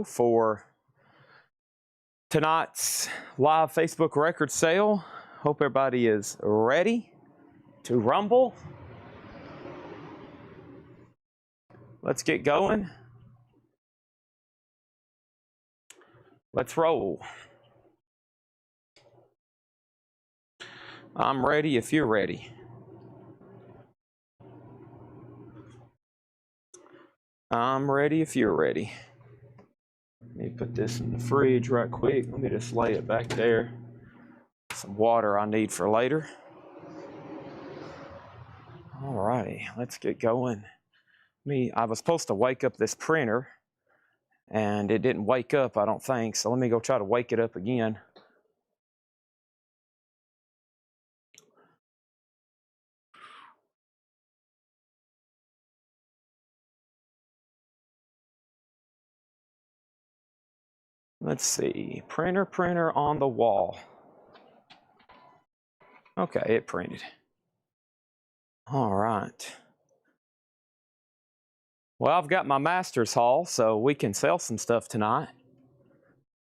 for tonight's live Facebook record sale. Hope everybody is ready to rumble. Let's get going. Let's roll. I'm ready if you're ready. I'm ready if you're ready. Let me put this in the fridge right quick. Let me just lay it back there. Some water I need for later. All righty, let's get going. I was supposed to wake up this printer, and it didn't wake up, I don't think. So let me go try to wake it up again. Let's see, printer on the wall. Okay, it printed. All right. Well, I've got my master's haul, so we can sell some stuff tonight.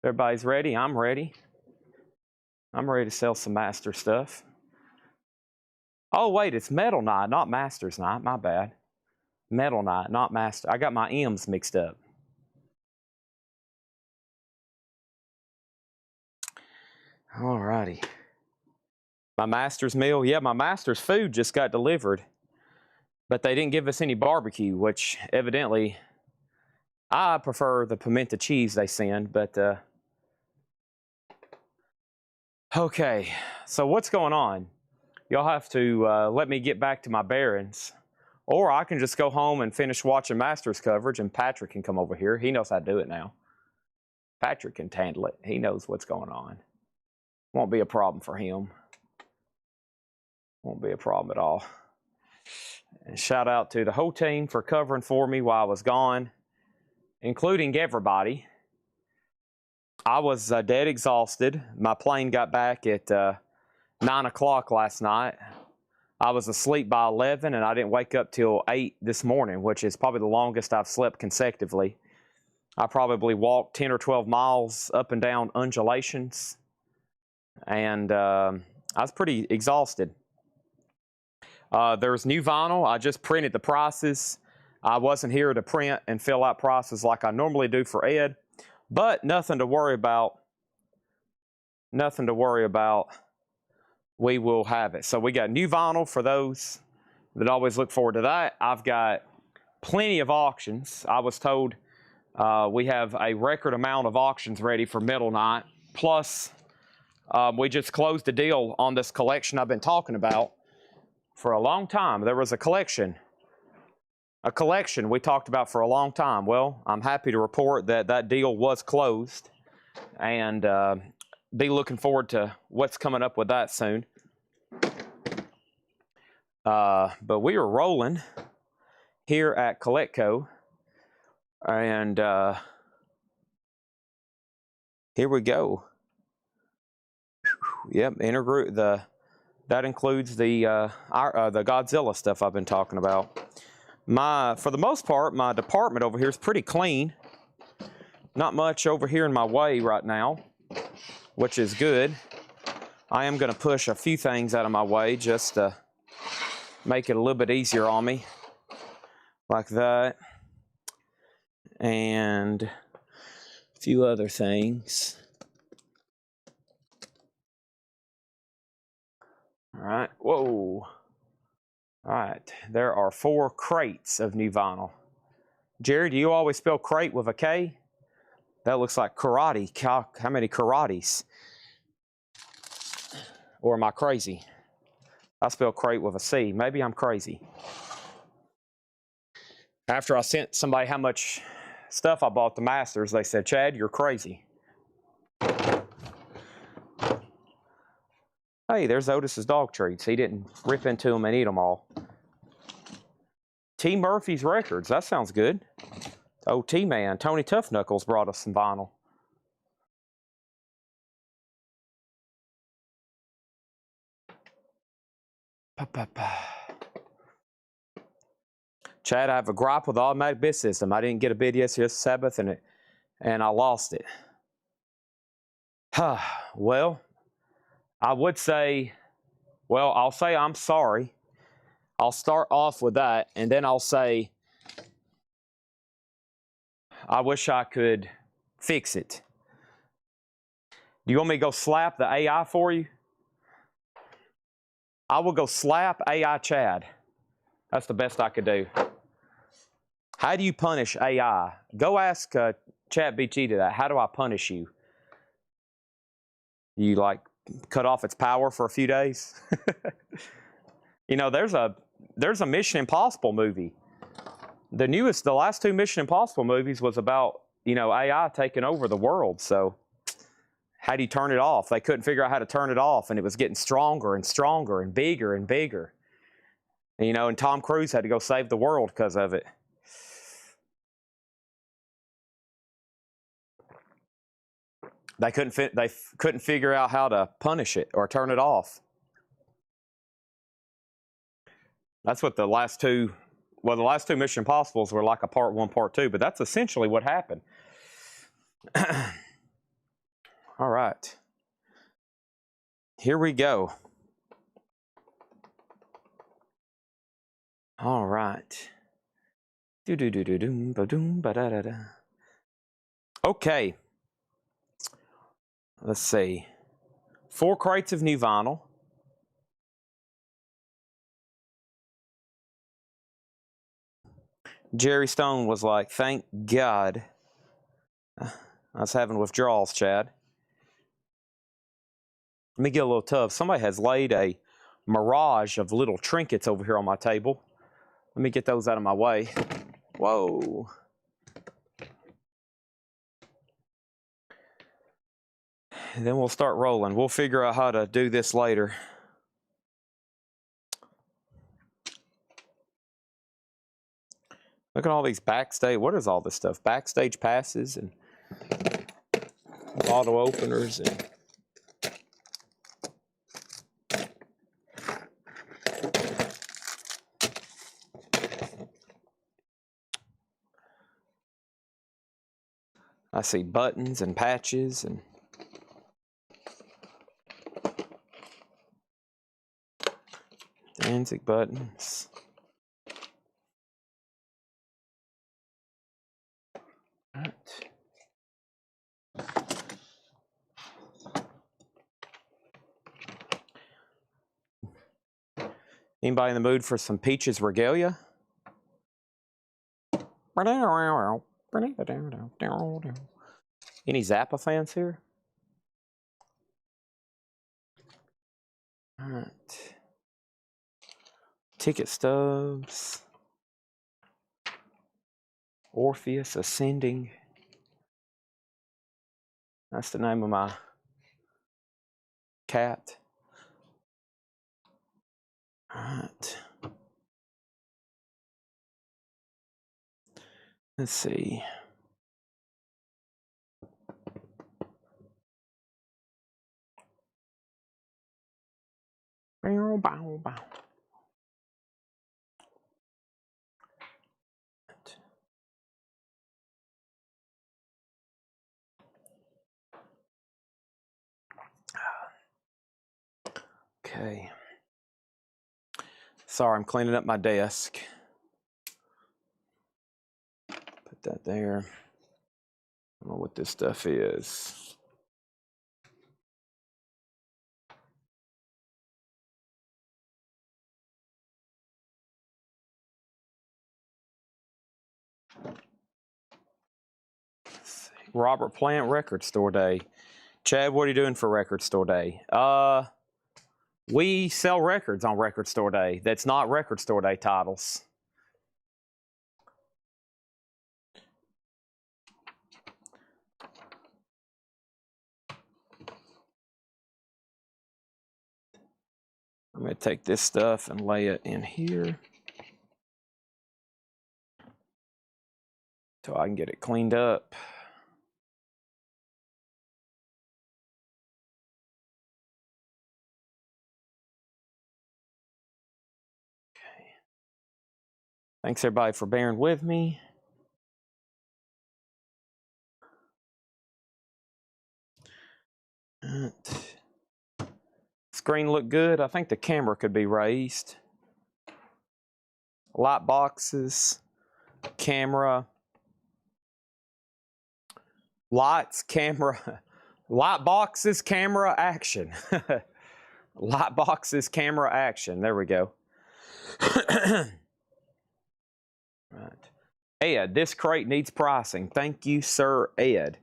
Everybody's ready? I'm ready. I'm ready to sell some master stuff. Oh, wait, it's metal night, not master's night. My bad. Metal night, not master. I got my M's mixed up. All righty. My master's meal. Yeah, my master's food just got delivered. But they didn't give us any barbecue, which evidently I prefer the pimento cheese they send. But, okay, so what's going on? Y'all have to let me get back to my bearings. Or I can just go home and finish watching Masters coverage, and Patrick can come over here. He knows how to do it now. Patrick can handle it. He knows what's going on. Won't be a problem for him. Won't be a problem at all. And shout out to the whole team for covering for me while I was gone, including everybody. I was dead exhausted. My plane got back at 9 o'clock last night. I was asleep by 11, and I didn't wake up till 8 this morning, which is probably the longest I've slept consecutively. I probably walked 10 or 12 miles up and down undulations, and I was pretty exhausted. There's new vinyl. I just printed the prices. I wasn't here to print and fill out prices like I normally do for Ed, but nothing to worry about. Nothing to worry about. We will have it. So we got new vinyl for those that always look forward to that. I've got plenty of auctions. I was told we have a record amount of auctions ready for Metal Night. Plus, we just closed a deal on this collection I've been talking about for a long time. There was a collection we talked about for a long time. Well, I'm happy to report that that deal was closed, and be looking forward to what's coming up with that soon. But we are rolling here at Coletco, and here we go. Yep, intergroup. That includes the Godzilla stuff I've been talking about. For the most part, my department over here is pretty clean. Not much over here in my way right now, which is good. I am going to push a few things out of my way just to make it a little bit easier on me, like that, and a few other things. All right, whoa. All right, there are 4 crates of new vinyl. Jerry, do you always spell crate with a K? That looks like karate. How many karates? Or am I crazy? I spell crate with a C. Maybe I'm crazy. After I sent somebody how much stuff I bought the Masters, they said, Chad, you're crazy. Hey, there's Otis's dog treats. He didn't rip into them and eat them all. T. Murphy's Records. That sounds good. Oh, T-Man. Tony Tough Knuckles brought us some vinyl. Chad, I have a gripe with the automatic bid system. I didn't get a bid yesterday, Sabbath, and and I lost it. Well, I would say, well, I'll say I'm sorry. I'll start off with that, and then I'll say, I wish I could fix it. Do you want me to go slap the AI for you? I will go slap AI Chad. That's the best I could do. How do you punish AI? Go ask ChatGPT to that. How do I punish you? You like cut off its power for a few days? You know, there's a Mission Impossible movie. The last two Mission Impossible movies was about, you know, AI taking over the world. So how do you turn it off? They couldn't figure out how to turn it off, and it was getting stronger and stronger and bigger and bigger. And, you know, and Tom Cruise had to go save the world because of it. They couldn't figure out how to punish it or turn it off. That's what the last two Mission Impossibles were like, a part 1, part 2, but that's essentially what happened. All right. Here we go. All right. Okay. Let's see. 4 crates of new vinyl. Jerry Stone was like, thank God. I was having withdrawals, Chad. Let me get a little tub. Somebody has laid a mirage of little trinkets over here on my table. Let me get those out of my way. Whoa. And then we'll start rolling. We'll figure out how to do this later. Look at all these backstage. What is all this stuff? Backstage passes and bottle openers and I see buttons and patches and Danzig buttons. Right. Anybody in the mood for some Peaches regalia? Any Zappa fans here? All right. Ticket stubs. Orpheus Ascending. That's the name of my cat. All right. Let's see. Bow, bow, bow. Okay. Sorry, I'm cleaning up my desk. Put that there. I don't know what this stuff is. Robert Plant Record Store Day. Chad, what are you doing for Record Store Day? We sell records on Record Store Day. That's not Record Store Day titles. I'm going to take this stuff and lay it in here so I can get it cleaned up. Okay. Thanks everybody for bearing with me. Screen look good. I think the camera could be raised. Light boxes, camera, lights, camera, light boxes, camera, action. Light boxes, camera, action. There we go. Right. Ed, this crate needs pricing. Thank you, sir, Ed.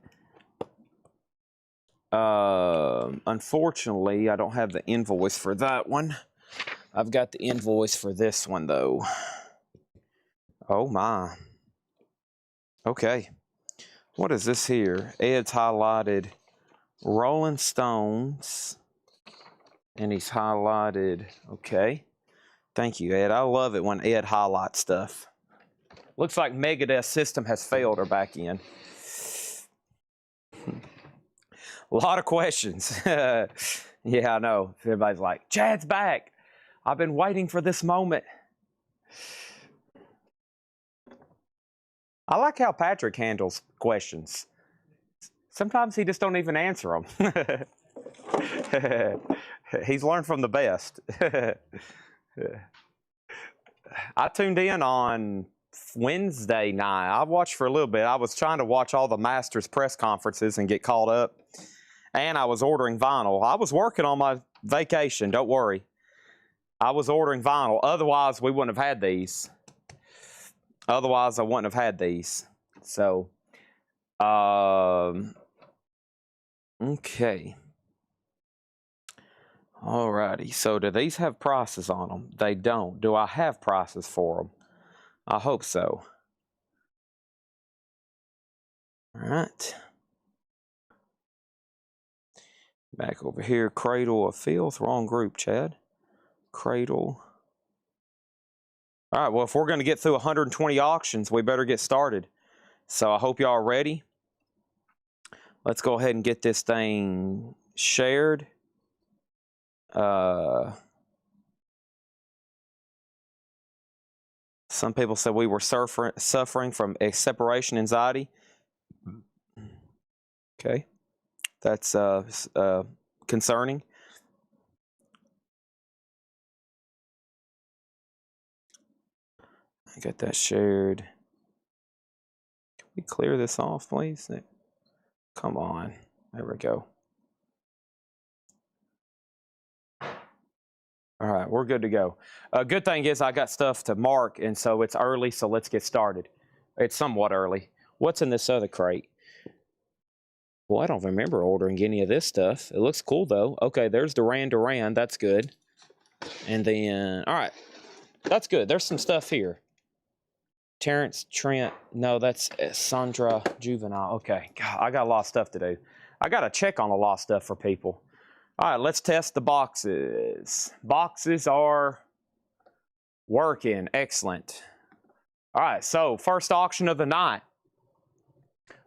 Unfortunately, I don't have the invoice for that one. I've got the invoice for this one, though. Oh, my. Okay. What is this here? Ed's highlighted Rolling Stones. And he's highlighted, okay. Thank you, Ed. I love it when Ed highlights stuff. Looks like Megadeth's system has failed her back in. A lot of questions. Yeah, I know. Everybody's like, Chad's back. I've been waiting for this moment. I like how Patrick handles questions. Sometimes he just don't even answer them. He's learned from the best. I tuned in on Wednesday night. I watched for a little bit. I was trying to watch all the Masters press conferences and get caught up. And I was ordering vinyl. I was working on my vacation, don't worry. I was ordering vinyl. Otherwise, we wouldn't have had these. Otherwise, I wouldn't have had these. So, okay. Alrighty. So, do these have prices on them? They don't. Do I have prices for them? I hope so. All right. Back over here, Cradle of Filth. Wrong group, Chad. Cradle. All right, well, if we're going to get through 120 auctions, we better get started. So I hope y'all are ready. Let's go ahead and get this thing shared. Some people said we were suffering from a separation anxiety. Okay. That's concerning. I got that shared. Can we clear this off, please? Come on. There we go. All right, we're good to go. Good thing is I got stuff to mark, and so it's early, so let's get started. It's somewhat early. What's in this other crate? Well, I don't remember ordering any of this stuff. It looks cool, though. Okay, there's Duran. That's good. And then, all right. That's good. There's some stuff here. Terrence, Trent. No, that's Sandra Juvenile. Okay. God, I got a lot of stuff to do. I got to check on a lot of stuff for people. All right, let's test the boxes. Boxes are working. Excellent. All right, so first auction of the night.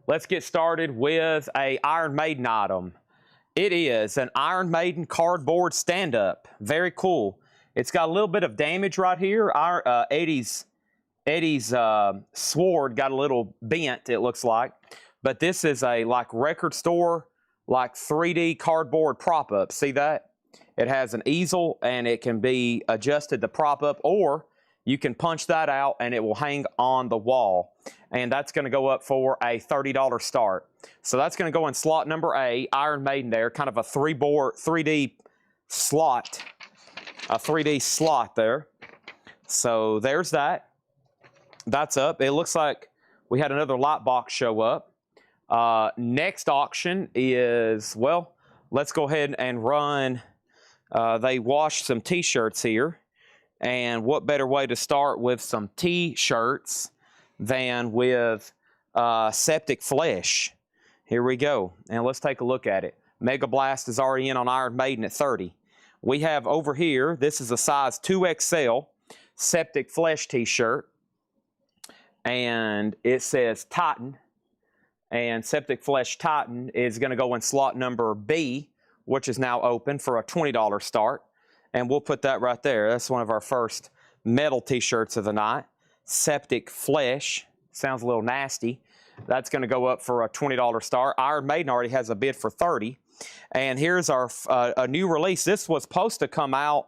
Let's get started with a Iron Maiden item. It is an Iron Maiden cardboard stand-up. Very cool. It's got a little bit of damage right here. Our Eddie's sword got a little bent, it looks like. But this is a like record store, like 3D cardboard prop-up. See that? It has an easel and it can be adjusted to prop up, or you can punch that out and it will hang on the wall. And that's going to go up for a $30 start. So that's going to go in slot number A, Iron Maiden there, kind of a 3D slot, a 3D slot there. So there's that. That's up. It looks like we had another light box show up. Next auction is, well, let's go ahead and run. They washed some t-shirts here. And what better way to start with some t-shirts than with Septic Flesh. Here we go. And let's take a look at it. Mega Blast is already in on Iron Maiden at 30. We have over here, this is a size 2XL Septic Flesh t-shirt. And it says Titan. And Septic Flesh Titan is going to go in slot number B, which is now open for a $20 start. And we'll put that right there. That's one of our first metal t-shirts of the night. Septic Flesh. Sounds a little nasty. That's going to go up for a $20 start. Iron Maiden already has a bid for 30. And here's our a new release. This was supposed to come out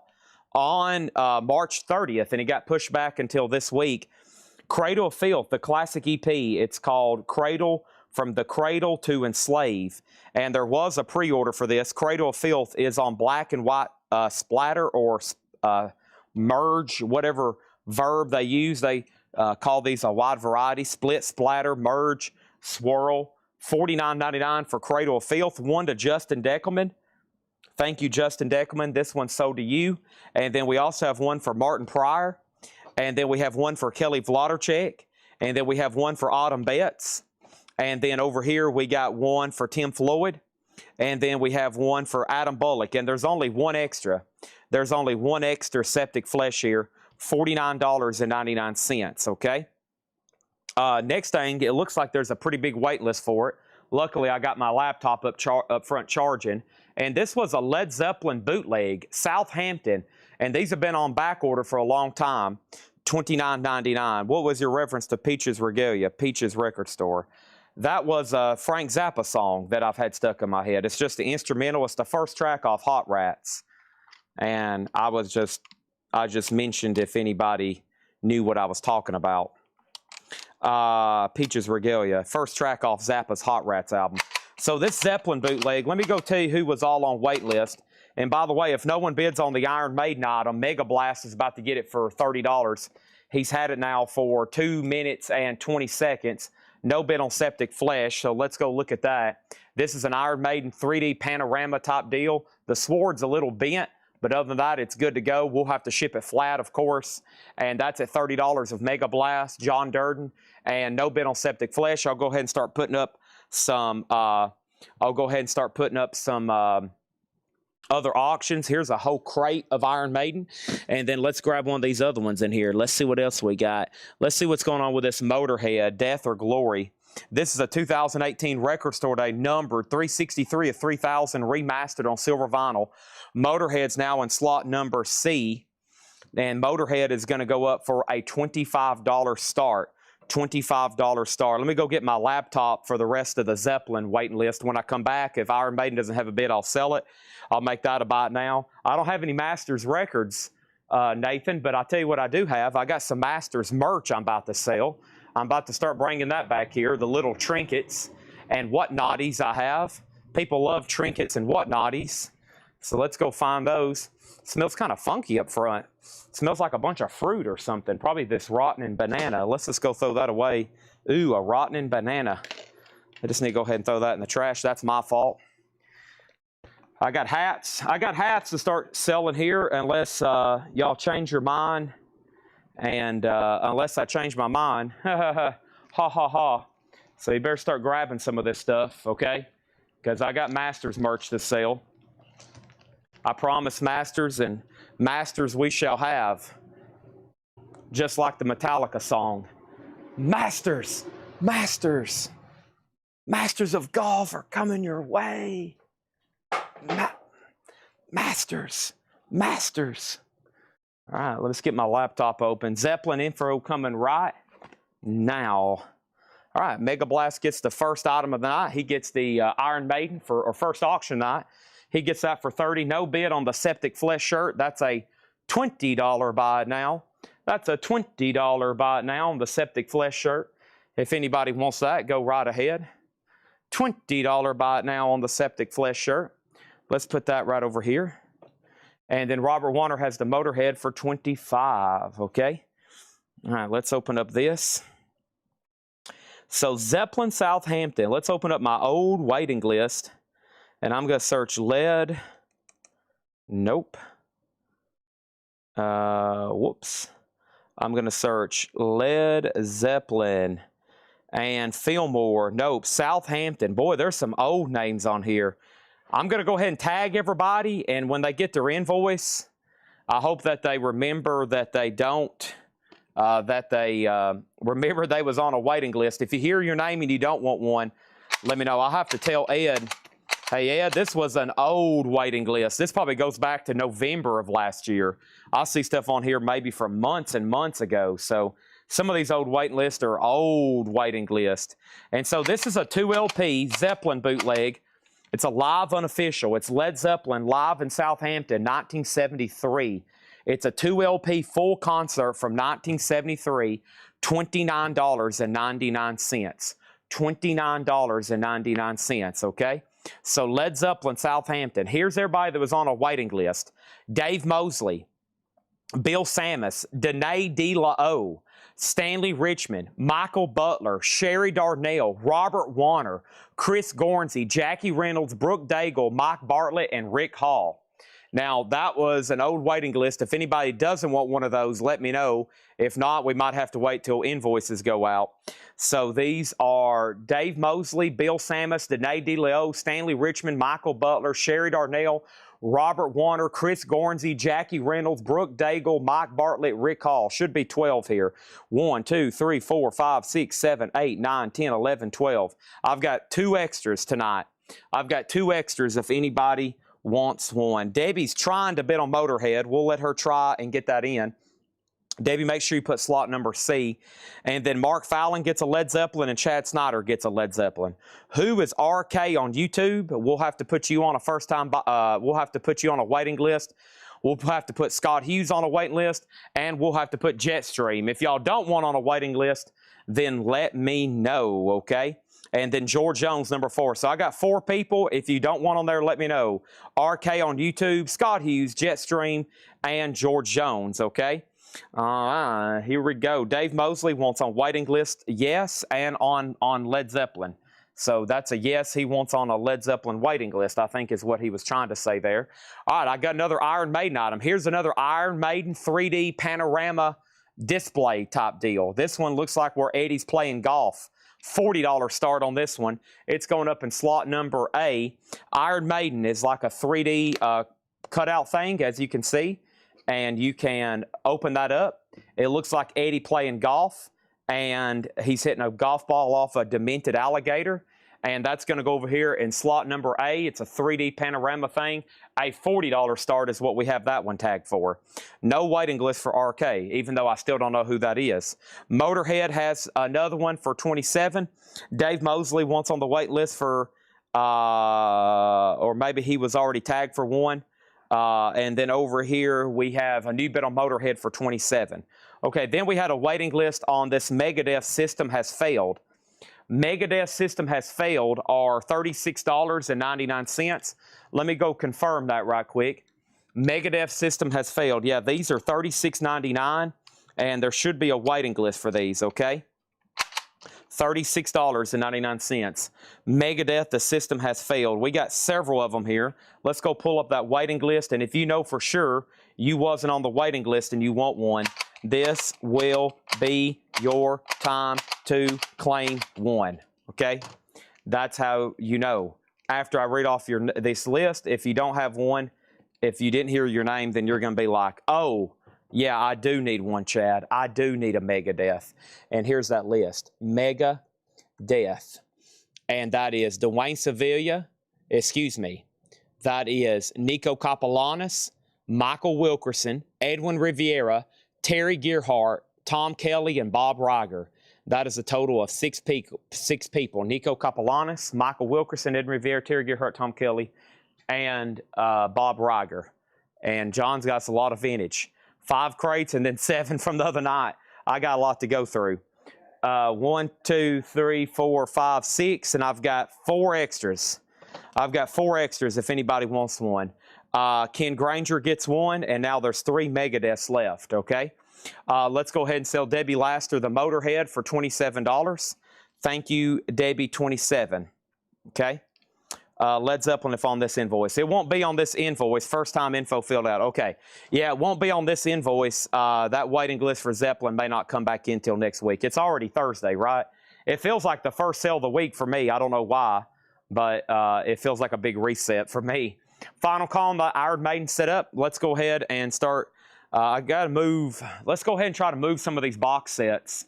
on March 30th, and it got pushed back until this week. Cradle of Filth, the classic EP. It's called Cradle, From the Cradle to Enslave. And there was a pre-order for this. Cradle of Filth is on black and white splatter or merge, whatever verb they use. They call these a wide variety. Split, splatter, merge, swirl. $49.99 for Cradle of Filth. One to Justin Deckelman. Thank you, Justin Deckelman. This one's sold to you. And then we also have one for Martin Pryor. And then we have one for Kelly Vlodarchek. And then we have one for Autumn Betts. And then over here we got one for Tim Floyd. And then we have one for Adam Bullock. And there's only one extra. There's only one extra Septic Flesh here. $49.99, okay? Next thing, it looks like there's a pretty big wait list for it. Luckily, I got my laptop up front charging. And this was a Led Zeppelin bootleg, Southampton. And these have been on back order for a long time. $29.99. What was your reference to Peach's Regalia, Peach's Record Store? That was a Frank Zappa song that I've had stuck in my head. It's just the instrumental. It's the first track off Hot Rats. And I just mentioned if anybody knew what I was talking about. Peach's Regalia, first track off Zappa's Hot Rats album. So this Zeppelin bootleg, let me go tell you who was all on wait list. And by the way, if no one bids on the Iron Maiden item, Mega Blast is about to get it for $30. He's had it now for 2 minutes and 20 seconds. No bid on Septic Flesh, so let's go look at that. This is an Iron Maiden 3D panorama type deal. The sword's a little bent, but other than that, it's good to go. We'll have to ship it flat, of course, and that's at $30 of Mega Blast, John Durden, and no bid on Septic Flesh. I'll go ahead and start putting up some. Other auctions. Here's a whole crate of Iron Maiden, and then let's grab one of these other ones in here. Let's see what else we got. Let's see what's going on with this Motorhead, Death or Glory. This is a 2018 Record Store Day numbered 363 of 3000 remastered on silver vinyl. Motorhead's now in slot number C, and Motorhead is going to go up for a $25 start. $25 start. Let me go get my laptop for the rest of the Zeppelin waiting list. When I come back, if Iron Maiden doesn't have a bid, I'll sell it. I'll make that a buy it now. I don't have any Masters records, Nathan, but I'll tell you what I do have. I got some Masters merch I'm about to sell. I'm about to start bringing that back here, the little trinkets and whatnotties I have. People love trinkets and whatnotties. So let's go find those. It smells kind of funky up front. It smells like a bunch of fruit or something. Probably this rotten banana. Let's just go throw that away. Ooh, a rotten banana. I just need to go ahead and throw that in the trash. That's my fault. I got hats. I got hats to start selling here unless y'all change your mind. And unless I change my mind. Ha, ha, ha. So you better start grabbing some of this stuff, okay? Because I got Masters merch to sell. I promise Masters, and Masters we shall have. Just like the Metallica song. Masters, Masters, Masters of golf are coming your way. Masters, Masters. All right, let's get my laptop open. Zeppelin info coming right now. All right, Mega Blast gets the first item of the night. He gets the Iron Maiden for first auction night. He gets that for $30. No bid on the Septic Flesh shirt. That's a $20 buy it now. That's a $20 buy it now on the Septic Flesh shirt. If anybody wants that, go right ahead. $20 buy it now on the Septic Flesh shirt. Let's put that right over here. And then Robert Warner has the Motorhead for $25, okay? All right, let's open up this. So Zeppelin Southampton. Let's open up my old waiting list. And I'm going to search lead. Nope. Whoops. I'm going to search Led Zeppelin and Fillmore. Nope. Southampton. Boy, there's some old names on here. I'm going to go ahead and tag everybody, and when they get their invoice, I hope that they remember that they don't, remember they was on a waiting list. If you hear your name and you don't want one, let me know. I'll have to tell Ed, hey, Ed, this was an old waiting list. This probably goes back to November of last year. I'll see stuff on here maybe from months and months ago. So some of these old waiting lists are old waiting lists. And so this is a 2 LP Zeppelin bootleg. It's a live unofficial. It's Led Zeppelin live in Southampton, 1973. It's a 2 LP full concert from 1973, $29.99. $29.99, okay? So Led Zeppelin, Southampton. Here's everybody that was on a waiting list. Dave Mosley, Bill Samus, Danae DeLao, Stanley Richmond, Michael Butler, Sherry Darnell, Robert Warner, Chris Gornsey, Jackie Reynolds, Brooke Daigle, Mike Bartlett, and Rick Hall. Now, that was an old waiting list. If anybody doesn't want one of those, let me know. If not, we might have to wait till invoices go out. So these are Dave Mosley, Bill Samus, Danae DeLeo, Stanley Richmond, Michael Butler, Sherry Darnell, Robert Warner, Chris Gornsey, Jackie Reynolds, Brooke Daigle, Mike Bartlett, Rick Hall. Should be 12 here. 1, 2, 3, 4, 5, 6, 7, 8, 9, 10, 11, 12. I've got 2 extras tonight. I've got 2 extras if anybody wants one. Debbie's trying to bid on Motorhead. We'll let her try and get that in. Debbie, make sure you put slot number C. And then Mark Fallon gets a Led Zeppelin and Chad Snyder gets a Led Zeppelin. Who is RK on YouTube? We'll have to put you on a we'll have to put you on a waiting list. We'll have to put Scott Hughes on a waiting list, and we'll have to put Jetstream. If y'all don't want on a waiting list, then let me know, okay? And then George Jones, number 4. So I got 4 people. If you don't want on there, let me know. RK on YouTube, Scott Hughes, Jetstream, and George Jones, okay? Here we go. Dave Mosley wants on waiting list, yes, and on Led Zeppelin. So that's a yes. He wants on a Led Zeppelin waiting list, I think is what he was trying to say there. All right, I got another Iron Maiden item. Here's another Iron Maiden 3D panorama display type deal. This one looks like where Eddie's playing golf. $40 start on this one. It's going up in slot number A. Iron Maiden is like a 3D cutout thing, as you can see. And you can open that up. It looks like Eddie playing golf, and he's hitting a golf ball off a demented alligator. And that's going to go over here in slot number A. It's a 3D panorama thing. A $40 start is what we have that one tagged for. No waiting list for RK, even though I still don't know who that is. Motorhead has another one for $27. Dave Mosley wants on the wait list for, or maybe he was already tagged for one. And then over here, we have a new bid on Motorhead for $27. Okay, then we had a waiting list on this Megadeth System Has Failed. Megadeth System Has Failed are $36.99. Let me go confirm that right quick. Megadeth System Has Failed. Yeah, these are $36.99, and there should be a waiting list for these, okay? $36.99. Megadeth, the system has failed. We got several of them here. Let's go pull up that waiting list, and if you know for sure you wasn't on the waiting list and you want one, this will be your time to claim one, okay? That's how you know. After I read off this list, if you don't have one, if you didn't hear your name, then you're going to be like, oh, yeah, I do need one, Chad. I do need a Megadeth. And here's that list. Megadeth. And that is Dwayne Sevilla. That is Nico Kapellanis, Michael Wilkerson, Edwin Riviera, Terry Gearhart, Tom Kelly, and Bob Riger. That is a total of 6 people. Nico Kapellanis, Michael Wilkerson, Edwin Riviera, Terry Gearhart, Tom Kelly, and Bob Riger. And John's got a lot of vintage. 5 crates and then 7 from the other night. I got a lot to go through. 1, 2, 3, 4, 5, 6, and I've got 4 extras. I've got 4 extras if anybody wants one. Ken Granger gets one, and now there's 3 Megadeths left, okay? Let's go ahead and sell Debbie Laster the Motorhead for $27. Thank you, Debbie, 27, okay? Led Zeppelin if on this invoice. It won't be on this invoice. First time info filled out. Okay. Yeah, it won't be on this invoice. That waiting list for Zeppelin may not come back in till next week. It's already Thursday, right? It feels like the first sale of the week for me. I don't know why, but it feels like a big reset for me. Final call on the Iron Maiden setup. Let's go ahead and start. I got to move. Let's go ahead and try to move some of these box sets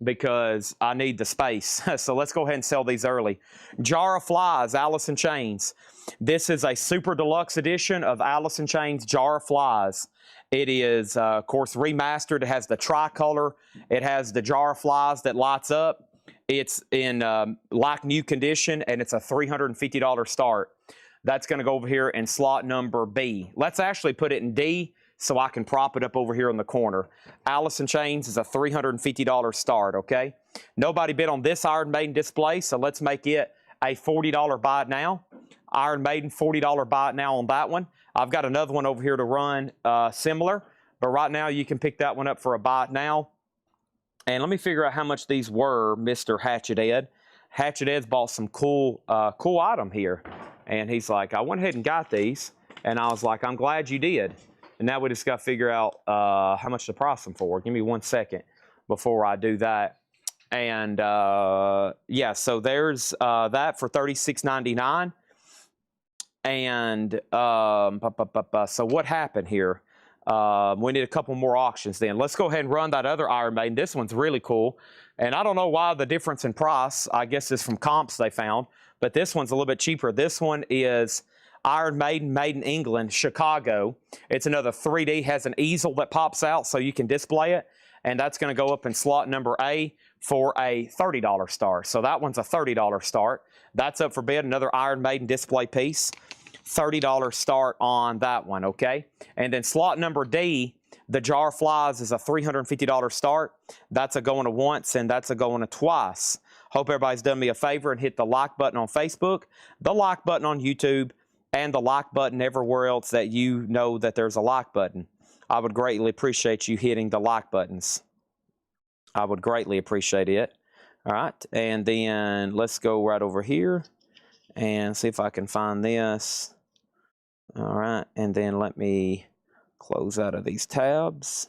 because I need the space. So let's go ahead and sell these early. Jar of Flies, Alice in Chains. This is a super deluxe edition of Alice in Chains Jar of Flies. It is, of course, remastered. It has the tricolor. It has the Jar of Flies that lights up. It's in like new condition, and it's a $350 start. That's going to go over here in slot number B. Let's actually put it in D so I can prop it up over here in the corner. Allison Chains is a $350 start, okay? Nobody bid on this Iron Maiden display, so let's make it a $40 buy it now. Iron Maiden, $40 buy it now on that one. I've got another one over here to run similar, but right now you can pick that one up for a buy it now. And let me figure out how much these were, Mr. Hatchet Ed. Hatchet Ed's bought some cool item here. And he's like, I went ahead and got these. And I was like, I'm glad you did. And now we just got to figure out how much to price them for. Give me 1 second before I do that. And yeah, so there's that for $36.99. And so what happened here? We need a couple more auctions then. Let's go ahead and run that other Iron Maiden. This one's really cool. And I don't know why the difference in price, I guess it's from comps they found, but this one's a little bit cheaper. This one is Iron Maiden, made in England, Chicago. It's another 3D, has an easel that pops out so you can display it. And that's going to go up in slot number A for a $30 start. So that one's a $30 start. That's up for bid, another Iron Maiden display piece. $30 start on that one, okay? And then slot number D, the Jar of Flies is a $350 start. That's a going to once, and that's a going to twice. Hope everybody's done me a favor and hit the like button on Facebook, the like button on YouTube, and the like button everywhere else that you know that there's a like button. I would greatly appreciate you hitting the like buttons. I would greatly appreciate it. All right, and then let's go right over here and see if I can find this. All right, and then let me close out of these tabs,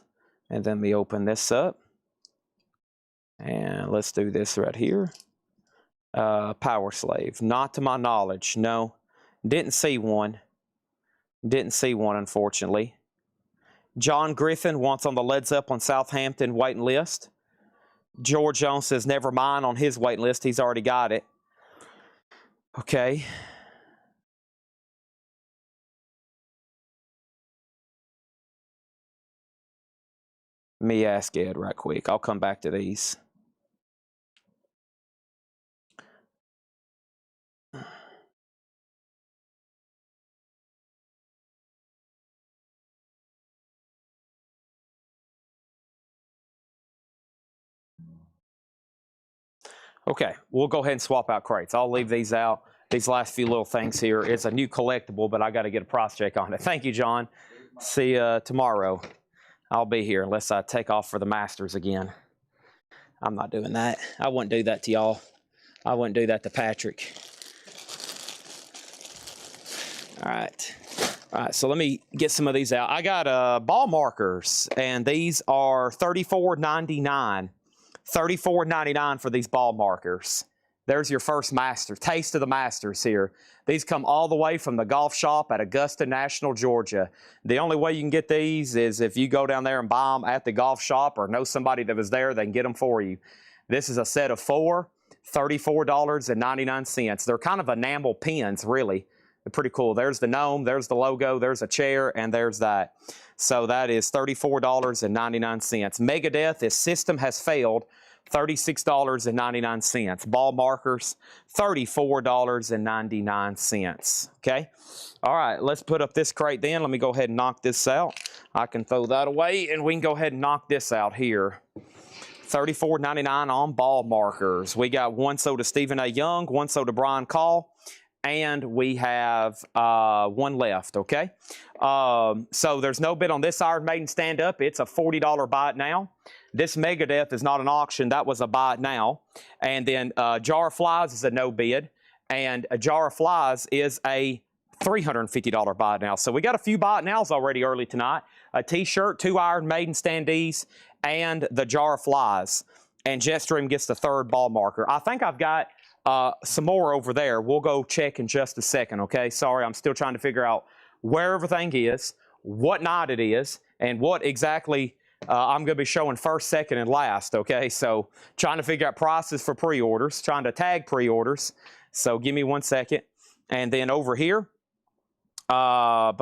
and then we open this up. And let's do this right here. Power Slave, not to my knowledge, no. Didn't see one. Didn't see one, unfortunately. John Griffin wants on the Led Zeppelin Southampton waiting list. George Jones says never mind on his waiting list. He's already got it. Okay. Let me ask Ed right quick. I'll come back to these. Okay, we'll go ahead and swap out crates. I'll leave these out. These last few little things here. It's a new collectible, but I got to get a price check on it. Thank you, John. See you tomorrow. I'll be here unless I take off for the Masters again. I'm not doing that. I wouldn't do that to y'all. I wouldn't do that to Patrick. All right. All right, so let me get some of these out. I got ball markers, and these are $34.99. $34.99 for these ball markers. There's your first Master. Taste of the Masters here. These come all the way from the golf shop at Augusta National, Georgia. The only way you can get these is if you go down there and buy them at the golf shop or know somebody that was there, they can get them for you. This is a set of 4, $34.99. They're kind of enamel pins, really. They're pretty cool. There's the gnome, there's the logo, there's a chair, and there's that. So that is $34.99. Megadeth is System Has Failed, $36.99. Ball markers, $34.99. Okay? All right, let's put up this crate then. Let me go ahead and knock this out. I can throw that away, and we can go ahead and knock this out here. $34.99 on ball markers. We got one sold to Stephen A. Young, one sold to Brian Call, and we have one left, okay? So there's no bid on this Iron Maiden stand-up. It's a $40 buy it now. This Megadeth is not an auction. That was a buy it now. And then Jar of Flies is a no bid. And a Jar of Flies is a $350 buy it now. So we got a few buy it nows already early tonight. A T-shirt, 2 Iron Maiden standees, and the Jar of Flies. And Jetstream gets the 3rd ball marker. I think I've got some more over there. We'll go check in just a second, okay? Sorry, I'm still trying to figure out where everything is, what night it is, and what exactly I'm going to be showing first, second, and last, okay? So trying to figure out prices for pre-orders, trying to tag pre-orders. So give me 1 second. And then over here, so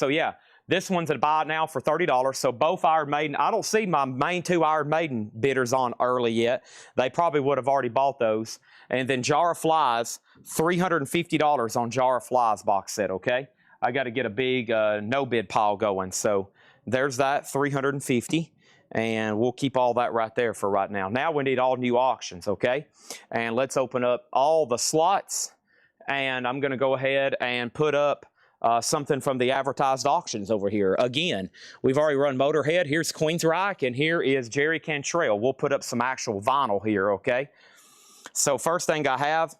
yeah, This one's at buy now for $30. So both Iron Maiden, I don't see my main two Iron Maiden bidders on early yet. They probably would have already bought those. And then Jar of Flies, $350 on Jar of Flies box set, okay? I got to get a big no bid pile going. So there's that, $350. And we'll keep all that right there for right now. Now we need all new auctions, okay? And let's open up all the slots. And I'm going to go ahead and put up something from the advertised auctions over here. Again, we've already run Motorhead. Here's Queensryche, and here is Jerry Cantrell. We'll put up some actual vinyl here, okay? So first thing I have,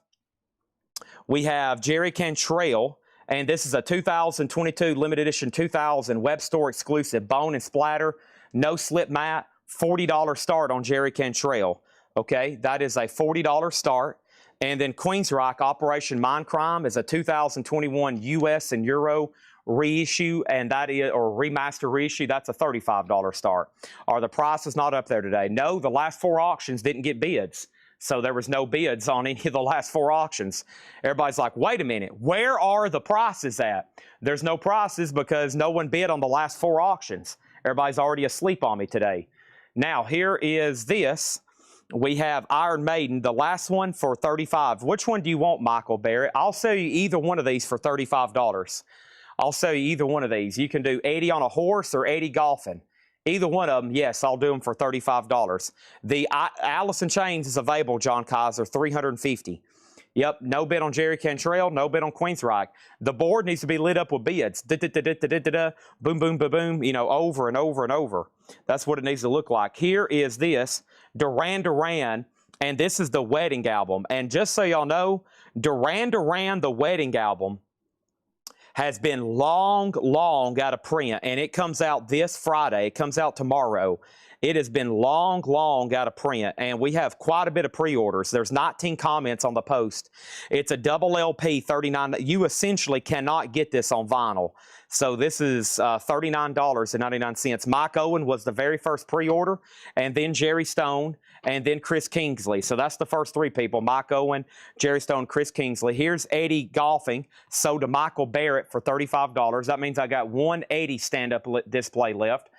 we have Jerry Cantrell. And this is a 2022 limited edition 2000 web store exclusive bone and splatter. No slip mat, $40 start on Jerry Cantrell. Okay, that is a $40 start. And then Queensryche Operation Mindcrime is a 2021 US and Euro reissue, and that is, or remaster reissue, that's a $35 start. Are the prices not up there today? No, the last 4 auctions didn't get bids. So there was no bids on any of the last 4 auctions. Everybody's like, wait a minute, where are the prices at? There's no prices because no one bid on the last 4 auctions. Everybody's already asleep on me today. Now, here is this. We have Iron Maiden, the last one for $35. Which one do you want, Michael Barrett? I'll sell you either one of these for $35. I'll sell you either one of these. You can do 80 on a horse or 80 golfing. Either one of them, yes, I'll do them for $35. The Alice in Chains is available, John Kaiser, $350. Yep, no bid on Jerry Cantrell, no bid on Queensryche. The board needs to be lit up with bids. Boom, boom, boom, boom, you know, over and over and over. That's what it needs to look like. Here is this, Duran, and this is the wedding album. And just so y'all know, Duran, the wedding album, has been long out of print, and it comes out this Friday. It comes out tomorrow. It has been long out of print, and we have quite a bit of pre-orders. There's 19 comments on the post. It's a double LP, $39. You essentially cannot get this on vinyl. So this is $39.99. Mike Owen was the very first pre-order, and then Jerry Stone, and then Chris Kingsley. So that's the first 3 people, Mike Owen, Jerry Stone, Chris Kingsley. Here's 80 golfing, sold to Michael Barrett for $35. That means I got 180 stand-up display left.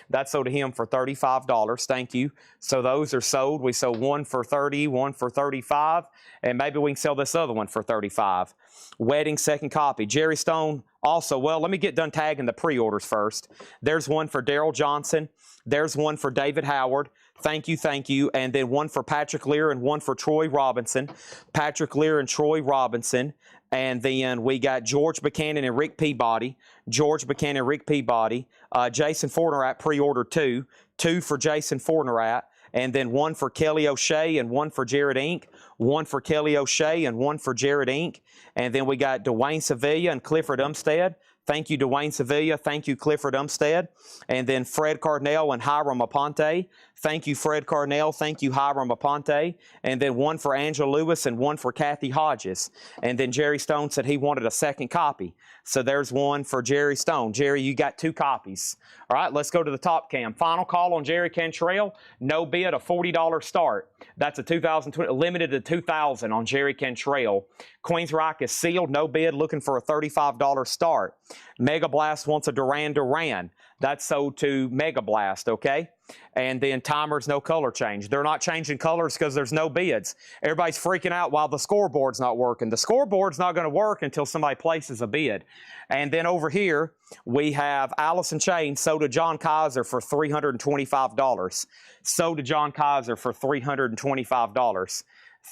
That's sold to him for $35. Thank you. So those are sold. We sold one for $30, one for $35, and maybe we can sell this other one for $35. Wedding second copy. Jerry Stone also. Well, let me get done tagging the pre-orders first. There's one for Daryl Johnson. There's one for David Howard. Thank you. And then one for Patrick Lear and one for Troy Robinson. Patrick Lear and Troy Robinson. And then we got George Buchanan and Rick Peabody. George Buchanan and Rick Peabody. Jason Fornerat pre-ordered 2. 2 for Jason Fornerat. And then one for Kelly O'Shea and one for Jared Inc. One for Kelly O'Shea and one for Jared Inc. And then we got Dwayne Sevilla and Clifford Umstead. Thank you, Dwayne Sevilla. Thank you, Clifford Umstead. And then Fred Cardinale and Hiram Aponte. Thank you, Fred Cardinale. Thank you, Hiram Aponte. And then one for Angela Lewis and one for Kathy Hodges. And then Jerry Stone said he wanted a second copy. So there's one for Jerry Stone. Jerry, you got 2 copies. All right, let's go to the top cam. Final call on Jerry Cantrell. No bid, a $40 start. That's a 2020, limited to 2,000 on Jerry Cantrell. Queensryche is sealed, no bid, looking for a $35 start. Mega Blast wants a Duran. That's sold to Mega Blast, okay? And then Timers, no color change. They're not changing colors because there's no bids. Everybody's freaking out while the scoreboard's not working. The scoreboard's not going to work until somebody places a bid. And then over here, we have Alice in Chains sold to John Kaiser for $325. Sold to John Kaiser for $325.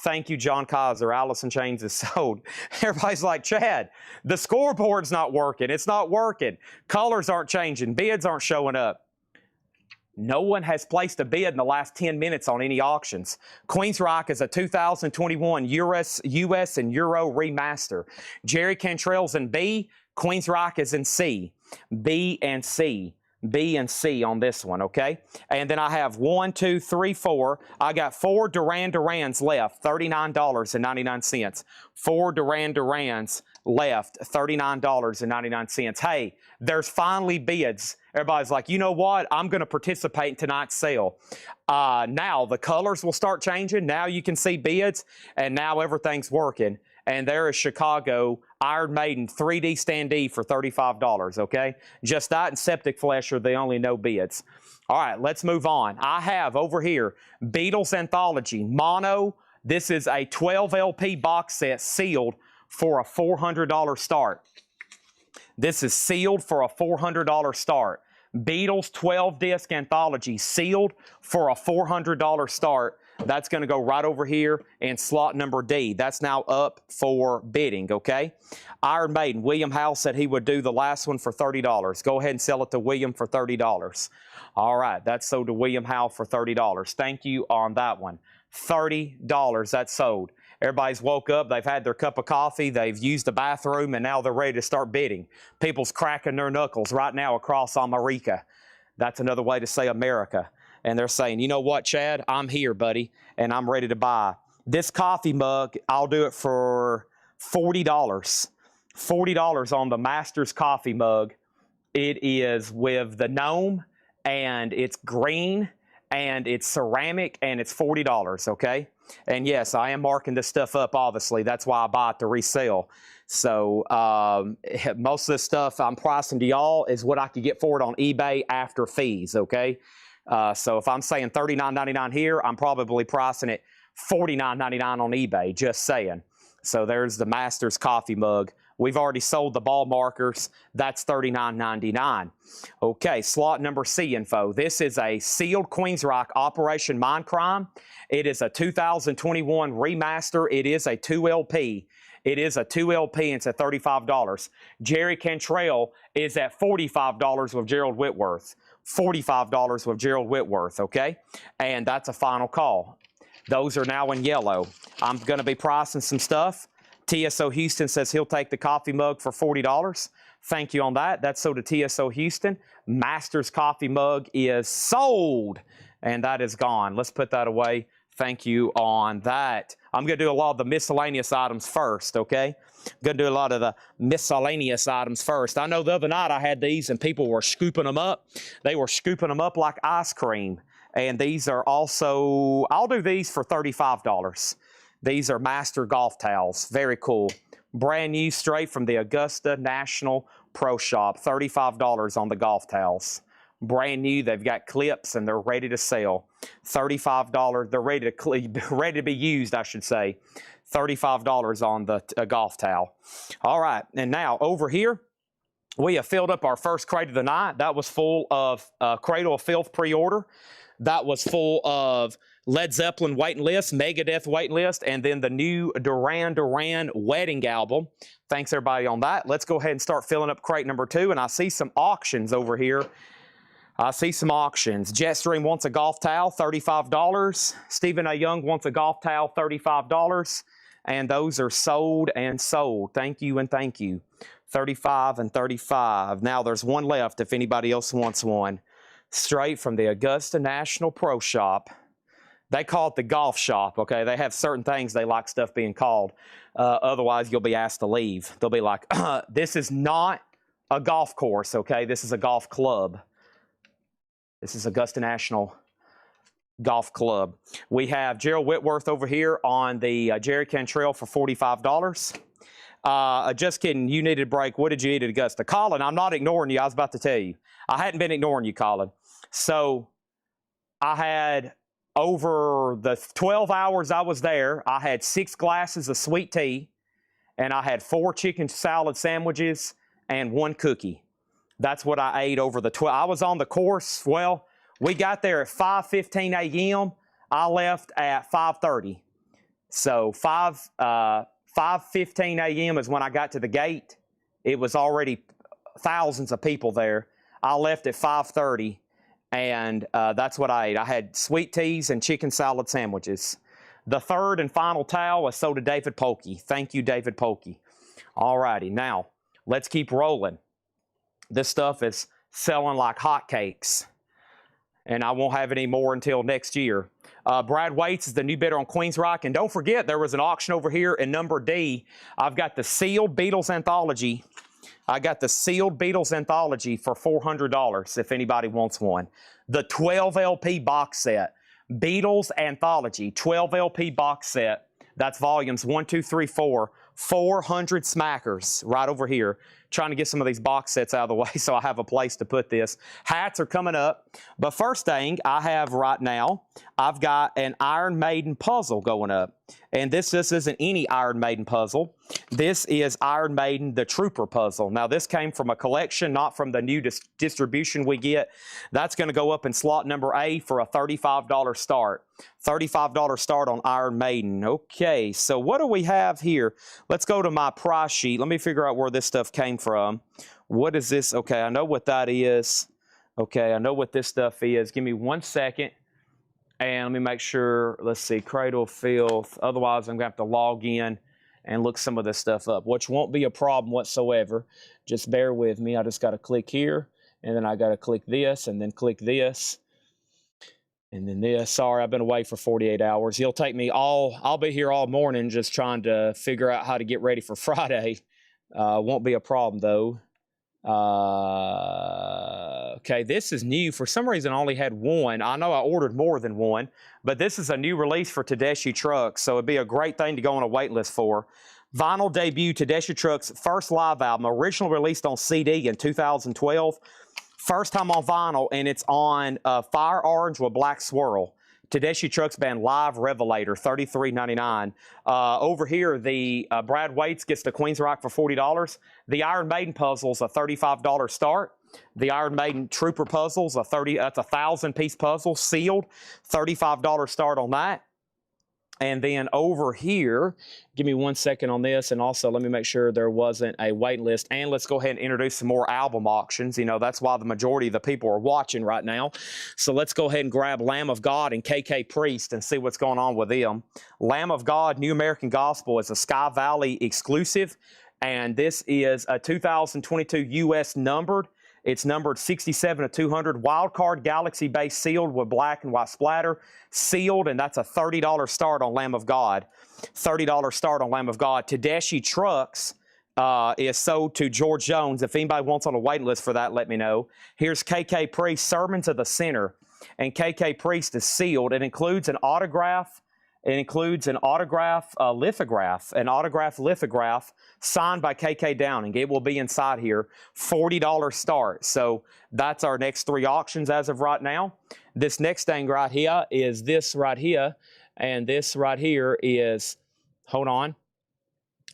Thank you, John Kaiser. Alice in Chains is sold. Everybody's like, Chad, the scoreboard's not working. It's not working. Colors aren't changing. Bids aren't showing up. No one has placed a bid in the last 10 minutes on any auctions. Queensryche is a 2021 US and Euro remaster. Jerry Cantrell's in B. Queensryche is in C. B and C on this one, okay? And then I have 1, 2, 3, 4. I got 4 Durans left, $39.99. 4 Durans left, $39.99. Hey, there's finally bids. Everybody's like, you know what? I'm going to participate in tonight's sale. Now the colors will start changing. Now you can see bids, and now everything's working. And there is Chicago Iron Maiden 3D standee for $35, okay? Just that and Septic Flesh are the only no bids. All right, let's move on. I have over here Beatles Anthology Mono. This is a 12 LP box set sealed for a $400 start. This is sealed for a $400 start. Beatles 12 disc anthology sealed for a $400 start. That's going to go right over here in slot number D. That's now up for bidding, okay? Iron Maiden, William Howe said he would do the last one for $30. Go ahead and sell it to William for $30. All right, that's sold to William Howe for $30. Thank you on that one. $30, that's sold. Everybody's woke up, they've had their cup of coffee, they've used the bathroom, and now they're ready to start bidding. People's cracking their knuckles right now across America. That's another way to say America. And they're saying, you know what, Chad? I'm here, buddy, and I'm ready to buy. This coffee mug, I'll do it for $40. $40 on the Masters coffee mug. It is with the gnome, and it's green, and it's ceramic, and it's $40, okay? And yes, I am marking this stuff up, obviously. That's why I buy it to resell. So most of this stuff I'm pricing to y'all is what I could get for it on eBay after fees, okay? So if I'm saying $39.99 here, I'm probably pricing it $49.99 on eBay, just saying. So there's the Masters coffee mug. We've already sold the ball markers. That's $39.99. Okay, slot number C info. This is a sealed Queensryche Operation Mindcrime. It is a 2021 remaster. It is a 2LP. It is a 2LP and it's at $35. Jerry Cantrell is at $45 with Gerald Whitworth. $45 with Gerald Whitworth, okay? And that's a final call. Those are now in yellow. I'm going to be pricing some stuff. TSO Houston says he'll take the coffee mug for $40. Thank you on that. That's sold to TSO Houston. Masters coffee mug is sold, and that is gone. Let's put that away. Thank you on that. I'm going to do a lot of the miscellaneous items first, okay? I'm going to do a lot of the miscellaneous items first. I know the other night I had these, and people were scooping them up. They were scooping them up like ice cream. And these are also, I'll do these for $35. These are Master golf towels. Very cool. Brand new, straight from the Augusta National Pro Shop. $35 on the golf towels. Brand new. They've got clips and they're ready to sell. $35. They're ready to be used, I should say. $35 on the golf towel. All right. And now over here, we have filled up our first crate of the night. That was full of Cradle of Filth pre-order. That was full of Led Zeppelin waiting list, Megadeth waiting list, and then the new Duran wedding album. Thanks, everybody, on that. Let's go ahead and start filling up crate number 2, and I see some auctions over here. I see some auctions. Jetstream wants a golf towel, $35. Stephen A. Young wants a golf towel, $35. And those are sold and sold. Thank you and thank you. 35 and 35. Now there's one left if anybody else wants one. Straight from the Augusta National Pro Shop. They call it the golf shop, okay? They have certain things they like stuff being called. Otherwise, you'll be asked to leave. They'll be like, this is not a golf course, okay? This is a golf club. This is Augusta National Golf Club. We have Gerald Whitworth over here on the Jerry Cantrell for $45. Just kidding. You needed a break. What did you eat at Augusta? Colin, I'm not ignoring you. I was about to tell you. I hadn't been ignoring you, Colin. So I had, over the 12 hours I was there, I had 6 glasses of sweet tea, and I had 4 chicken salad sandwiches and 1 cookie. That's what I ate over the 12. I was on the course. Well, we got there at 5:15 a.m. I left at 5:30. So 5:15 a.m. is when I got to the gate. It was already thousands of people there. I left at 5:30, and that's what I ate. I had sweet teas and chicken salad sandwiches. The third and final towel was sold to David Polkey. Thank you, David Polkey. All righty, now let's keep rolling. This stuff is selling like hotcakes, and I won't have any more until next year. Brad Waits is the new bidder on Queensryche. And don't forget, there was an auction over here in number D. I've got the sealed Beatles anthology. I got the sealed Beatles anthology for $400 if anybody wants one. The 12 LP box set. Beatles anthology, 12 LP box set. That's volumes 1, 2, 3, 4 400 smackers right over here. Trying to get some of these box sets out of the way so I have a place to put this. Hats are coming up. But first thing I have right now, I've got an Iron Maiden puzzle going up. And this isn't any Iron Maiden puzzle. This is Iron Maiden the Trooper puzzle. Now this came from a collection, not from the new distribution we get. That's going to go up in slot number A for a $35 start. $35 start on Iron Maiden. Okay, so what do we have here? Let's go to my price sheet. Let me figure out where this stuff came from. What is this? Okay, I know what that is. Okay, I know what this stuff is. Give me 1 second. And let me make sure, let's see, Cradle Filth. Otherwise, I'm going to have to log in and look some of this stuff up, which won't be a problem whatsoever. Just bear with me. I just got to click here, and then I got to click this, and then click this. And then this. Sorry, I've been away for 48 hours. It'll take me I'll be here all morning just trying to figure out how to get ready for Friday. Won't be a problem, though. Okay, this is new. For some reason, I only had one. I know I ordered more than one, but this is a new release for Tedeschi Trucks, so it'd be a great thing to go on a wait list for. Vinyl debut, Tedeschi Trucks' first live album, originally released on CD in 2012. First time on vinyl, and it's on Fire Orange with Black Swirl. Tedeschi Trucks Band Live Revelator, $33.99. Over here, the Brad Waits gets the Queen's Rock for $40. The Iron Maiden puzzle's a $35 start. The Iron Maiden Trooper puzzle's that's a 1,000-piece puzzle, sealed, $35 start on that. And then over here, give me 1 second on this, and also let me make sure there wasn't a wait list. And let's go ahead and introduce some more album auctions. You know, that's why the majority of the people are watching right now. So let's go ahead and grab Lamb of God and KK Priest and see what's going on with them. Lamb of God, New American Gospel, is a Sky Valley exclusive, and this is a 2022 U.S. numbered. It's numbered 67 of 200. Wildcard Galaxy base sealed with black and white splatter. Sealed, and that's a $30 start on Lamb of God. $30 start on Lamb of God. Tedeschi Trucks is sold to George Jones. If anybody wants on a waiting list for that, let me know. Here's KK Priest, Sermons of the Sinner. And KK Priest is sealed. It includes an autograph. It includes an autograph lithograph signed by KK Downing. It will be inside here. $40 start. So that's our next three auctions as of right now. This next thing right here is this right here. And this right here is, hold on,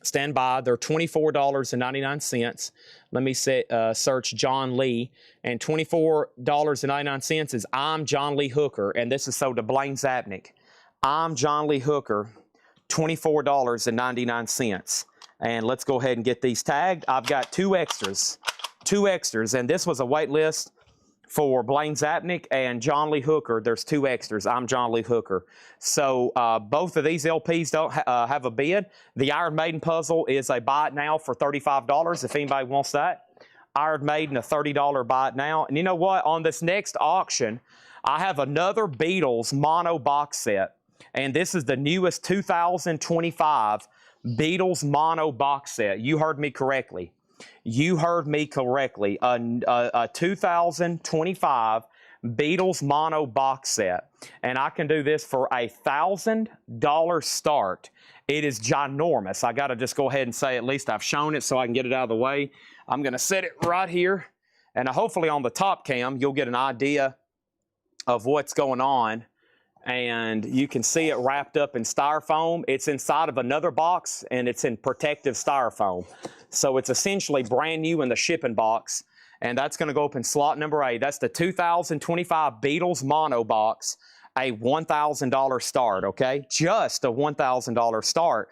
stand by. They're $24.99. Let me search John Lee. And $24.99 is I'm John Lee Hooker. And this is sold to Blaine Zapnick. I'm John Lee Hooker, $24.99. And let's go ahead and get these tagged. I've got two extras, and this was a wait list for Blaine Zapnick and John Lee Hooker. There's two extras. I'm John Lee Hooker. So both of these LPs don't have a bid. The Iron Maiden puzzle is a buy it now for $35 if anybody wants that. Iron Maiden, a $30 buy it now. And you know what? On this next auction, I have another Beatles mono box set. And this is the newest 2025 Beatles mono box set. You heard me correctly. You heard me correctly. A 2025 Beatles mono box set. And I can do this for a $1,000 start. It is ginormous. I got to just go ahead and say at least I've shown it so I can get it out of the way. I'm going to set it right here. And hopefully on the top cam, you'll get an idea of what's going on. And you can see it wrapped up in styrofoam. It's inside of another box, and it's in protective styrofoam. So it's essentially brand new in the shipping box, and that's going to go up in slot number 8. That's the 2025 Beatles mono box, a $1,000 start, okay? Just a $1,000 start.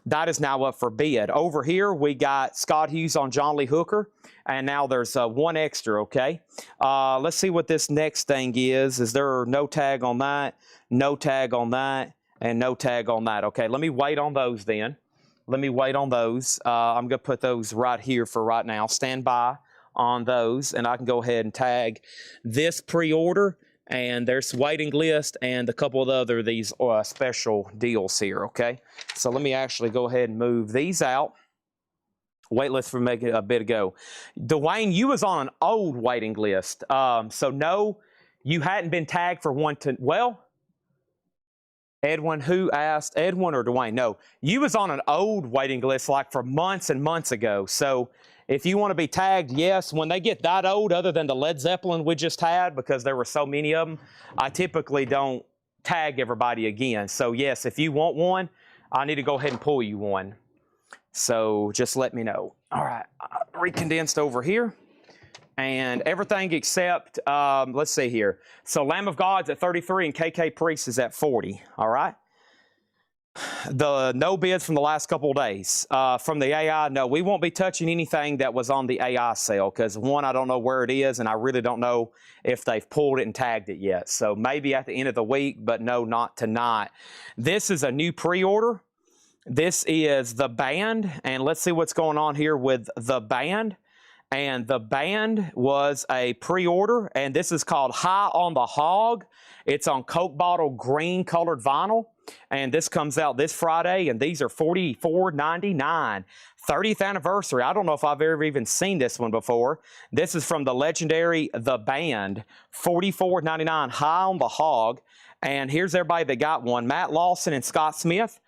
That is now up for bid. Over here, we got Scott Hughes on John Lee Hooker, and now there's one extra, okay? Let's see what this next thing is. Is there no tag on that, no tag on that, and no tag on that? Okay, let me wait on those then. Let me wait on those. I'm going to put those right here for right now. Stand by on those, and I can go ahead and tag this pre-order, and there's waiting list and a couple of these special deals here, okay? So let me actually go ahead and move these out. Wait list for making a bit ago. Dwayne, you was on an old waiting list. So no, you hadn't been tagged for well, Edwin, who asked? Edwin or Dwayne? No, you was on an old waiting list like for months and months ago. So if you want to be tagged, yes. When they get that old, other than the Led Zeppelin we just had, because there were so many of them, I typically don't tag everybody again. So yes, if you want one, I need to go ahead and pull you one. So just let me know. All right, recondensed over here. And everything except, let's see here. So Lamb of God's at 33 and KK Priest is at 40, all right? The no bids from the last couple of days. From the AI, no, we won't be touching anything that was on the AI sale because, one, I don't know where it is, and I really don't know if they've pulled it and tagged it yet. So maybe at the end of the week, but no, not tonight. This is a new pre-order. This is the band, and let's see what's going on here with the band. And the band was a pre-order, and this is called High on the Hog. It's on Coke bottle green colored vinyl, and this comes out this Friday, and these are $44.99. 30th anniversary. I don't know if I've ever even seen this one before. This is from the legendary The Band, $44.99, High on the Hog. And here's everybody that got one. Matt Lawson and Scott Smith.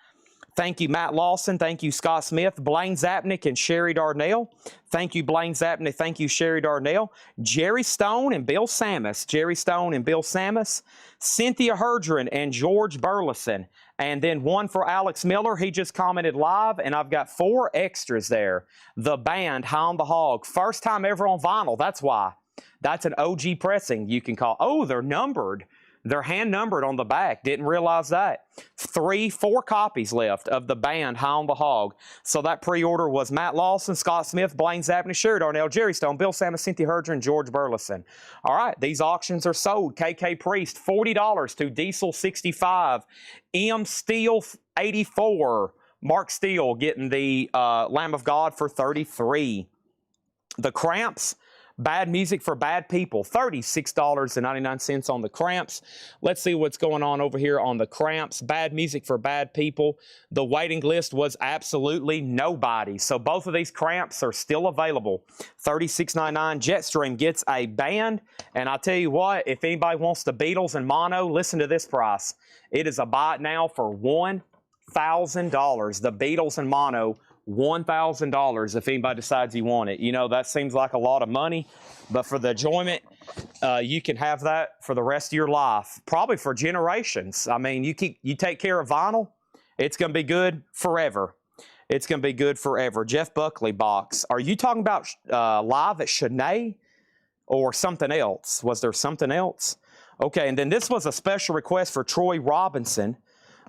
Thank you, Matt Lawson. Thank you, Scott Smith. Blaine Zapnick and Sherry Darnell. Thank you, Blaine Zapnick. Thank you, Sherry Darnell. Jerry Stone and Bill Samus. Jerry Stone and Bill Samus. Cynthia Herdron and George Burleson. And then one for Alex Miller. He just commented live, and I've got 4 extras there. The Band, High on the Hog. First time ever on vinyl. That's why. That's an OG pressing you can call. Oh, they're numbered. They're hand numbered on the back. Didn't realize that. 4 copies left of The Band, High on the Hog. So that pre-order was Matt Lawson, Scott Smith, Blaine Zapney, Sherry Darnell, Jerry Stone, Bill Samus, Cynthia Herdron, George Burleson. All right, these auctions are sold. KK Priest, $40 to Diesel 65. M Steel 84. Mark Steele getting the Lamb of God for 33. The Cramps. Bad Music for Bad People, $36.99 on the Cramps. Let's see what's going on over here on the Cramps. Bad Music for Bad People. The waiting list was absolutely nobody. So both of these Cramps are still available. $36.99. Jetstream gets a band. And I tell you what, if anybody wants the Beatles in mono, listen to this price. It is a buy it now for $1,000. The Beatles in mono, $1,000 if anybody decides you want it. You know, that seems like a lot of money, but for the enjoyment, you can have that for the rest of your life, probably for generations. I mean, you take care of vinyl, it's going to be good forever. It's going to be good forever. Jeff Buckley box. Are you talking about live at Shanae or something else? Was there something else? Okay, and then this was a special request for Troy Robinson,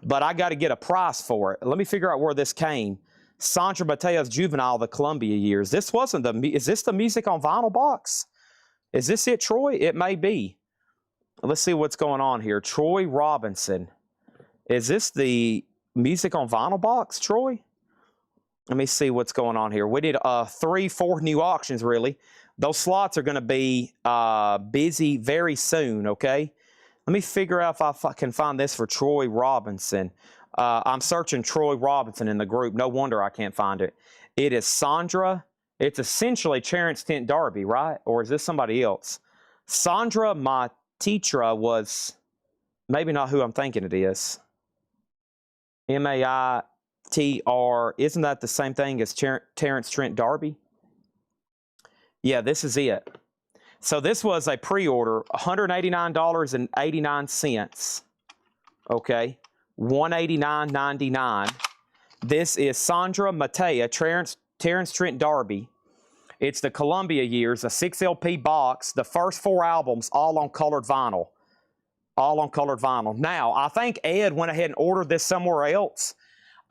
but I got to get a price for it. Let me figure out where this came. Sandra Mateo's Juvenile, the Columbia years. This wasn't the, is this the Music on Vinyl box? Is this it, Troy? It may be. Let's see what's going on here. Troy Robinson. Is this the Music on Vinyl box, Troy? Let me see what's going on here. We did 3-4 new auctions, really. Those slots are going to be busy very soon, okay? Let me figure out if I can find this for Troy Robinson. I'm searching Troy Robinson in the group. No wonder I can't find it. It is Sandra. It's essentially Terrence Tent Darby, right? Or is this somebody else? Sandra Matitra was maybe not who I'm thinking it is. M-A-I-T-R. Isn't that the same thing as Terrence Trent Darby? Yeah, this is it. So this was a pre-order, $189.89. Okay. $189.99. This is Sandra Matea, Terrence Trent Darby. It's the Columbia years, a 6 LP box, the first 4 albums, all on colored vinyl. All on colored vinyl. Now, I think Ed went ahead and ordered this somewhere else.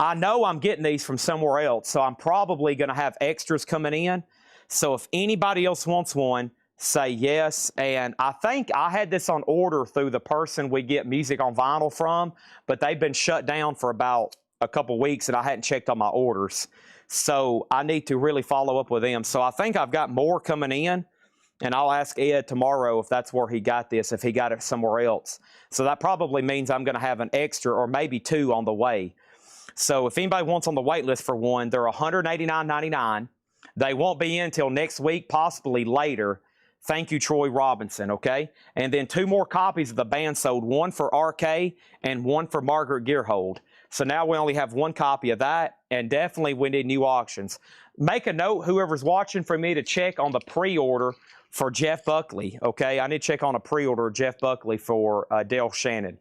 I know I'm getting these from somewhere else, so I'm probably going to have extras coming in. So if anybody else wants one, say yes. And I think I had this on order through the person we get Music on Vinyl from, but they've been shut down for about a couple weeks and I hadn't checked on my orders. So I need to really follow up with them. So I think I've got more coming in, and I'll ask Ed tomorrow if that's where he got this, if he got it somewhere else. So that probably means I'm going to have an extra or maybe 2 on the way. So if anybody wants on the wait list for one, they're $189.99. They won't be in until next week, possibly later. Thank you, Troy Robinson, okay? And then 2 more copies of the band sold, one for RK and one for Margaret Gearhold. So now we only have 1 copy of that, and definitely we need new auctions. Make a note, whoever's watching, for me to check on the pre-order for Jeff Buckley, okay? I need to check on a pre-order of Jeff Buckley for Dale Shannon.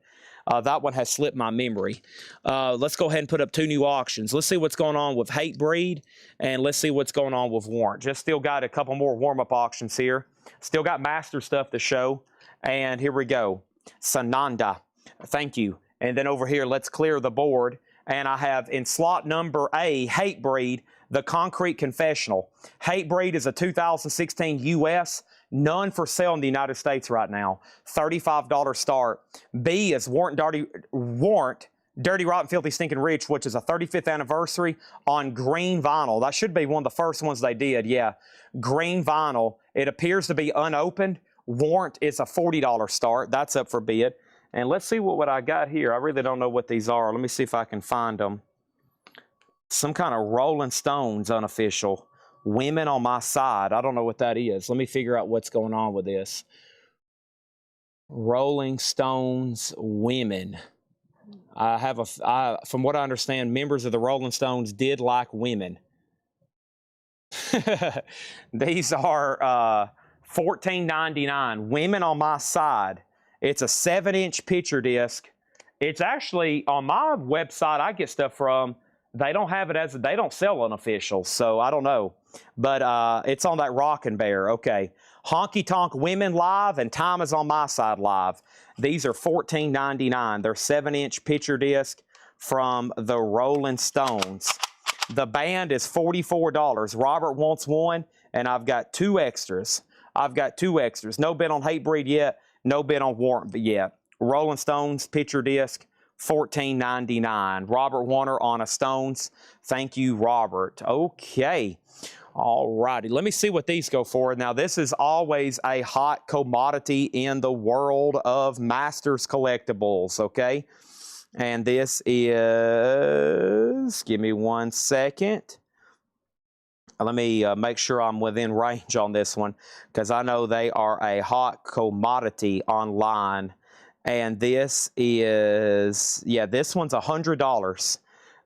That one has slipped my memory. Let's go ahead and put up 2 new auctions. Let's see what's going on with Hatebreed, and let's see what's going on with Warrant. Just still got a couple more warm-up auctions here. Still got Master stuff to show. And here we go. Sananda. Thank you. And then over here, let's clear the board. And I have in slot number A, Hatebreed, the Concrete Confessional. Hatebreed is a 2016 US. None for sale in the United States right now. $35 start. B is Warrant, Dirty, Rotten, Filthy, Stinking Rich, which is a 35th anniversary on green vinyl. That should be one of the first ones they did, yeah. Green vinyl. It appears to be unopened. Warrant is a $40 start. That's up for bid. And let's see what I got here. I really don't know what these are. Let me see if I can find them. Some kind of Rolling Stones unofficial. Women on My Side. I don't know what that is. Let me figure out what's going on with this. Rolling Stones Women. From what I understand, members of the Rolling Stones did like women. These are $14.99. Women on My Side. It's a 7-inch picture disc. It's actually on my website I get stuff from. They don't have it they don't sell unofficial, so I don't know. But it's on that Rockin' Bear. Okay. Honky Tonk Women Live and Time Is on My Side Live. These are $14.99. They're 7-inch picture disc from the Rolling Stones. The band is $44. Robert wants one, and I've got 2 extras. No bid on Hatebreed yet. No bid on Warrant yet. Rolling Stones picture disc, $14.99. Robert Warner on a Stones. Thank you, Robert. Okay. All righty. Let me see what these go for. Now, this is always a hot commodity in the world of Masters collectibles, okay? And this is, give me 1 second. Let me make sure I'm within range on this one, because I know they are a hot commodity online. And this is, yeah, this one's $100.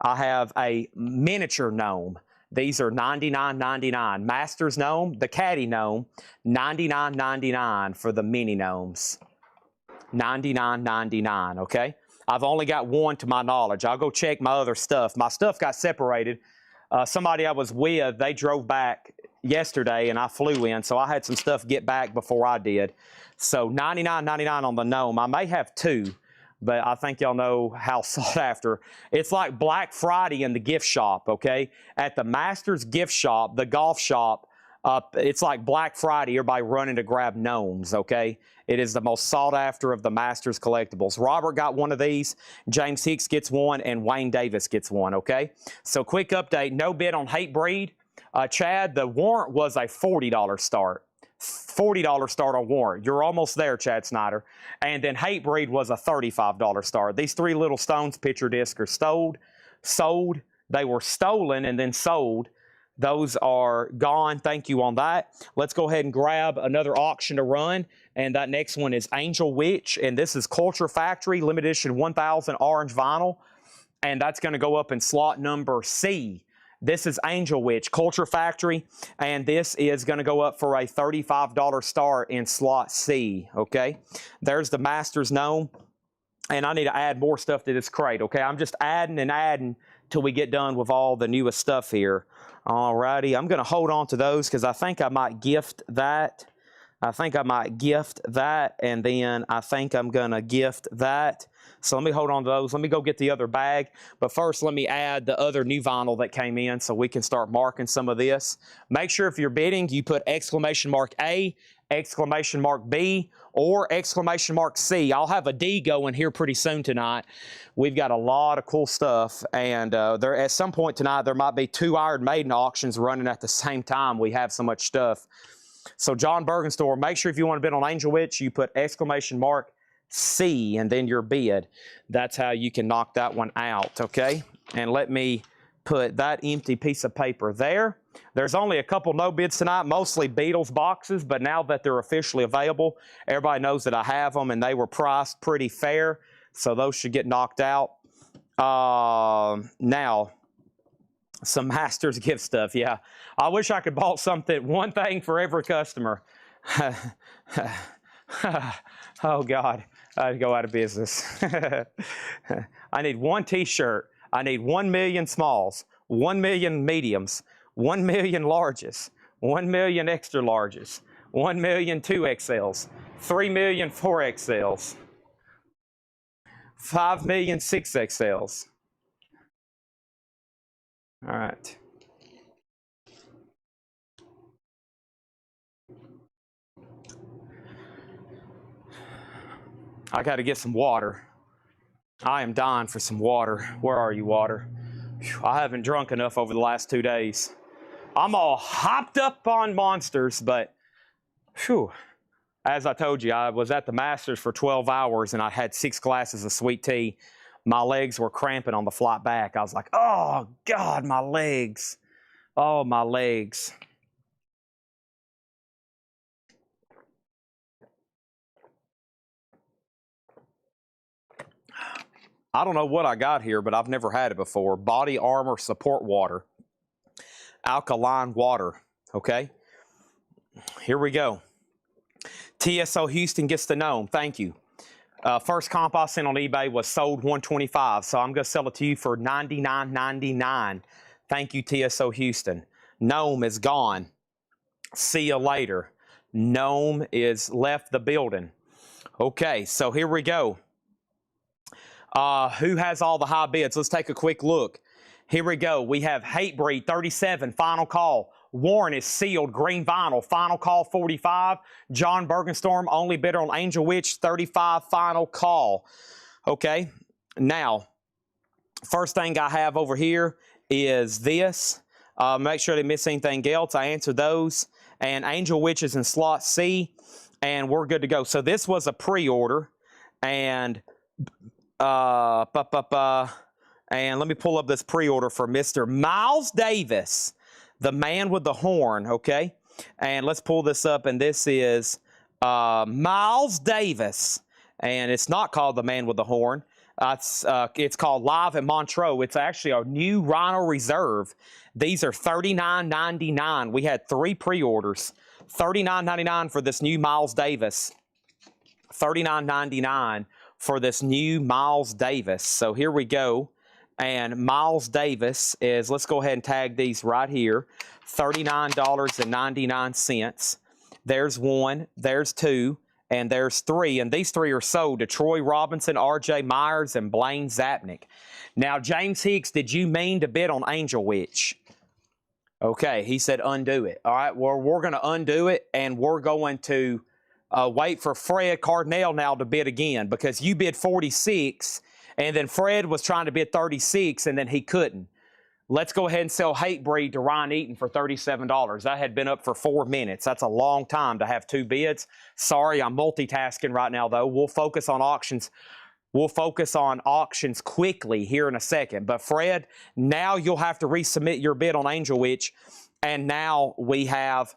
I have a miniature gnome. These are $99.99. Masters gnome, the caddy gnome, $99.99 for the mini gnomes. $99.99, okay? I've only got 1 to my knowledge. I'll go check my other stuff. My stuff got separated. Somebody I was with, they drove back yesterday and I flew in, so I had some stuff get back before I did. So $99.99 on the gnome. I may have 2, but I think y'all know how sought after. It's like Black Friday in the gift shop, okay? At the Masters gift shop, the golf shop, it's like Black Friday, everybody running to grab gnomes, okay? It is the most sought after of the Masters collectibles. Robert got one of these, James Hicks gets one, and Wayne Davis gets one, okay? So quick update, no bid on Hatebreed. Chad, the Warrant was a $40 start. $40 start on Warrant. You're almost there, Chad Snyder. And then Hatebreed was a $35 start. These 3 little Stones picture discs are sold. They were stolen and then sold. Those are gone. Thank you on that. Let's go ahead and grab another auction to run. And that next one is Angel Witch. And this is Culture Factory, limited edition 1000 orange vinyl. And that's going to go up in slot number C. This is Angel Witch, Culture Factory. And this is going to go up for a $35 start in slot C. Okay. There's the Masters gnome. And I need to add more stuff to this crate. Okay. I'm just adding and adding till we get done with all the newest stuff here. Alrighty, I'm going to hold on to those because I think I might gift that. And then I think I'm going to gift that. So let me hold on to those. Let me go get the other bag. But first, let me add the other new vinyl that came in so we can start marking some of this. Make sure if you're bidding, you put exclamation mark A, exclamation mark B, or exclamation mark C. I'll have a D going here pretty soon tonight. We've got a lot of cool stuff, and there at some point tonight there might be 2 Iron Maiden auctions running at the same time. We have so much stuff. So John Bergen Store, make sure if you want to bid on Angel Witch, you put exclamation mark C and then your bid. That's how you can knock that one out, okay? And let me put that empty piece of paper there. There's only a couple no bids tonight, mostly Beatles boxes, but now that they're officially available, everybody knows that I have them, and they were priced pretty fair, so those should get knocked out. Now, some Masters gift stuff. Yeah, I wish I could bought something, one thing for every customer. Oh, God, I'd go out of business. I need one T-shirt. I need 1 million smalls, 1 million mediums, 1 million larges, 1 million extra larges, 1 million 2XLs, 3 million 4XLs, 5 million 6XLs. All right. I got to get some water. I am dying for some water. Where are you, water? Whew, I haven't drunk enough over the last 2 days. I'm all hopped up on Monsters, but whew, as I told you, I was at the Masters for 12 hours and I had 6 glasses of sweet tea. My legs were cramping on the flight back. I was like, oh, God, my legs. Oh, my legs. I don't know what I got here, but I've never had it before. Body Armor Support Water. Alkaline water, okay? Here we go. TSO Houston gets the gnome. Thank you. First comp I sent on eBay was sold $125, so I'm going to sell it to you for $99.99. Thank you, TSO Houston. Gnome is gone. See you later. Gnome is left the building. Okay, so here we go. Who has all the high bids? Let's take a quick look. Here we go. We have Hatebreed 37, final call. Warren is sealed, green vinyl, final call 45. John Bergenstorm, only bidder on Angel Witch, 35, final call. Okay, now, first thing I have over here is this. Make sure I didn't miss anything else. I answered those. And Angel Witch is in slot C, and we're good to go. So this was a pre-order, and and let me pull up this pre-order for Mr. Miles Davis, the man with the horn, okay? And let's pull this up, and this is Miles Davis, and it's not called the man with the horn. It's called Live at Montreux. It's actually a new Rhino Reserve. These are $39.99. We had 3 pre-orders. $39.99 for this new Miles Davis. $39.99 for this new Miles Davis. So here we go. And Miles Davis is, let's go ahead and tag these right here, $39.99. There's 1, there's 2, and there's 3. And these 3 are sold to Troy Robinson, R.J. Myers, and Blaine Zapnick. Now, James Hicks, did you mean to bid on Angel Witch? Okay, he said undo it. All right, well, we're going to undo it, and we're going to wait for Fred Cardinale now to bid again, because you bid 46, and then Fred was trying to bid 36, and then he couldn't. Let's go ahead and sell Hatebreed to Ryan Eaton for $37. That had been up for 4 minutes. That's a long time to have 2 bids. Sorry, I'm multitasking right now, though. We'll focus on auctions. We'll focus on auctions quickly here in a second. But Fred, now you'll have to resubmit your bid on Angel Witch, and now we have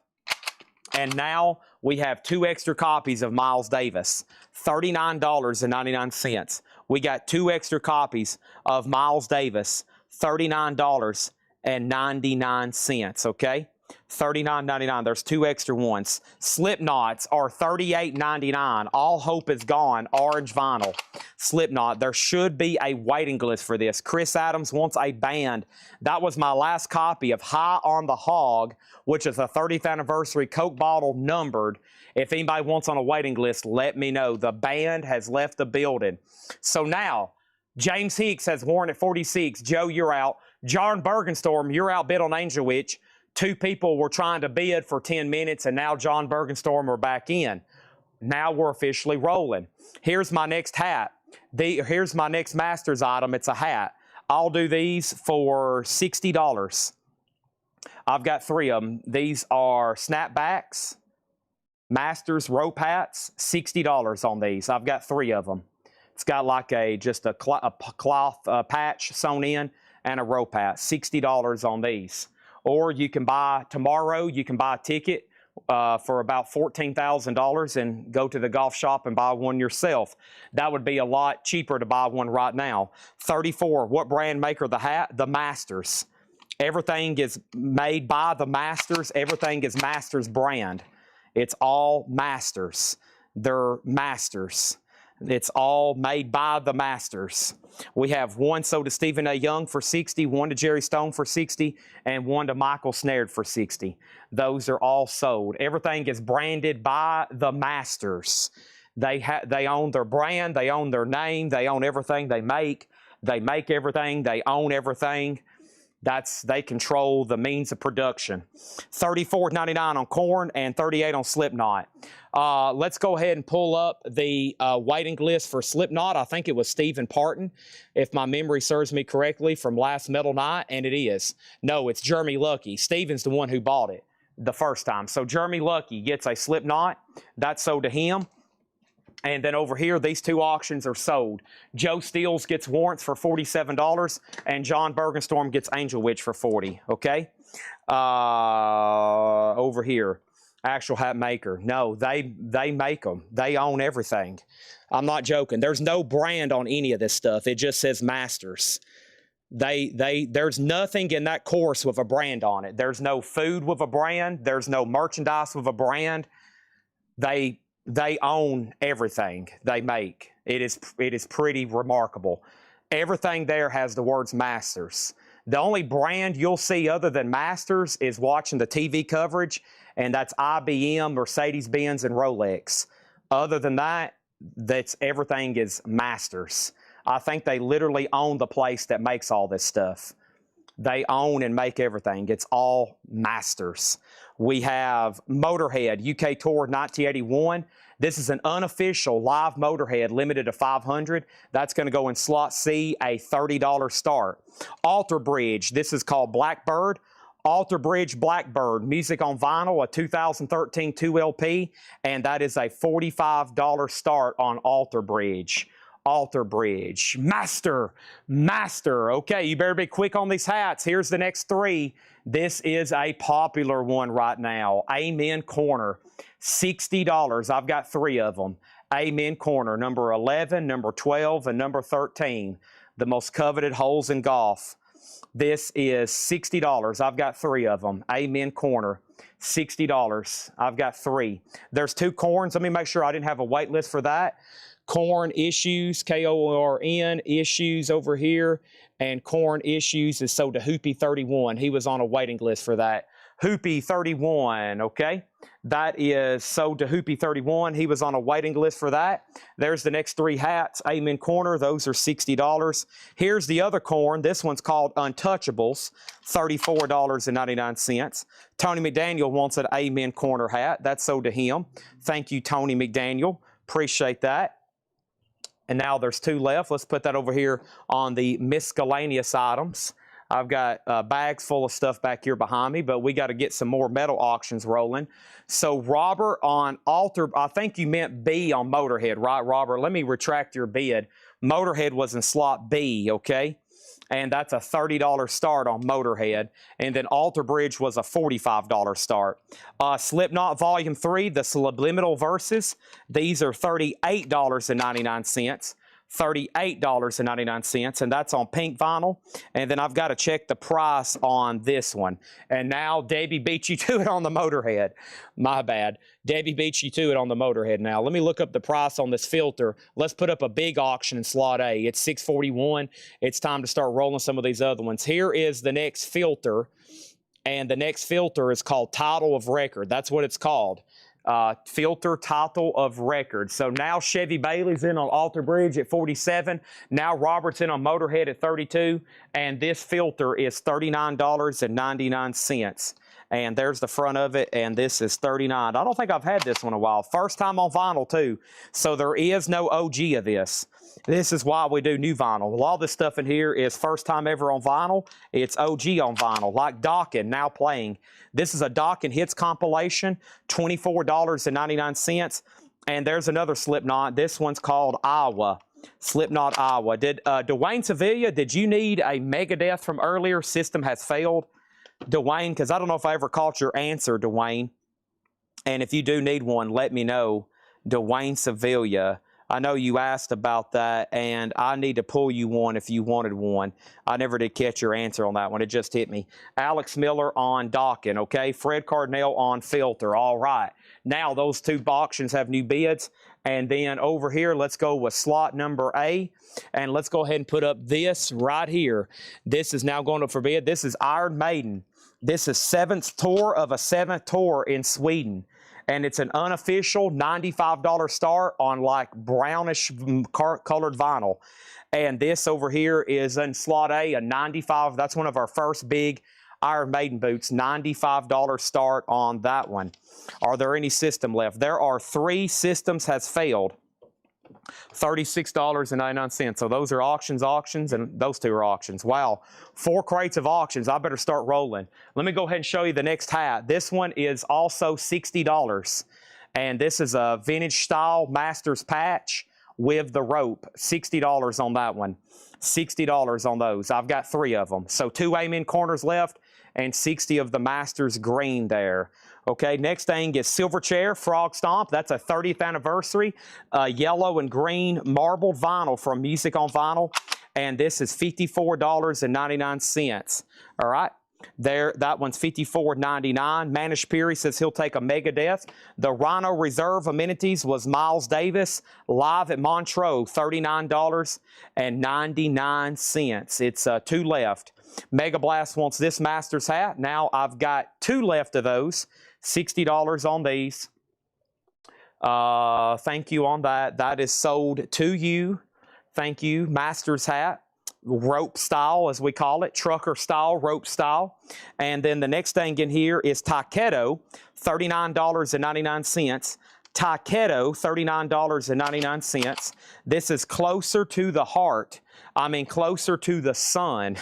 2 extra copies of Miles Davis, $39.99. We got 2 extra copies of Miles Davis, $39.99, okay? $39.99. There's 2 extra ones. Slipknots are $38.99. All Hope is Gone, orange vinyl. Slipknot. There should be a waiting list for this. Chris Adams wants a band. That was my last copy of High on the Hog, which is a 30th anniversary Coke bottle numbered. If anybody wants on a waiting list, let me know. The band has left the building. So now, James Hicks has Warren at 46. Joe, you're out. John Bergenstorm, you're out bid on Angel Witch. 2 people were trying to bid for 10 minutes, and now John Bergenstorm are back in. Now we're officially rolling. Here's my next hat. Here's my next Masters item. It's a hat. I'll do these for $60. I've got 3 of them. These are snapbacks, Masters rope hats, $60 on these. I've got 3 of them. It's got like just a cloth patch sewn in and a rope hat, $60 on these. or you can buy tomorrow, you can buy a ticket for about $14,000 and go to the golf shop and buy one yourself. That would be a lot cheaper to buy one right now. 34, what brand maker the hat? The Masters. Everything is made by the Masters. Everything is Masters brand. It's all Masters. They're Masters. It's all made by the Masters. We have one sold to Stephen A. Young for $60, one to Jerry Stone for $60, and one to Michael Snared for $60. Those are all sold. Everything is branded by the Masters. They own their brand, they own their name, they own everything they make. They make everything, they own everything. They control the means of production. $34.99 on Korn and $38 on Slipknot. Let's go ahead and pull up the waiting list for Slipknot. I think it was Stephen Parton, if my memory serves me correctly, from last Metal Night, and it is. No, it's Jeremy Lucky. Stephen's the one who bought it the first time. So Jeremy Lucky gets a Slipknot. That's sold to him. And then over here, these two auctions are sold. Joe Steels gets Warrants for $47, and John Bergenstorm gets Angel Witch for $40, okay? Over here, Actual Hat Maker. No, they make them. They own everything. I'm not joking. There's no brand on any of this stuff. It just says Masters. There's nothing in that course with a brand on it. There's no food with a brand. There's no merchandise with a brand. They own everything they make. It is pretty remarkable. Everything there has the words Masters. The only brand you'll see other than Masters is watching the TV coverage, and that's IBM, Mercedes-Benz, and Rolex. Other than that, everything is Masters. I think they literally own the place that makes all this stuff. They own and make everything. It's all Masters. We have Motorhead, UK Tour 1981. This is an unofficial live Motorhead, limited to 500. That's going to go in slot C, a $30 start. Alter Bridge, this is called Blackbird. Alter Bridge Blackbird, music on vinyl, a 2013 2LP, and that is a $45 start on Alter Bridge. Alter Bridge. Master. Okay, you better be quick on these hats. Here's the next three. This is a popular one right now. Amen Corner. $60. I've got three of them. Amen Corner. Number 11, number 12, and number 13. The most coveted holes in golf. This is $60. I've got three of them. Amen Corner. $60. I've got three. There's two Corns. Let me make sure I didn't have a wait list for that. Korn Issues, Korn Issues over here, and Korn Issues is sold to Hoopy 31. He was on a waiting list for that. Hoopy 31, okay? That is sold to Hoopy 31. He was on a waiting list for that. There's the next three hats. Amen Corner, those are $60. Here's the other Korn. This one's called Untouchables, $34.99. Tony McDaniel wants an Amen Corner hat. That's sold to him. Thank you, Tony McDaniel. Appreciate that. And now there's two left. Let's put that over here on the miscellaneous items. I've got bags full of stuff back here behind me, but we got to get some more metal auctions rolling. So Robert on Alter, I think you meant B on Motorhead, right, Robert? Let me retract your bid. Motorhead was in slot B, okay? And that's a $30 start on Motorhead. And then Alter Bridge was a $45 start. Slipknot Volume 3, the Subliminal Verses. These are $38.99. $38.99, and that's on pink vinyl. And then I've got to check the price on this one. And now Debbie beat you to it on the Motorhead. My bad. Debbie beat you to it on the Motorhead. Now let me look up the price on this filter. Let's put up a big auction in slot A. It's $641. It's time to start rolling some of these other ones. Here is the next filter, and the next filter is called Title of Record. That's what it's called. Filter Title of Record. So now Chevy Bailey's in on Alter Bridge at 47. Now Robert's in on Motorhead at 32. And this filter is $39.99. And there's the front of it, and this is $39. I don't think I've had this one in a while. First time on vinyl, too. So there is no OG of this. This is why we do new vinyl. A lot of this stuff in here is first time ever on vinyl. It's OG on vinyl, like Dokken now playing. This is a Dokken Hits compilation, $24.99. And there's another Slipknot. This one's called Iowa. Slipknot Iowa. Dwayne Sevilla, did you need a Megadeth from earlier? System has failed. Dwayne, because I don't know if I ever caught your answer, Dwayne. And if you do need one, let me know. Dwayne Sevilla. I know you asked about that, and I need to pull you one if you wanted one. I never did catch your answer on that one. It just hit me. Alex Miller on docking, okay? Fred Cardinale on filter. All right. Now, those two auctions have new bids. And then over here, let's go with slot number A. And let's go ahead and put up this right here. This is now going up for bid. This is Iron Maiden. This is 7th tour of a 7th tour in Sweden. And it's an unofficial $95 start on like brownish colored vinyl. And this over here is in slot A, a 95. That's one of our first big Iron Maiden boots. $95 start on that one. Are there any system left? There are 3 systems has failed. $36.99. So those are auctions, and those 2 are auctions. Wow. 4 crates of auctions. I better start rolling. Let me go ahead and show you the next hat. This one is also $60. And this is a vintage style Masters patch with the rope. $60 on that one. $60 on those. I've got 3 of them. So 2 amen corners left and 60 of the Masters green there. Okay, next thing is Silverchair Frog Stomp. That's a 30th anniversary. Yellow and green marbled vinyl from Music on Vinyl. And this is $54.99. All right. There, that one's $54.99. Manish Piri says he'll take a Megadeth. The Rhino Reserve amenities was Miles Davis live at Montreux, $39.99. It's 2 left. Mega Blast wants this Masters hat. Now I've got 2 left of those. $60 on these. Thank you on that. That is sold to you. Thank you. Masters hat. Rope style, as we call it. Trucker style, rope style. And then the next thing in here is Takedo, $39.99. Takedo, $39.99. This is Closer to the Heart. I mean, Closer to the Sun.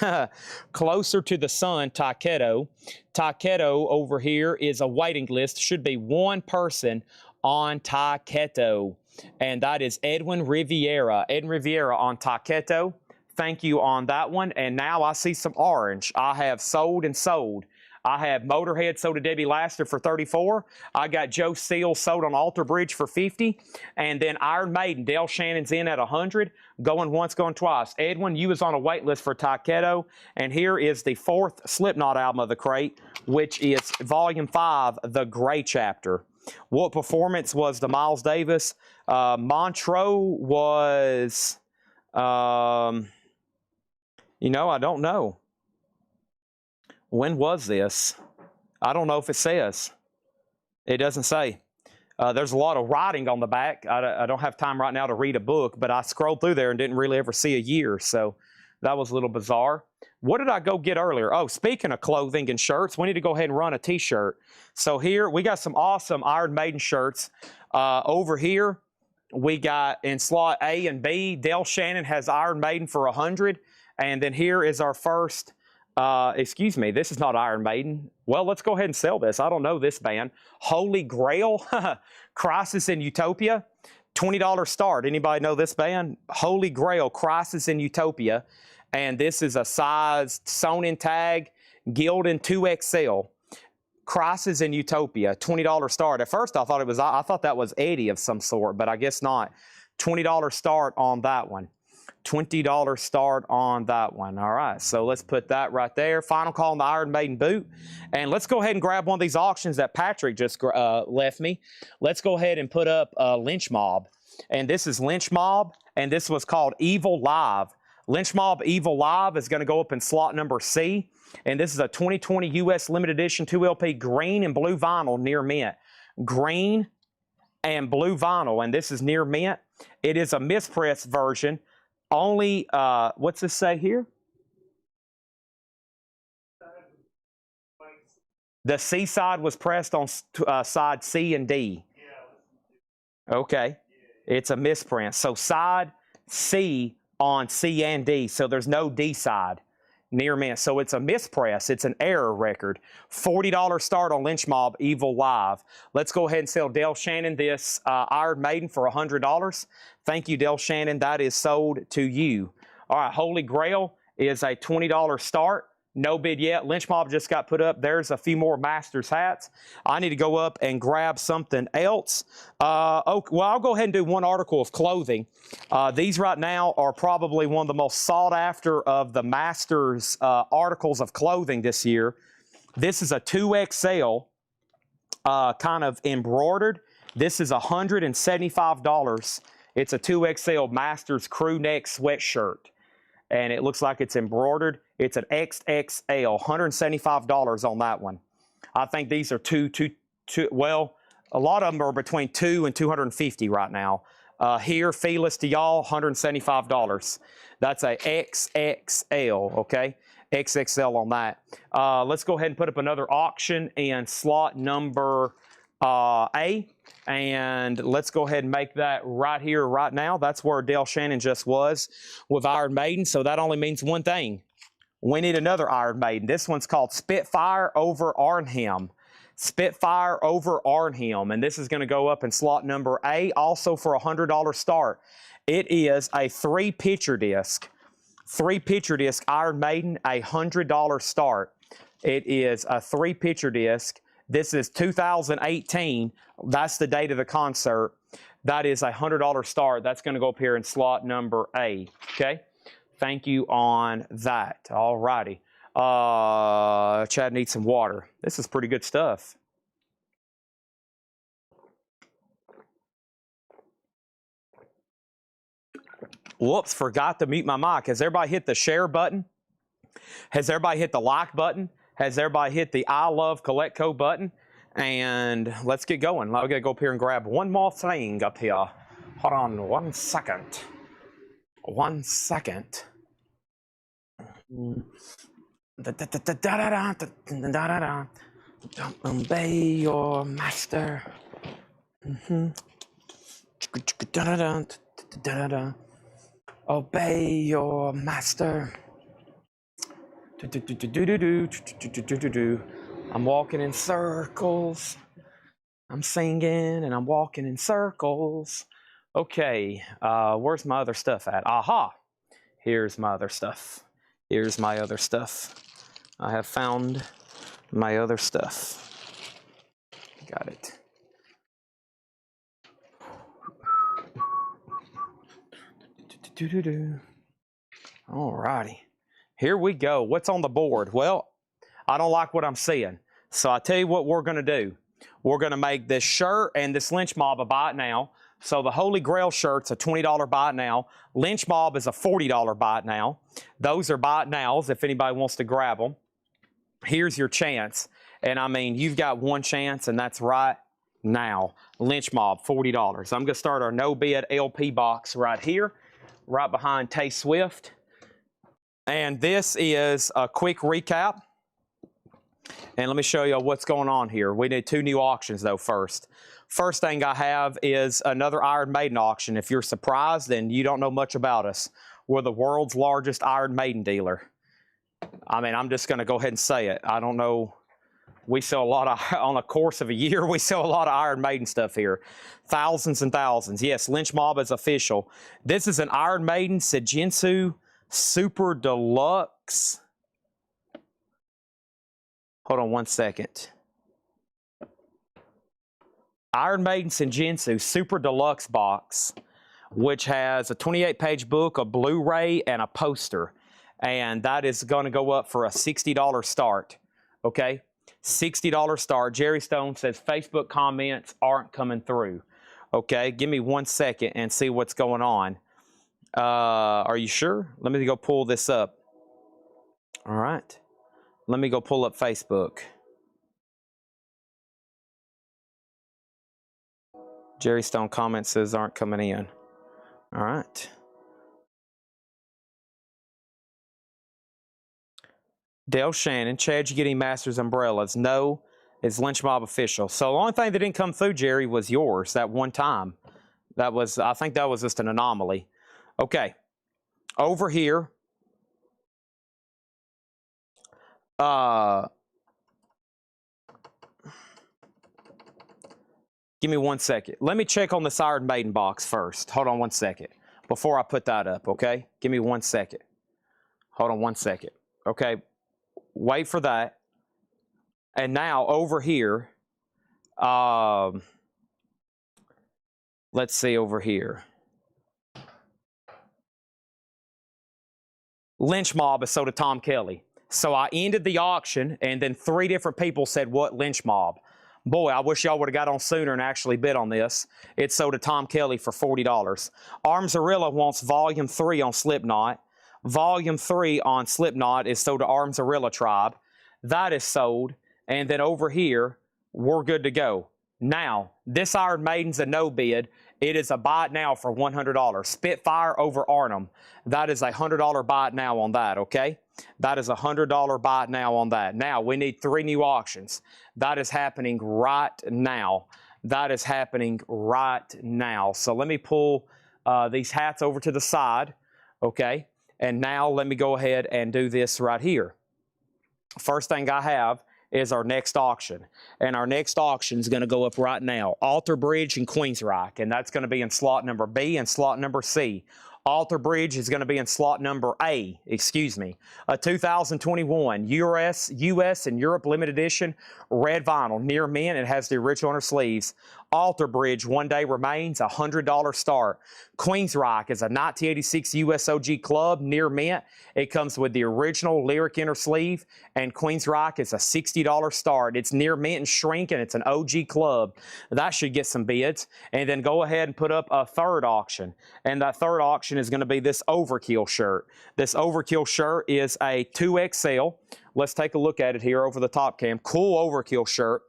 Closer to the Sun, Takedo. Takedo over here is a waiting list. Should be 1 person on Takedo. And that is Edwin Riviera. Edwin Riviera on Takedo. Thank you on that one. And now I see some orange. I have sold and sold. I have Motorhead sold to Debbie Laster for $34. I got Joe Seal sold on Alter Bridge for $50. And then Iron Maiden, Dale Shannon's in at $100. Going once, going twice. Edwin, you was on a wait list for Takedo. And here is the 4th Slipknot album of the crate, which is Volume 5, The Gray Chapter. What performance was the Miles Davis? Montreux was... you know, I don't know. When was this? I don't know if it says. It doesn't say. There's a lot of writing on the back. I don't have time right now to read a book, but I scrolled through there and didn't really ever see a year, so that was a little bizarre. What did I go get earlier? Oh, speaking of clothing and shirts, we need to go ahead and run a t-shirt. So here, we got some awesome Iron Maiden shirts. Over here, we got in slot A and B, Dale Shannon has Iron Maiden for $100. And then here is our first, excuse me, this is not Iron Maiden. Well, let's go ahead and sell this. I don't know this band. Holy Grail, Crisis in Utopia, $20 start. Anybody know this band? Holy Grail, Crisis in Utopia. And this is a size sewn-in tag, Gildan 2XL. Crisis in Utopia, $20 start. At first, I thought that was Eddie of some sort, but I guess not. $20 start on that one. $20 start on that one. All right, so let's put that right there. Final call on the Iron Maiden boot. And let's go ahead and grab one of these auctions that Patrick just left me. Let's go ahead and put up Lynch Mob. And this is Lynch Mob, and this was called Evil Live. Lynch Mob Evil Live is going to go up in slot number C. And this is a 2020 U.S. limited edition 2LP green and blue vinyl near mint. Green and blue vinyl, and this is near mint. It is a mispress version. Only, what's this say here? The C side was pressed on side C and D. Okay. It's a misprint. So side C on C and D. So there's no D side near mint. So it's a mispress. It's an error record. $40 start on Lynch Mob Evil Live. Let's go ahead and sell Dale Shannon this Iron Maiden for $100. Thank you, Dale Shannon. That is sold to you. All right, Holy Grail is a $20 start. No bid yet. Lynch Mob just got put up. There's a few more Masters hats. I need to go up and grab something else. Well, I'll go ahead and do one article of clothing. These right now are probably one of the most sought after of the Masters articles of clothing this year. This is a 2XL kind of embroidered. This is $175. It's a 2XL Masters crew neck sweatshirt. And it looks like it's embroidered. It's an XXL, $175 on that one. I think these are well, a lot of them are between $200 and $250 right now. Here, feeless to y'all, $175. That's a XXL, okay? XXL on that. Let's go ahead and put up another auction in slot number A. And let's go ahead and make that right here, right now. That's where Dale Shannon just was with Iron Maiden. So that only means one thing. We need another Iron Maiden. This one's called Spitfire over Arnhem. Spitfire over Arnhem. And this is going to go up in slot number A, also for a $100 start. It is a 3-picture disc. 3-picture disc Iron Maiden, a $100 start. It is a 3-picture disc. This is 2018. That's the date of the concert. That is a $100 start. That's going to go up here in slot number A. Okay? Thank you on that. All righty. Chad needs some water. This is pretty good stuff. Whoops, forgot to mute my mic. Has everybody hit the share button? Has everybody hit the like button? Has everybody hit the I Love Coletco button? And let's get going. I'm going to go up here and grab one more thing up here. Hold on 1 second. 1 second. Don't obey your master. Obey your master. I'm walking in circles. I'm singing and I'm walking in circles. Okay, where's my other stuff at? Aha! Here's my other stuff. Here's my other stuff. I have found my other stuff. Got it. All righty. Here we go. What's on the board? Well, I don't like what I'm seeing. So I tell you what we're going to do. We're going to make this shirt and this Lynch Mob a buy it now. So the Holy Grail shirt's a $20 buy it now. Lynch Mob is a $40 buy it now. Those are buy it nows if anybody wants to grab them. Here's your chance. And I mean, you've got one chance, and that's right now. Lynch Mob, $40. I'm going to start our no bid LP box right here, right behind Tay Swift. And this is a quick recap. And let me show you what's going on here. We need 2 new auctions, though, first. First thing I have is another Iron Maiden auction. If you're surprised, then you don't know much about us. We're the world's largest Iron Maiden dealer. I mean, I'm just going to go ahead and say it. I don't know. We sell a lot of, on a course of a year, we sell a lot of Iron Maiden stuff here. Thousands and thousands. Yes, Lynch Mob is official. This is an Iron Maiden Sejinsu Super Deluxe. Hold on 1 second. Iron Maiden Sejinsu Super Deluxe box, which has a 28-page book, a Blu-ray, and a poster. And that is going to go up for a $60 start. Okay? $60 start. Jerry Stone says Facebook comments aren't coming through. Okay? Give me 1 second and see what's going on. Are you sure? Let me go pull this up. All right. Let me go pull up Facebook. Jerry Stone comments says aren't coming in. All right. Dale Shannon, Chad, you get any Masters umbrellas? No, it's Lynch Mob official. So the only thing that didn't come through, Jerry, was yours that one time. That was, I think that was just an anomaly. Okay. Over here. Give me 1 second. Let me check on this Iron Maiden box first. Hold on 1 second. Before I put that up, okay? Give me 1 second. Hold on 1 second. Okay. wait for that. And now over here, let's see over here. Lynch Mob is sold to Tom Kelly. So I ended the auction, and then 3 different people said, what Lynch Mob? Boy, I wish y'all would have got on sooner and actually bid on this. It's sold to Tom Kelly for $40. Armzarilla wants Volume 3 on Slipknot. Volume 3 on Slipknot is sold to Armzarilla Tribe. That is sold. And then over here, we're good to go. Now, this Iron Maiden's a no bid. It is a buy it now for $100. Spitfire over Arnhem. That is a $100 buy it now on that, okay? That is a $100 buy it now on that. Now, we need 3 new auctions. That is happening right now. That is happening right now. So let me pull these hats over to the side, okay? And now let me go ahead and do this right here. First thing I have is our next auction. And our next auction is going to go up right now. Alter Bridge and Queensryche. And that's going to be in slot number B and slot number C. Alter Bridge is going to be in slot number A, a 2021 US and Europe limited edition red vinyl, near mint. It has the original on her sleeves. Alter Bridge, 1 day remains, $100 start. Queensryche is a 1986 USOG club, near mint. It comes with the original lyric inner sleeve, and Queensryche is a $60 start. It's near mint and shrinking. It's an OG club. That should get some bids. And then go ahead and put up a third auction. And that third auction is going to be this Overkill shirt. This Overkill shirt is a 2XL. Let's take a look at it here over the top cam. Cool Overkill shirt.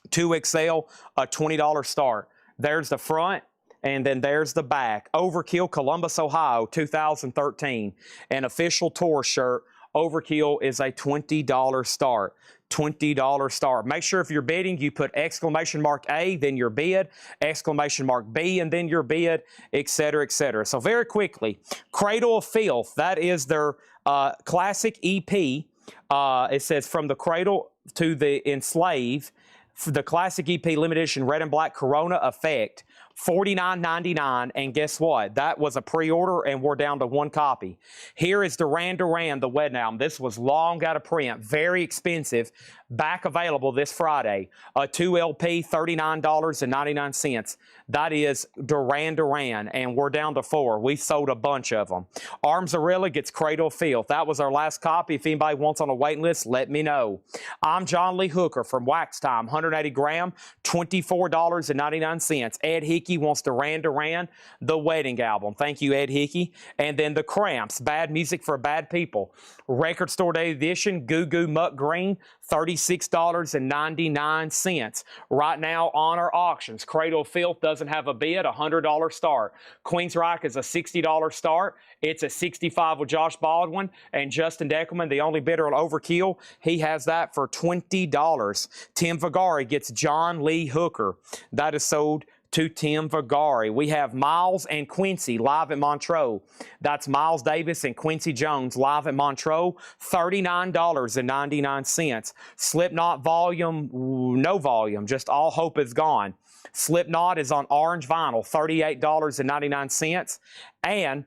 2XL, a $20 start. There's the front, and then there's the back. Overkill, Columbus, Ohio, 2013. An official tour shirt. Overkill is a $20 start. $20 start. Make sure if you're bidding, you put exclamation mark A, then your bid, exclamation mark B, and then your bid, etc., etc. So very quickly, Cradle of Filth, that is their classic EP. It says From the Cradle to the Enslave, the classic EP limited edition red and black Corona Effect, $49.99, and guess what? That was a pre-order, and we're down to 1 copy. Here is Duran, the wedding album. This was long out of print, very expensive, back available this Friday. A 2 LP, $39.99. That is Duran, and we're down to 4. We sold a bunch of them. Armzarilla gets Cradle of Filth. That was our last copy. If anybody wants on a waiting list, let me know. I'm John Lee Hooker from Wax Time, 180 gram, $24.99. Ed Hickey wants Duran, the wedding album. Thank you, Ed Hickey. And then the Cramps, Bad Music for Bad People. Record Store Day Edition, Goo Goo Muck Green, $36.99. Right now on our auctions, Cradle of Filth doesn't have a bid, $100 start. Queensryche is a $60 start. It's a $65 with Josh Baldwin, and Justin Deckelman, the only bidder on Overkill, he has that for $20. Tim Vigari gets John Lee Hooker. That is sold to Tim Vigari. We have Miles and Quincy live at Montreux. That's Miles Davis and Quincy Jones live at Montreux, $39.99. Slipknot volume, no volume, just All Hope Is Gone. Slipknot is on orange vinyl, $38.99. And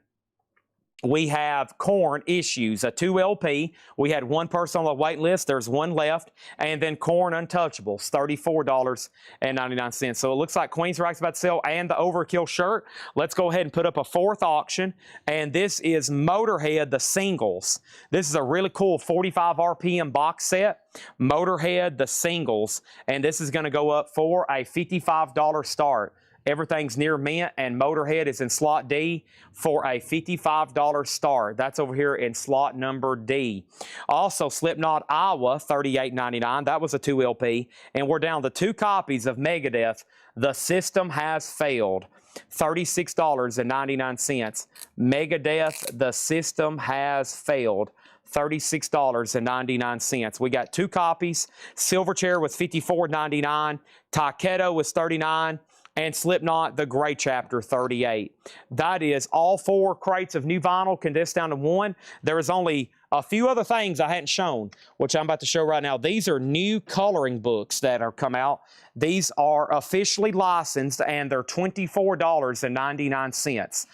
we have Korn Issues, a 2 LP. We had 1 person on the wait list. There's 1 left. And then Korn Untouchables, $34.99. So it looks like Queensryche's about to sell and the Overkill shirt. Let's go ahead and put up a 4th auction. And this is Motorhead, the singles. This is a really cool 45 RPM box set. Motorhead, the singles. And this is going to go up for a $55 start. Everything's near mint, and Motorhead is in slot D for a $55 start. That's over here in slot number D. Also, Slipknot Iowa, $38.99. That was a 2 LP. And we're down to 2 copies of Megadeth, The System Has Failed. $36.99. Megadeth, The System Has Failed. $36.99. We got 2 copies. Silverchair was $54.99. Takedo was $39. And Slipknot, the Gray Chapter, $38. That is all 4 crates of new vinyl condensed down to 1. There is only a few other things I hadn't shown, which I'm about to show right now. These are new coloring books that are come out. These are officially licensed, and they're $24.99.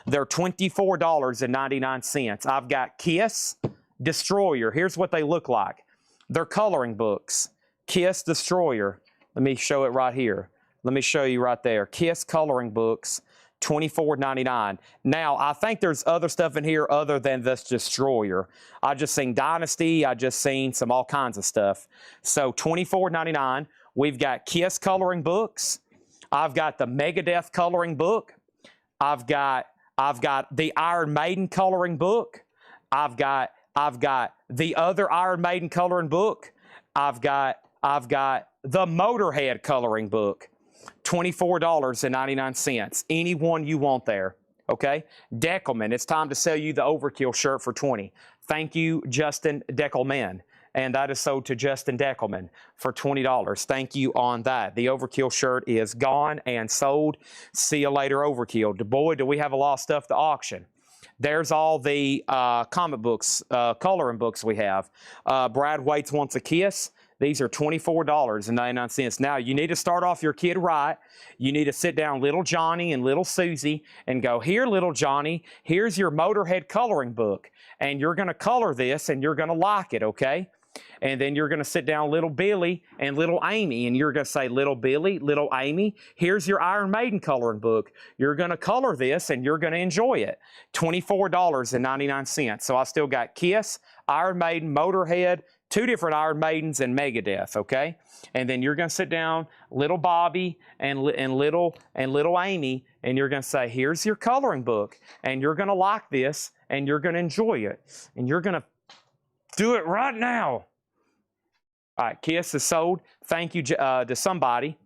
They're $24.99. I've got Kiss, Destroyer. Here's what they look like. They're coloring books. Kiss Destroyer. Let me show it right here. Let me show you right there. Kiss coloring books, $24.99. Now, I think there's other stuff in here other than this Destroyer. I just seen Dynasty. I just seen some all kinds of stuff. So $24.99. We've got Kiss coloring books. I've got the Megadeth coloring book. I've got the Iron Maiden coloring book. I've got the other Iron Maiden coloring book. I've got the Motorhead coloring book, $24.99. Any one you want there, okay? Deckelman, it's time to sell you the Overkill shirt for $20. Thank you, Justin Deckelman. And that is sold to Justin Deckelman for $20. Thank you on that. The Overkill shirt is gone and sold. See you later, Overkill. Boy, do we have a lot of stuff to auction. There's all the comic books, coloring books we have. Brad Waits Wants a Kiss. These are $24.99. Now, you need to start off your kid right. You need to sit down little Johnny and little Susie and go, here, little Johnny, here's your Motorhead coloring book. And you're going to color this and you're going to like it, okay? And then you're going to sit down little Billy and little Amy, and you're going to say, little Billy, little Amy, here's your Iron Maiden coloring book. You're going to color this, and you're going to enjoy it. $24.99. So I still got Kiss, Iron Maiden, Motorhead, 2 different Iron Maidens, and Megadeth, okay? And then you're going to sit down little Bobby and little Amy, and you're going to say, here's your coloring book, and you're going to like this, and you're going to enjoy it, and you're going to do it right now. All right, Kiss is sold. Thank you to somebody.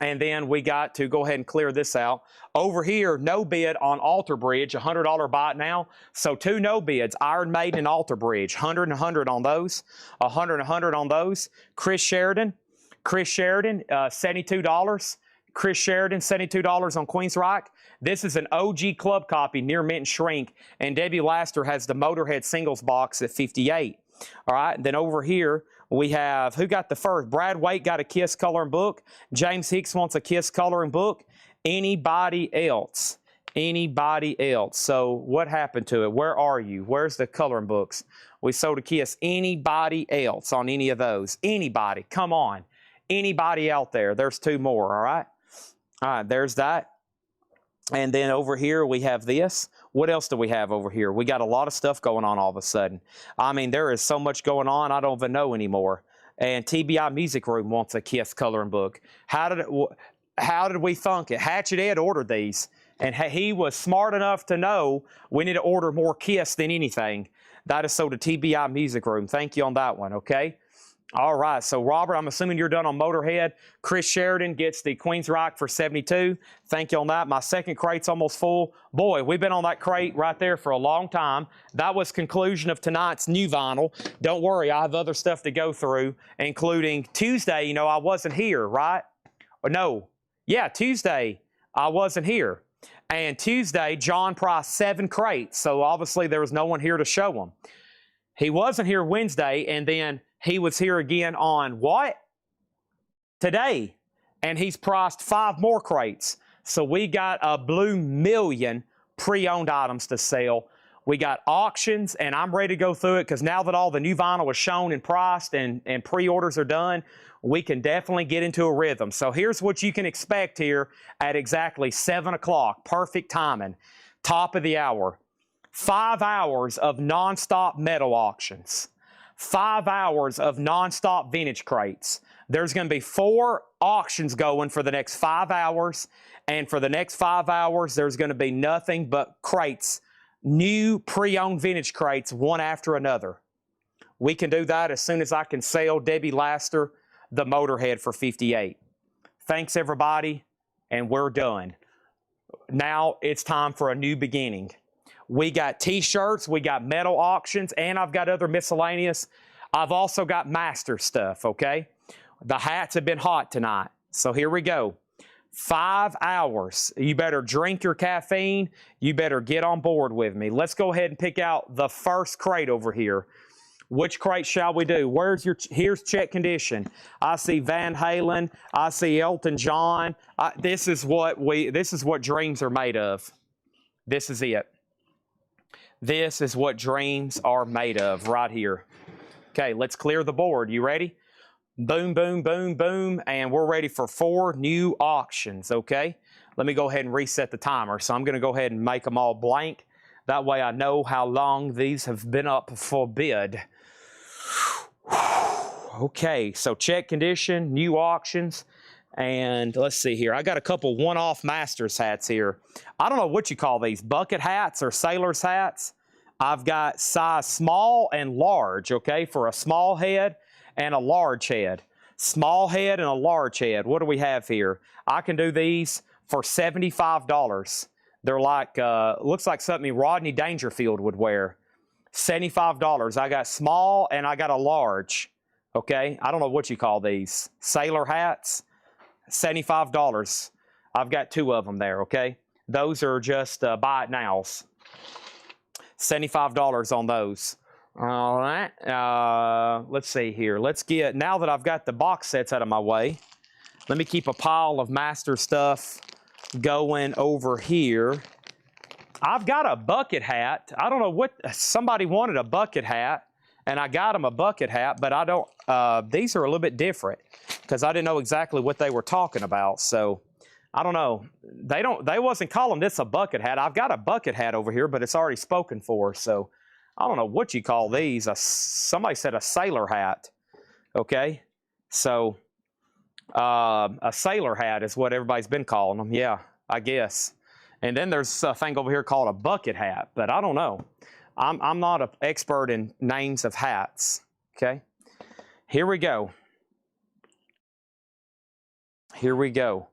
And then we got to go ahead and clear this out. Over here, no bid on Alter Bridge, $100 buy it now. So 2 no bids, Iron Maiden and Alter Bridge, 100 and 100 on those, 100 and 100 on those. Chris Sheridan, $72. Chris Sheridan, $72 on Queensryche. This is an OG club copy, near mint and shrink, and Debbie Laster has the Motorhead singles box at $58. All right, and then over here we have, who got the first? Brad Waite got a Kiss coloring book. James Hicks wants a Kiss coloring book. Anybody else? Anybody else? So what happened to it? Where are you? Where's the coloring books? We sold a Kiss. Anybody else on any of those? Anybody? Come on. Anybody out there? There's 2 more, all right? All right, there's that. And then over here we have this. What else do we have over here? We got a lot of stuff going on all of a sudden. I mean, there is so much going on, I don't even know anymore. And TBI Music Room wants a Kiss coloring book. How did we thunk it? Hatchet Ed ordered these, and he was smart enough to know we need to order more Kiss than anything. That is sold to TBI Music Room. Thank you on that one, okay? All right, so Robert, I'm assuming you're done on Motorhead. Chris Sheridan gets the Queensryche for $72. Thank you on that. My second crate's almost full. Boy, we've been on that crate right there for a long time. That was conclusion of tonight's new vinyl. Don't worry, I have other stuff to go through, including Tuesday. You know, I wasn't here, right? Or no. Yeah, Tuesday, I wasn't here. And Tuesday, John priced 7 crates, so obviously there was no one here to show them. He wasn't here Wednesday, and then he was here again on what? Today. And he's priced 5 more crates. So we got a blue million pre-owned items to sell. We got auctions, and I'm ready to go through it because now that all the new vinyl is shown and priced and pre-orders are done, we can definitely get into a rhythm. So here's what you can expect here at exactly 7 o'clock. Perfect timing. Top of the hour. 5 hours of nonstop metal auctions. 5 hours of nonstop vintage crates. There's going to be 4 auctions going for the next 5 hours. And for the next 5 hours, there's going to be nothing but crates. New pre-owned vintage crates, one after another. We can do that as soon as I can sell Debbie Laster the Motorhead for $58. Thanks, everybody, and we're done. Now it's time for a new beginning. We got T-shirts, we got metal auctions, and I've got other miscellaneous. I've also got master stuff, okay? The hats have been hot tonight, so here we go. 5 hours. You better drink your caffeine. You better get on board with me. Let's go ahead and pick out the first crate over here. Which crate shall we do? Here's check condition. I see Van Halen. I see Elton John. This is what dreams are made of. This is it. This is what dreams are made of right here. Okay, let's clear the board. You ready? Boom, boom, boom, boom, and we're ready for 4 new auctions, okay? Let me go ahead and reset the timer. So I'm going to go ahead and make them all blank. That way I know how long these have been up for bid. Okay, so check condition, new auctions, and let's see here. I got a couple one-off Masters hats here. I don't know what you call these, bucket hats or sailor's hats. I've got size small and large, okay, for a small head and a large head. Small head and a large head. What do we have here? I can do these for $75. They're like, looks like something Rodney Dangerfield would wear. $75. I got small and I got a large. Okay, I don't know what you call these. Sailor hats, $75. I've got 2 of them there, okay? Those are just buy it nows. $75 on those. All right, let's see here. Let's get, now that I've got the box sets out of my way, let me keep a pile of master stuff going over here. I've got a bucket hat. I don't know what, somebody wanted a bucket hat, and I got them a bucket hat, but I don't, these are a little bit different because I didn't know exactly what they were talking about. So I don't know. They wasn't calling this a bucket hat. I've got a bucket hat over here, but it's already spoken for. So I don't know what you call these. Somebody said a sailor hat. Okay. So a sailor hat is what everybody's been calling them. Yeah, I guess. And then there's a thing over here called a bucket hat, but I don't know. I'm not an expert in names of hats. Okay. Here we go. Here we go.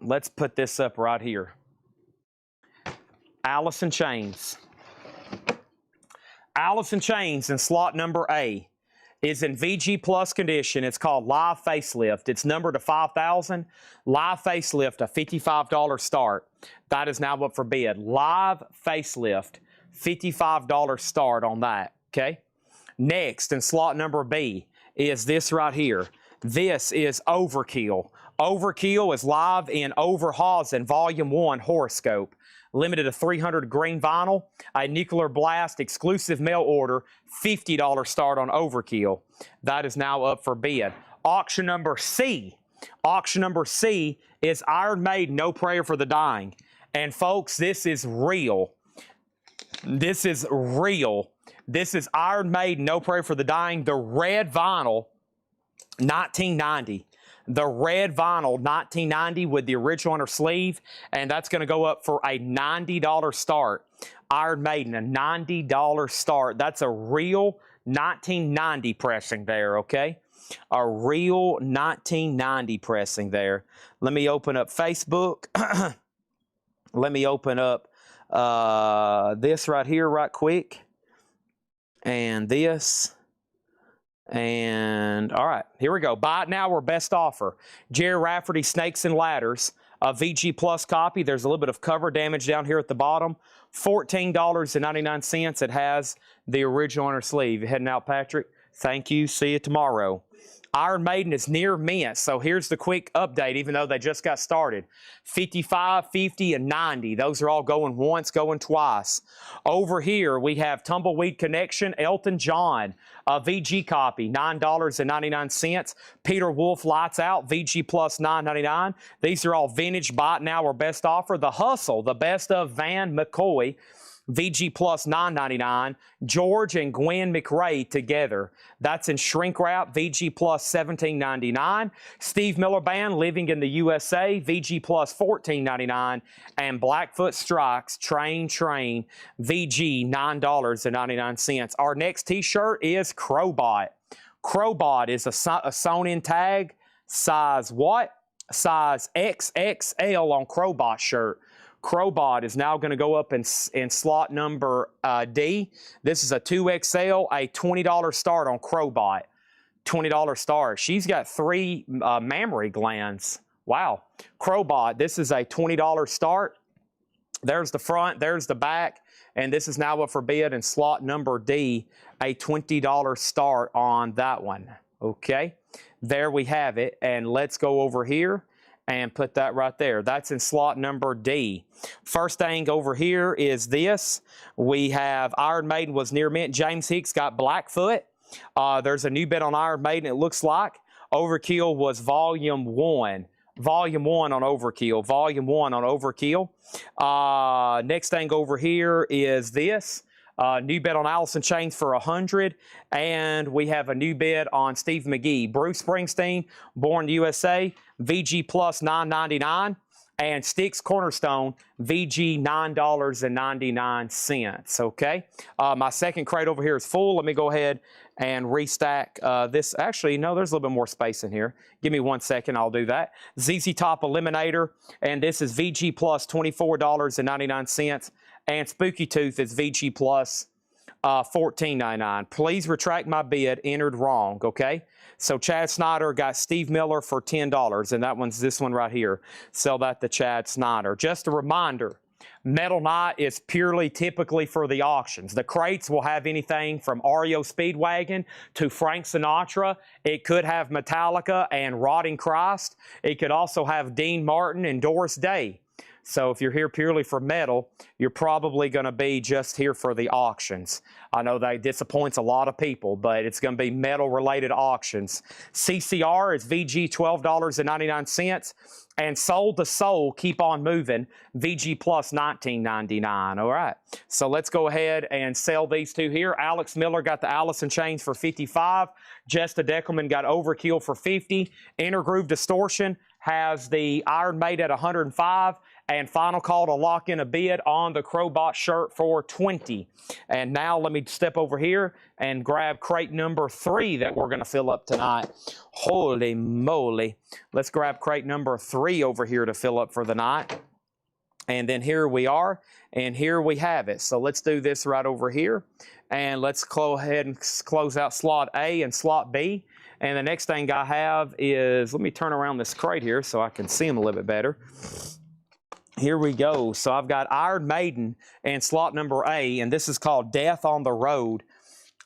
Let's put this up right here. Alice in Chains. Alice in Chains in slot number A is in VG Plus condition. It's called Live Facelift. It's numbered to 5,000. Live Facelift, a $55 start. That is now up for bid. Live Facelift, $55 start on that, okay? Next, in slot number B, is this right here. This is Overkill. Overkill is live in Overhausen Volume 1 Horoscope. Limited to 300 green vinyl, a Nuclear Blast exclusive mail order, $50 start on Overkill. That is now up for bid. Auction number C. Auction number C is Iron Maiden, No Prayer for the Dying. And folks, this is real. This is real. This is Iron Maiden, No Prayer for the Dying, the red vinyl, 1990. The red vinyl, 1990 with the original on her sleeve, and that's going to go up for a $90 start. Iron Maiden, a $90 start. That's a real 1990 pressing there, okay? A real 1990 pressing there. Let me open up Facebook. Let me open up this right here right quick. And this. And all right, here we go. Buy it now or best offer. Jerry Rafferty Snakes and Ladders, a VG Plus copy. There's a little bit of cover damage down here at the bottom. $14.99. It has the original on her sleeve. You're heading out, Patrick. Thank you. See you tomorrow. Iron Maiden is near mint, so here's the quick update, even though they just got started. 55, 50, and 90. Those are all going once, going twice. Over here, we have Tumbleweed Connection, Elton John, a VG copy, $9.99. Peter Wolf Lights Out, VG Plus $9.99. These are all vintage, buy it now or best offer. The Hustle, the best of Van McCoy, VG Plus $9.99. George and Gwen McRae together. That's in shrink wrap, VG Plus $17.99. Steve Miller Band, Living in the USA, VG Plus $14.99. And Blackfoot Strikes, Train, VG $9.99. Our next t-shirt is Crowbot. Crowbot is a sewn-in tag, size what? Size XXL on Crowbot shirt. Crowbot is now going to go up in slot number D. This is a 2XL, a $20 start on Crowbot. $20 start. She's got 3 mammary glands. Wow. Crowbot, this is a $20 start. There's the front, there's the back, and this is now up for bid in slot number D, a $20 start on that one. Okay, there we have it. And let's go over here and put that right there. That's in slot number D. First thing over here is this. We have Iron Maiden was near mint. James Hicks got Blackfoot. There's a new bid on Iron Maiden, it looks like. Overkill was volume 1. Volume 1 on Overkill. Volume 1 on Overkill. Next thing over here is this. New bid on Allison Chains for 100, and we have a new bid on Steve McGee. Bruce Springsteen, Born USA, VG Plus $9.99, and Styx Cornerstone, VG $9.99. Okay, my second crate over here is full. Let me go ahead and restack this. Actually, no, there's a little bit more space in here. Give me 1 second, I'll do that. ZZ Top Eliminator, and this is VG Plus $24.99. And Spooky Tooth is VG Plus $14.99. Please retract my bid, entered wrong, okay? So Chad Snyder got Steve Miller for $10, and that one's this one right here. Sell that to Chad Snyder. Just a reminder, Metal Night is purely typically for the auctions. The crates will have anything from REO Speedwagon to Frank Sinatra. It could have Metallica and Rotting Christ. It could also have Dean Martin and Doris Day. So if you're here purely for metal, you're probably going to be just here for the auctions. I know that disappoints a lot of people, but it's going to be metal-related auctions. CCR is VG $12.99. And Soul to Soul, Keep On Moving, VG Plus $19.99. All right, so let's go ahead and sell these two here. Alex Miller got the Allison Chains for 55. Jesta Deckelman got Overkill for 50. Intergroove Distortion has the Iron Maiden at 105. And final call to lock in a bid on the Crowbot shirt for 20. And now let me step over here and grab crate number 3 that we're going to fill up tonight. Holy moly. Let's grab crate number 3 over here to fill up for the night. And then here we are, and here we have it. So let's do this right over here. And let's go ahead and close out slot A and slot B. And the next thing I have is, let me turn around this crate here so I can see them a little bit better. Here we go. So I've got Iron Maiden and slot number A, and this is called Death on the Road.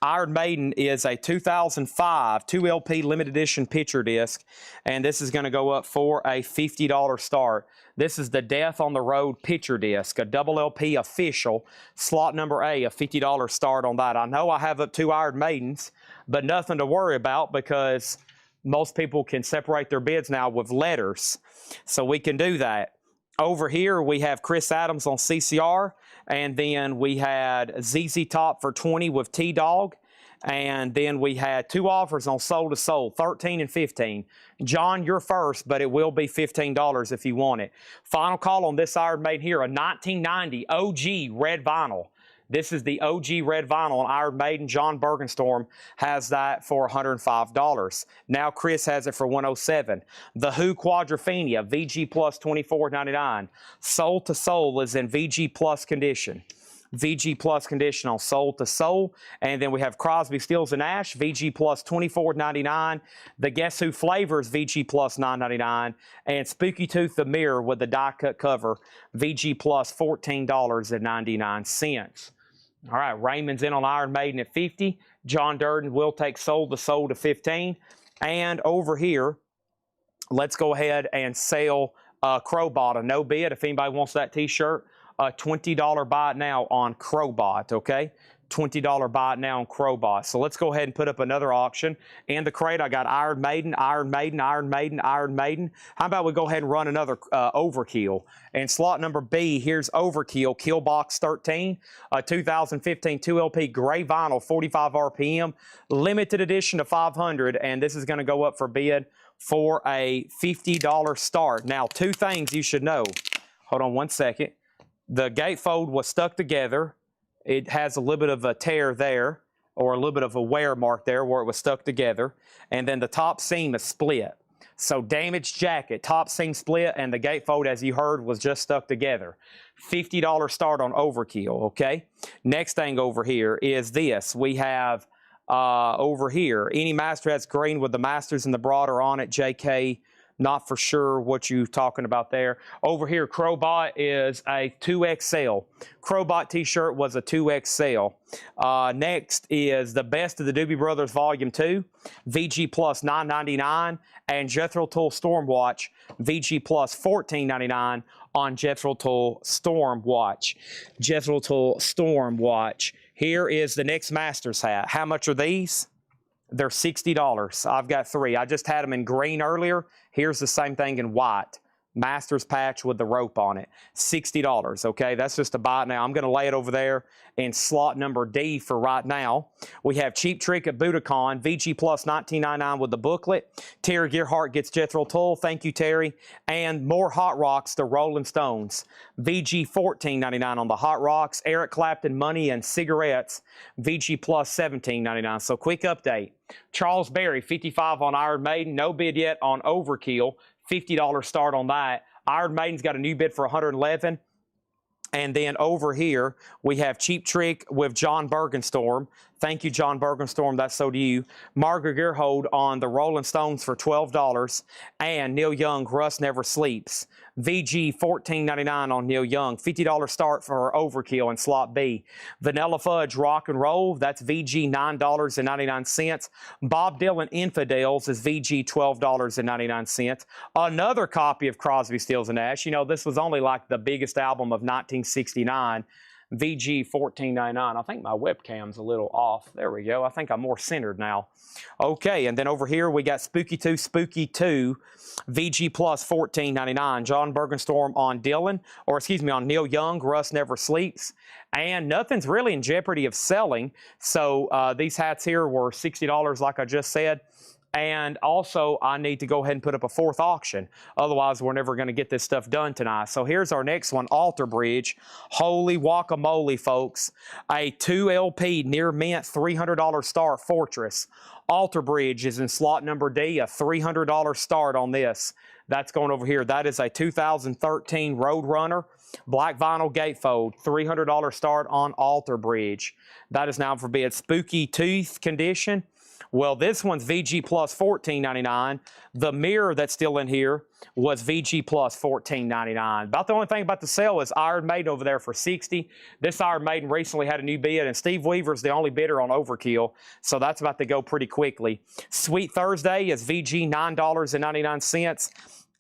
Iron Maiden is a 2005 2LP limited edition picture disc, and this is going to go up for a $50 start. This is the Death on the Road picture disc, a double LP official. Slot number A, a $50 start on that. I know I have up 2 Iron Maidens, but nothing to worry about because most people can separate their bids now with letters, so we can do that. Over here, we have Chris Adams on CCR, and then we had ZZ Top for 20 with T-Dog, and then we had 2 offers on Soul to Soul, 13 and 15. John, you're first, but it will be $15 if you want it. Final call on this Iron Maiden here, a 1990 OG red vinyl. This is the OG red vinyl on Iron Maiden. John Bergenstorm has that for $105. Now Chris has it for $107. The Who Quadrophenia, VG Plus $24.99. Soul to Soul is in VG Plus condition. VG Plus condition on Soul to Soul. And then we have Crosby, Stills, and Nash, VG Plus $24.99. The Guess Who Flavors, VG Plus $9.99. And Spooky Tooth the Mirror with the die-cut cover, VG Plus $14.99. All right, Raymond's in on Iron Maiden at 50. John Durden will take Soul to Soul to 15. And over here, let's go ahead and sell Crowbot, a no bid. If anybody wants that t-shirt, $20 buy it now on Crowbot, okay? $20 buy it now on Crowbot. So let's go ahead and put up another auction. In the crate, I got Iron Maiden, Iron Maiden, Iron Maiden, Iron Maiden. How about we go ahead and run another Overkill? And slot number B, here's Overkill, Killbox 13, 2015 2LP gray vinyl, 45 RPM, limited edition to 500, and this is going to go up for bid for a $50 start. Now, 2 things you should know. Hold on 1 second. The gatefold was stuck together. It has a little bit of a tear there, or a little bit of a wear mark there where it was stuck together. And then the top seam is split. So damaged jacket, top seam split, and the gatefold, as you heard, was just stuck together. $50 start on Overkill, okay? Next thing over here is this. We have over here, any master that's green with the masters and the broader on it, JK Not for sure what you're talking about there. Over here, Crowbot is a 2XL. Crowbot t-shirt was a 2XL. Next is the Best of the Doobie Brothers Volume 2, VG Plus $9.99, and Jethro Tull Stormwatch, VG Plus $14.99 on Jethro Tull Stormwatch. Jethro Tull Stormwatch. Here is the next Masters hat. How much are these? They're $60. I've got 3. I just had them in green earlier. Here's the same thing in white. Masters patch with the rope on it. $60, okay? That's just a buy now. I'm going to lay it over there in slot number D for right now. We have Cheap Trick at Budokan, VG Plus $19.99 with the booklet. Terry Gearhart gets Jethro Tull. Thank you, Terry. And more Hot Rocks, the Rolling Stones. VG $14.99 on the Hot Rocks. Eric Clapton Money and Cigarettes, VG Plus $17.99. So quick update. Charles Berry, 55 on Iron Maiden. No bid yet on Overkill. $50 start on that. Iron Maiden's got a new bid for $111. And then over here, we have Cheap Trick with John Bergenstorm. Thank you, John Bergenstorm. That's so to you. Margaret Gerhold on the Rolling Stones for $12. And Neil Young, Rust Never Sleeps. VG $14.99 on Neil Young. $50 start for Overkill in slot B. Vanilla Fudge Rock and Roll. That's VG $9.99. Bob Dylan Infidels is VG $12.99. Another copy of Crosby, Stills and Nash. You know, this was only like the biggest album of 1969. VG $14.99. I think my webcam's a little off. There we go. I think I'm more centered now. Okay, and then over here we got Spooky 2, VG Plus $14.99. John Bergenstorm on Dylan, or excuse me, on Neil Young, Rust Never Sleeps. And nothing's really in jeopardy of selling. So these hats here were $60, like I just said. And also, I need to go ahead and put up a 4th auction. Otherwise, we're never going to get this stuff done tonight. So here's our next one, Alter Bridge. Holy guacamole, folks. A 2 LP near mint $300 start Fortress. Alter Bridge is in slot number D, a $300 start on this. That's going over here. That is a 2013 Roadrunner. Black vinyl gatefold, $300 start on Alter Bridge. That is now for bid. Spooky Tooth condition. Well, this one's VG Plus $14.99. The mirror that's still in here was VG Plus $14.99. About the only thing about the sale is Iron Maiden over there for $60. This Iron Maiden recently had a new bid, and Steve Weaver's the only bidder on Overkill, so that's about to go pretty quickly. Sweet Thursday is VG $9.99.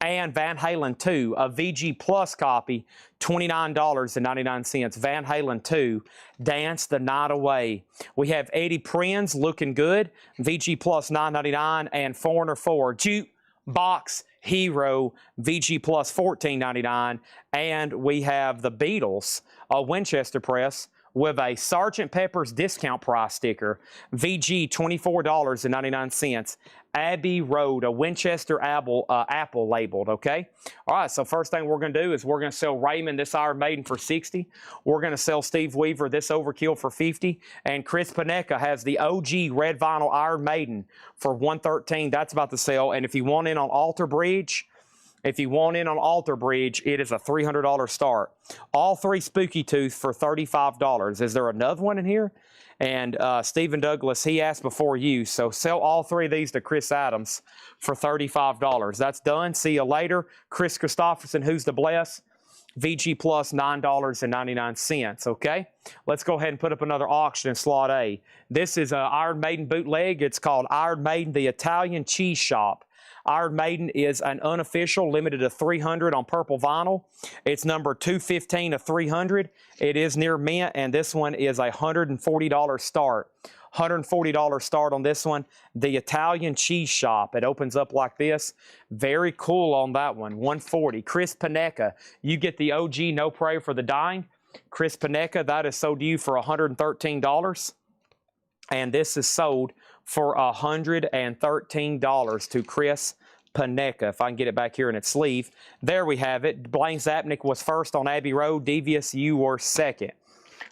And Van Halen 2, a VG Plus copy, $29.99. Van Halen 2, Dance the Night Away. We have Eddie Prinz, Looking Good, VG Plus $9.99, and Foreigner 4, Jukebox Hero, VG Plus $14.99. And we have the Beatles, a Winchester Press, with a Sgt. Pepper's discount price sticker, VG $24.99. Abbey Road, a Winchester Apple labeled, okay? All right, so first thing we're going to do is we're going to sell Raymond this Iron Maiden for $60. We're going to sell Steve Weaver this Overkill for $50. And Chris Panecka has the OG red vinyl Iron Maiden for $113. That's about to sell. And if you want in on Alter Bridge, it is a $300 start. All 3 Spooky Tooth for $35. Is there another one in here? And Stephen Douglas, he asked before you. So sell all 3 of these to Chris Adams for $35. That's done. See you later. Chris Christopherson, Who's to Bless? VG Plus $9.99. Okay? Let's go ahead and put up another auction in slot A. This is an Iron Maiden bootleg. It's called Iron Maiden, the Italian Cheese Shop. Iron Maiden is an unofficial, limited to 300 on purple vinyl. It's number 215 of 300. It is near mint, and this one is a $140 start. $140 start on this one. The Italian Cheese Shop. It opens up like this. Very cool on that one. $140. Chris Panecka, you get the OG No Prayer for the Dying. Chris Panecka, that is sold to you for $113. And this is sold for $113 to Chris Panecka. If I can get it back here in its sleeve. There we have it. Blaine Zapnick was first on Abbey Road. Devious, you were second.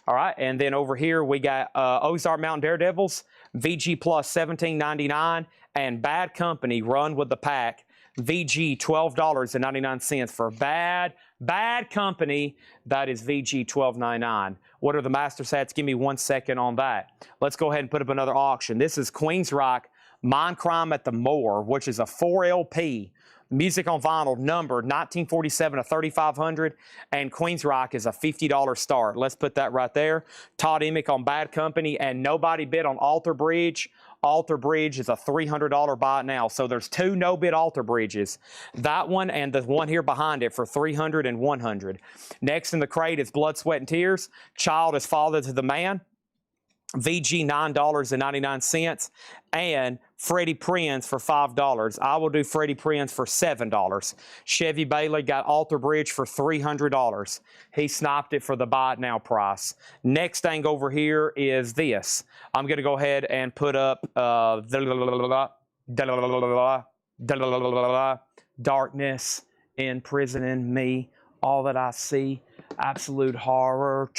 All right, and then over here we got Ozark Mountain Daredevils, VG Plus $17.99, and Bad Company, Run with the Pack, VG $12.99 for Bad Company. That is VG $12.99. What are the Masters hats? Give me 1 second on that. Let's go ahead and put up another auction. This is Queensryche Mind Crime at the Moor, which is a 4 LP. Music on vinyl numbered 1947 to 3500, and Queen's Rock is a $50 start. Let's put that right there. Todd Emick on Bad Company, and nobody bid on Alter Bridge. Alter Bridge is a $300 buy now. So there's two no-bid Alter Bridges. That one and the one here behind it for $300 and $100. Next in the crate is Blood, Sweat, and Tears. Child is Father to the Man. VG $9.99, and Freddie Prinze for $5. I will do Freddie Prinze for $7. Chevy Bailey got Alter Bridge for $300. He sniped it for the buy it now price. Next thing over here is this. I'm going to go ahead and put up Darkness Imprisoning Me, All That I See, Absolute Horror.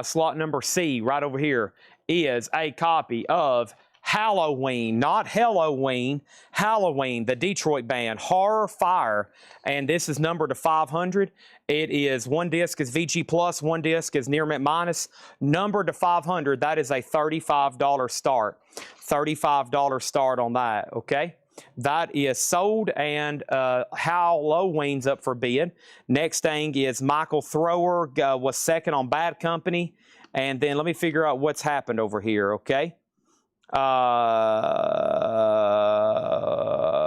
Slot number C right over here is a copy of Halloween, not Halloween, Halloween, the Detroit band, Horror Fire, and this is numbered to 500. It is one disc is VG plus, one disc is near mint minus, numbered to 500. That is a $35 start. $35 start on that, okay? That is sold, and Halloween's up for bid. Next thing is Michael Thrower was second on Bad Company, and then let me figure out what's happened over here, okay?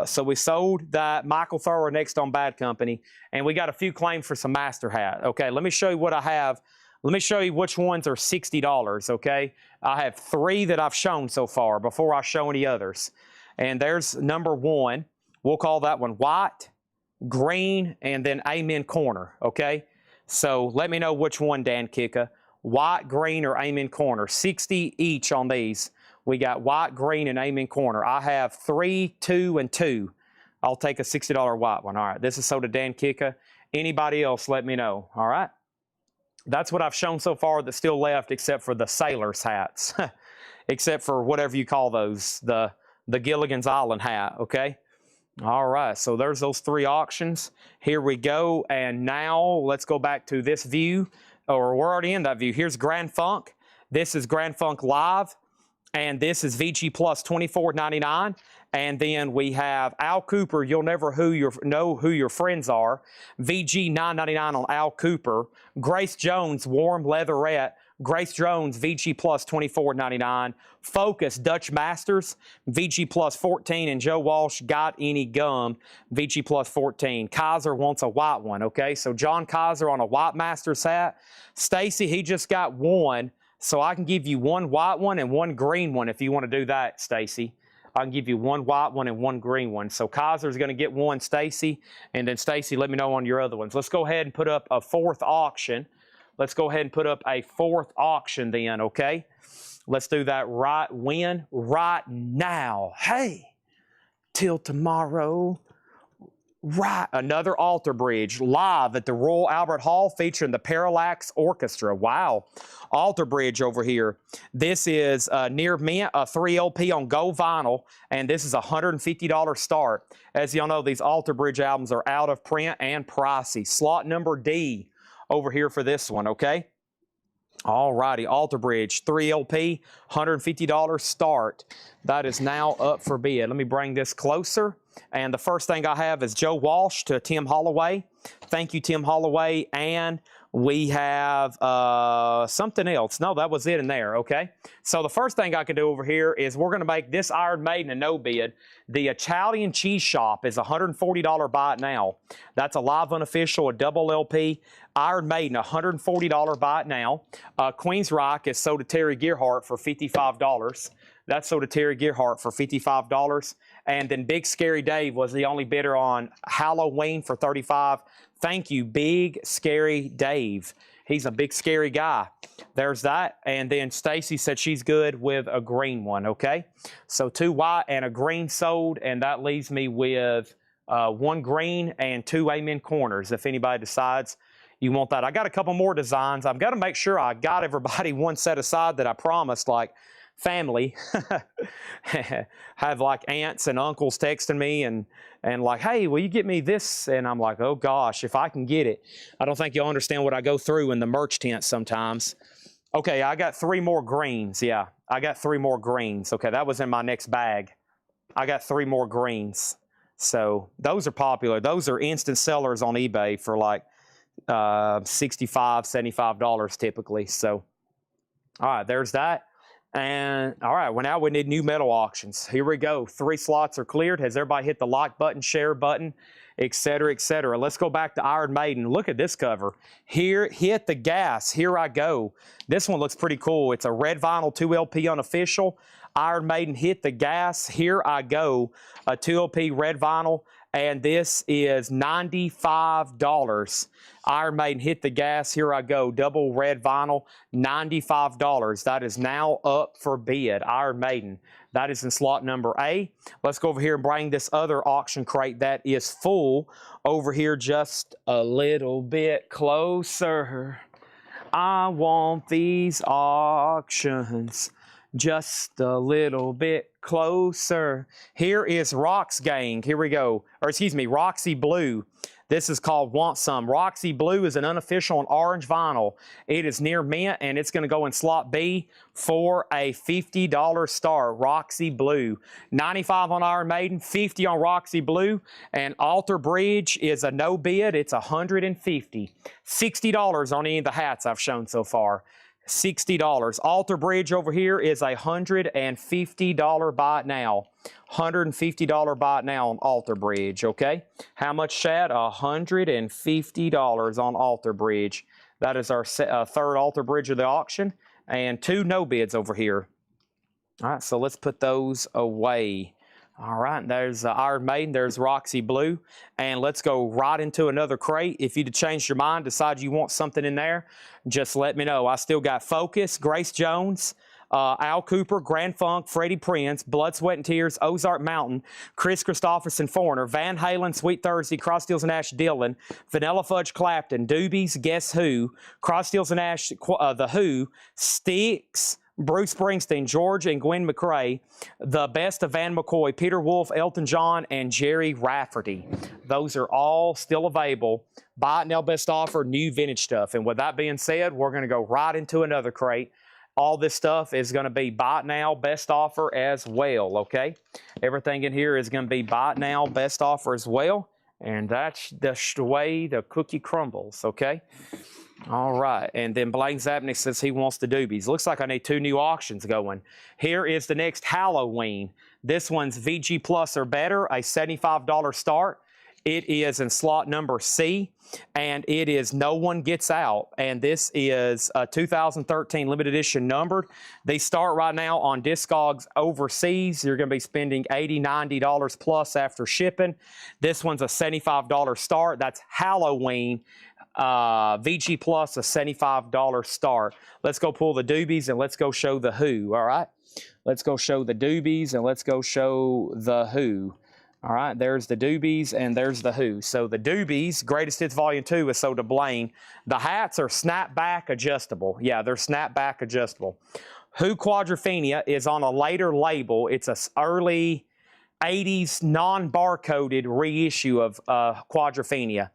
So we sold that Michael Thrower next on Bad Company, and we got a few claims for some Master Hat. Okay, let me show you what I have. Let me show you which ones are $60, okay? I have 3 that I've shown so far before I show any others. And there's number 1. We'll call that one white, green, and then Amen Corner, okay? So let me know which one, Dan Kicka. White, green, or Amen Corner. 60 each on these. We got white, green, and Amen Corner. I have 3, 2, and 2. I'll take a $60 white one. All right, this is sold to Dan Kicka. Anybody else, let me know, all right? That's what I've shown so far that's still left, except for the sailor's hats. Except for whatever you call those, the Gilligan's Island hat, okay? All right, so there's those 3 auctions. Here we go, and now let's go back to this view, or we're already in that view. Here's Grand Funk. This is Grand Funk Live, and this is VG Plus $24.99. And then we have Al Cooper. You'll never know who your friends are. VG $9.99 on Al Cooper. Grace Jones Warm Leatherette. Grace Jones VG Plus $24.99. Focus Dutch Masters VG Plus $14, and Joe Walsh Got Any Gum VG Plus $14. Kaiser wants a white one. Okay, so John Kaiser on a white Masters hat. Stacy, he just got one, so I can give you one white one and one green one if you want to do that, Stacy. I can give you one white one and one green one. So Kaiser's going to get one, Stacy, and then Stacy, let me know on your other ones. Let's go ahead and put up a 4th auction. Let's go ahead and put up a 4th auction then, okay? Let's do that right now. Hey, till tomorrow. Right, another Alter Bridge live at the Royal Albert Hall featuring the Parallax Orchestra. Wow, Alter Bridge over here. This is near mint, a 3 LP on gold vinyl, and this is a $150 start. As y'all know, these Alter Bridge albums are out of print and pricey. Slot number D over here for this one, okay? All righty, Alter Bridge, 3 LP, $150 start. That is now up for bid. Let me bring this closer. And the first thing I have is Joe Walsh to Tim Holloway. Thank you, Tim Holloway. And we have something else. No, that was it in there, okay? So the first thing I can do over here is we're going to make this Iron Maiden a no bid. The Italian Cheese Shop is a $140 buy it now. That's a live unofficial, a double LP. Iron Maiden, $140 buy it now. Queen's Rock is sold to Terry Gearhart for $55. That's sold to Terry Gearhart for $55. And then Big Scary Dave was the only bidder on Halloween for $35. Thank you, Big Scary Dave. He's a big scary guy. There's that. And then Stacy said she's good with a green one, okay? So 2 white and a green sold, and that leaves me with 1 green and 2 Amen Corners if anybody decides you want that. I got a couple more designs. I've got to make sure I got everybody one set aside that I promised, like family. Have like aunts and uncles texting me and like, hey, will you get me this? And I'm like, oh gosh, if I can get it. I don't think you'll understand what I go through in the merch tent sometimes. Okay, I got 3 more greens. Yeah, I got 3 more greens. Okay, that was in my next bag. I got 3 more greens. So those are popular. Those are instant sellers on eBay for like $65, $75 typically. So, all right, there's that. And all right, well, now we need new metal auctions. Here we go. 3 slots are cleared. Has everybody hit the like button, share button, etc., etc.? Let's go back to Iron Maiden. Look at this cover. Here, hit the gas. Here I go. This one looks pretty cool. It's a red vinyl 2LP unofficial. Iron Maiden, hit the gas. Here I go. A 2LP red vinyl. And this is $95. Iron Maiden, hit the gas. Here I go. Double red vinyl, $95. That is now up for bid. Iron Maiden. That is in slot number A. Let's go over here and bring this other auction crate that is full over here just a little bit closer. I want these auctions just a little bit closer. Here is Rox Gang. Here we go. Or excuse me, Roxy Blue. This is called Want Some. Roxy Blue is an unofficial and orange vinyl. It is near mint, and it's going to go in slot B for a $50 star. Roxy Blue. 95 on Iron Maiden, 50 on Roxy Blue, and Alter Bridge is a no bid. It's $150. $60 on any of the hats I've shown so far. $60. Alter Bridge over here is a $150 buy it now. $150 buy it now on Alter Bridge, okay? How much, Chad? $150 on Alter Bridge. That is our third Alter Bridge of the auction, and 2 no bids over here. All right, so let's put those away. All right, there's Iron Maiden, there's Roxy Blue, and let's go right into another crate. If you'd changed your mind, decide you want something in there, just let me know. I still got Focus, Grace Jones, Al Cooper, Grand Funk, Freddie Prinze, Blood, Sweat and Tears, Ozark Mountain, Chris Christopherson, Foreigner, Van Halen, Sweet Thursday, Cross Steels and Ash, Dylan, Vanilla Fudge, Clapton, Doobies, Guess Who, Cross Steels and Ash, The Who, Styx, Bruce Springsteen, George and Gwen McRae, The Best of Van McCoy, Peter Wolf, Elton John, and Jerry Rafferty. Those are all still available. Buy it now, best offer, new vintage stuff. And with that being said, we're going to go right into another crate. All this stuff is going to be buy it now, best offer as well, okay? Everything in here is going to be buy it now, best offer as well. And that's the way the cookie crumbles, okay? All right, and then Blaine Zapnick says he wants the Doobies. Looks like I need 2 new auctions going. Here is the next Halloween. This one's VG Plus or better, a $75 start. It is in slot number C, and it is No One Gets Out. And this is a 2013 limited edition numbered. They start right now on Discogs overseas. You're going to be spending $80, $90 plus after shipping. This one's a $75 start. That's Halloween. VG Plus, a $75 start. Let's go pull the Doobies and let's go show the Who, all right? Let's go show the Doobies and let's go show the Who. All right, there's the Doobies and there's the Who. So the Doobies, Greatest Hits Volume 2 is sold to Blaine. The hats are snapback adjustable. Yeah, they're snapback adjustable. Who Quadrophenia is on a later label. It's an early 80s non-barcoded reissue of Quadrophenia.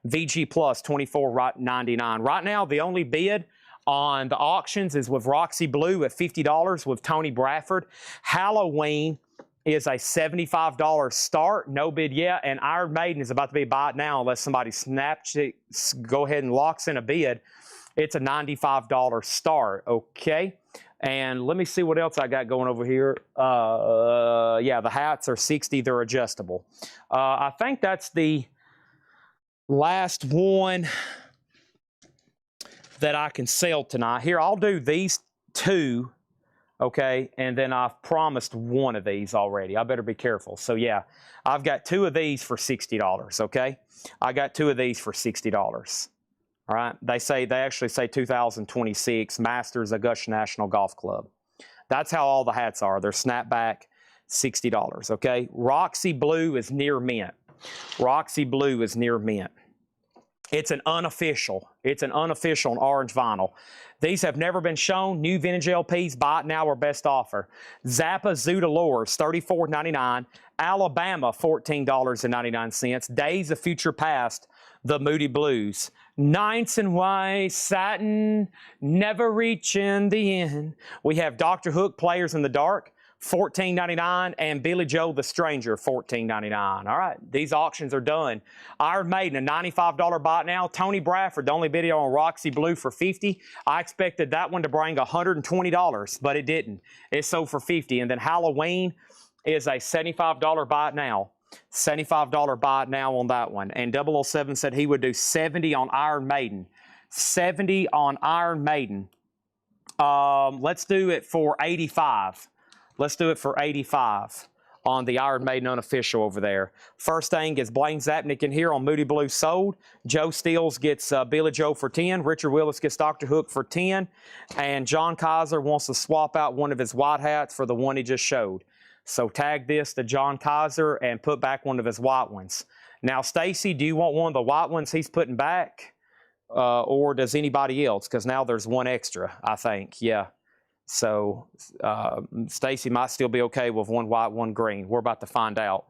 VG Plus, $24.99. Right now, the only bid on the auctions is with Roxy Blue at $50 with Tony Bradford. Halloween is a $75 start, no bid yet, and Iron Maiden is about to be buy it now unless somebody snaps it, go ahead and locks in a bid. It's a $95 start, okay? And let me see what else I got going over here. Yeah, the hats are $60, they're adjustable. I think that's the last one that I can sell tonight. Here, I'll do these 2. Okay, and then I've promised 1 of these already. I better be careful. So yeah, I've got 2 of these for $60, okay? I got 2 of these for $60. All right, they actually say 2026 Masters Augusta National Golf Club. That's how all the hats are. They're snapback, $60, okay? Roxy Blue is near mint. Roxy Blue is near mint. It's an unofficial. It's an unofficial and orange vinyl. These have never been shown. New vintage LPs, buy it now or best offer. Zappa Zoota Lures, $34.99. Alabama, $14.99. Days of Future Past, The Moody Blues, Nights and white satin, never reaching the end. We have Dr. Hook, Players in the Dark, $14.99, and Billy Joe the Stranger, $14.99. All right, these auctions are done. Iron Maiden, a $95 bot now. Tony Bradford, the only video on Roxy Blue, for $50. I expected that one to bring $120, but it didn't. It sold for $50. And then Halloween is a $75 bot now. $75 bot now on that one. And 007 said he would do 70 on Iron Maiden. 70 on Iron Maiden. Let's do it for 85. Let's do it for 85 on the Iron Maiden unofficial over there. First thing is Blaine Zapnick in here on Moody Blue sold. Joe Steele gets Billy Joe for 10. Richard Willis gets Dr. Hook for 10. And John Kaiser wants to swap out one of his white hats for the one he just showed. So tag this to John Kaiser and put back one of his white ones. Now, Stacy, do you want one of the white ones he's putting back? Or does anybody else? Because now there's one extra, I think. Yeah. So Stacy might still be okay with one white, one green. We're about to find out.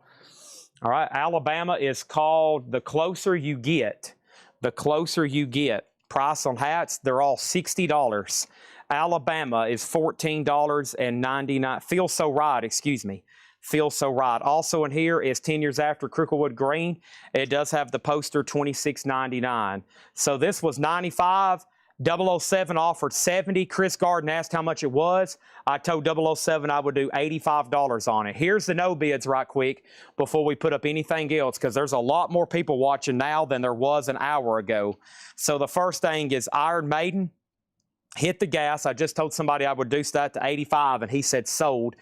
All right. Alabama is called The Closer You Get. The Closer You Get. Price on hats, they're all $60. Alabama is $14.99. Feels So Right, excuse me. Feels So Right. Also in here is 10 Years After Cricklewood Green. It does have the poster, $26.99. So this was $95. 007 offered $70. Chris Garden asked how much it was. I told 007 I would do $85 on it. Here's the no bids right quick before we put up anything else, because there's a lot more people watching now than there was an hour ago. So the first thing is Iron Maiden. Hit the gas. I just told somebody I would reduce that to 85, and he said sold.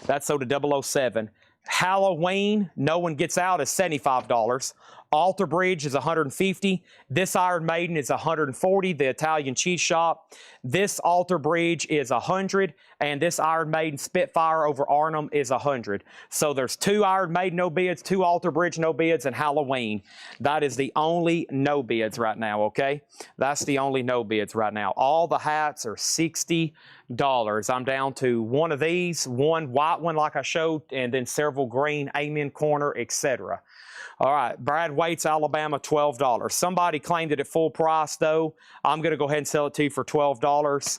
That sold to 007. Halloween, no one gets out, is $75. Alter Bridge is $150. This Iron Maiden is $140. The Italian Cheese Shop. This Alter Bridge is $100, and this Iron Maiden Spitfire over Arnhem is $100. So there's 2 Iron Maiden no bids, 2 Alter Bridge no bids, and Halloween. That is the only no bids right now. Okay, that's the only no bids right now. All the hats are $60. I'm down to one of these, one white one like I showed, and then several green, Amen Corner, etc. All right, Brad Waits, Alabama, $12. Somebody claimed it at full price, though. I'm going to go ahead and sell it to you for $12.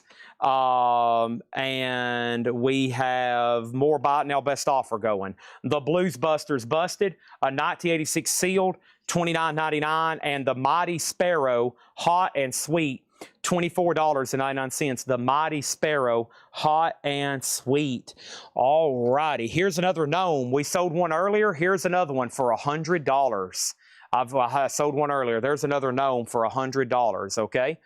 And we have more buy it now best offer going. The Blues Busters busted, a 1986 sealed, $29.99, and the Mighty Sparrow, hot and sweet, $24.99. The Mighty Sparrow, hot and sweet. All righty. Here's another gnome. We sold one earlier. Here's another one for $100. I sold one earlier. There's another gnome for $100, okay?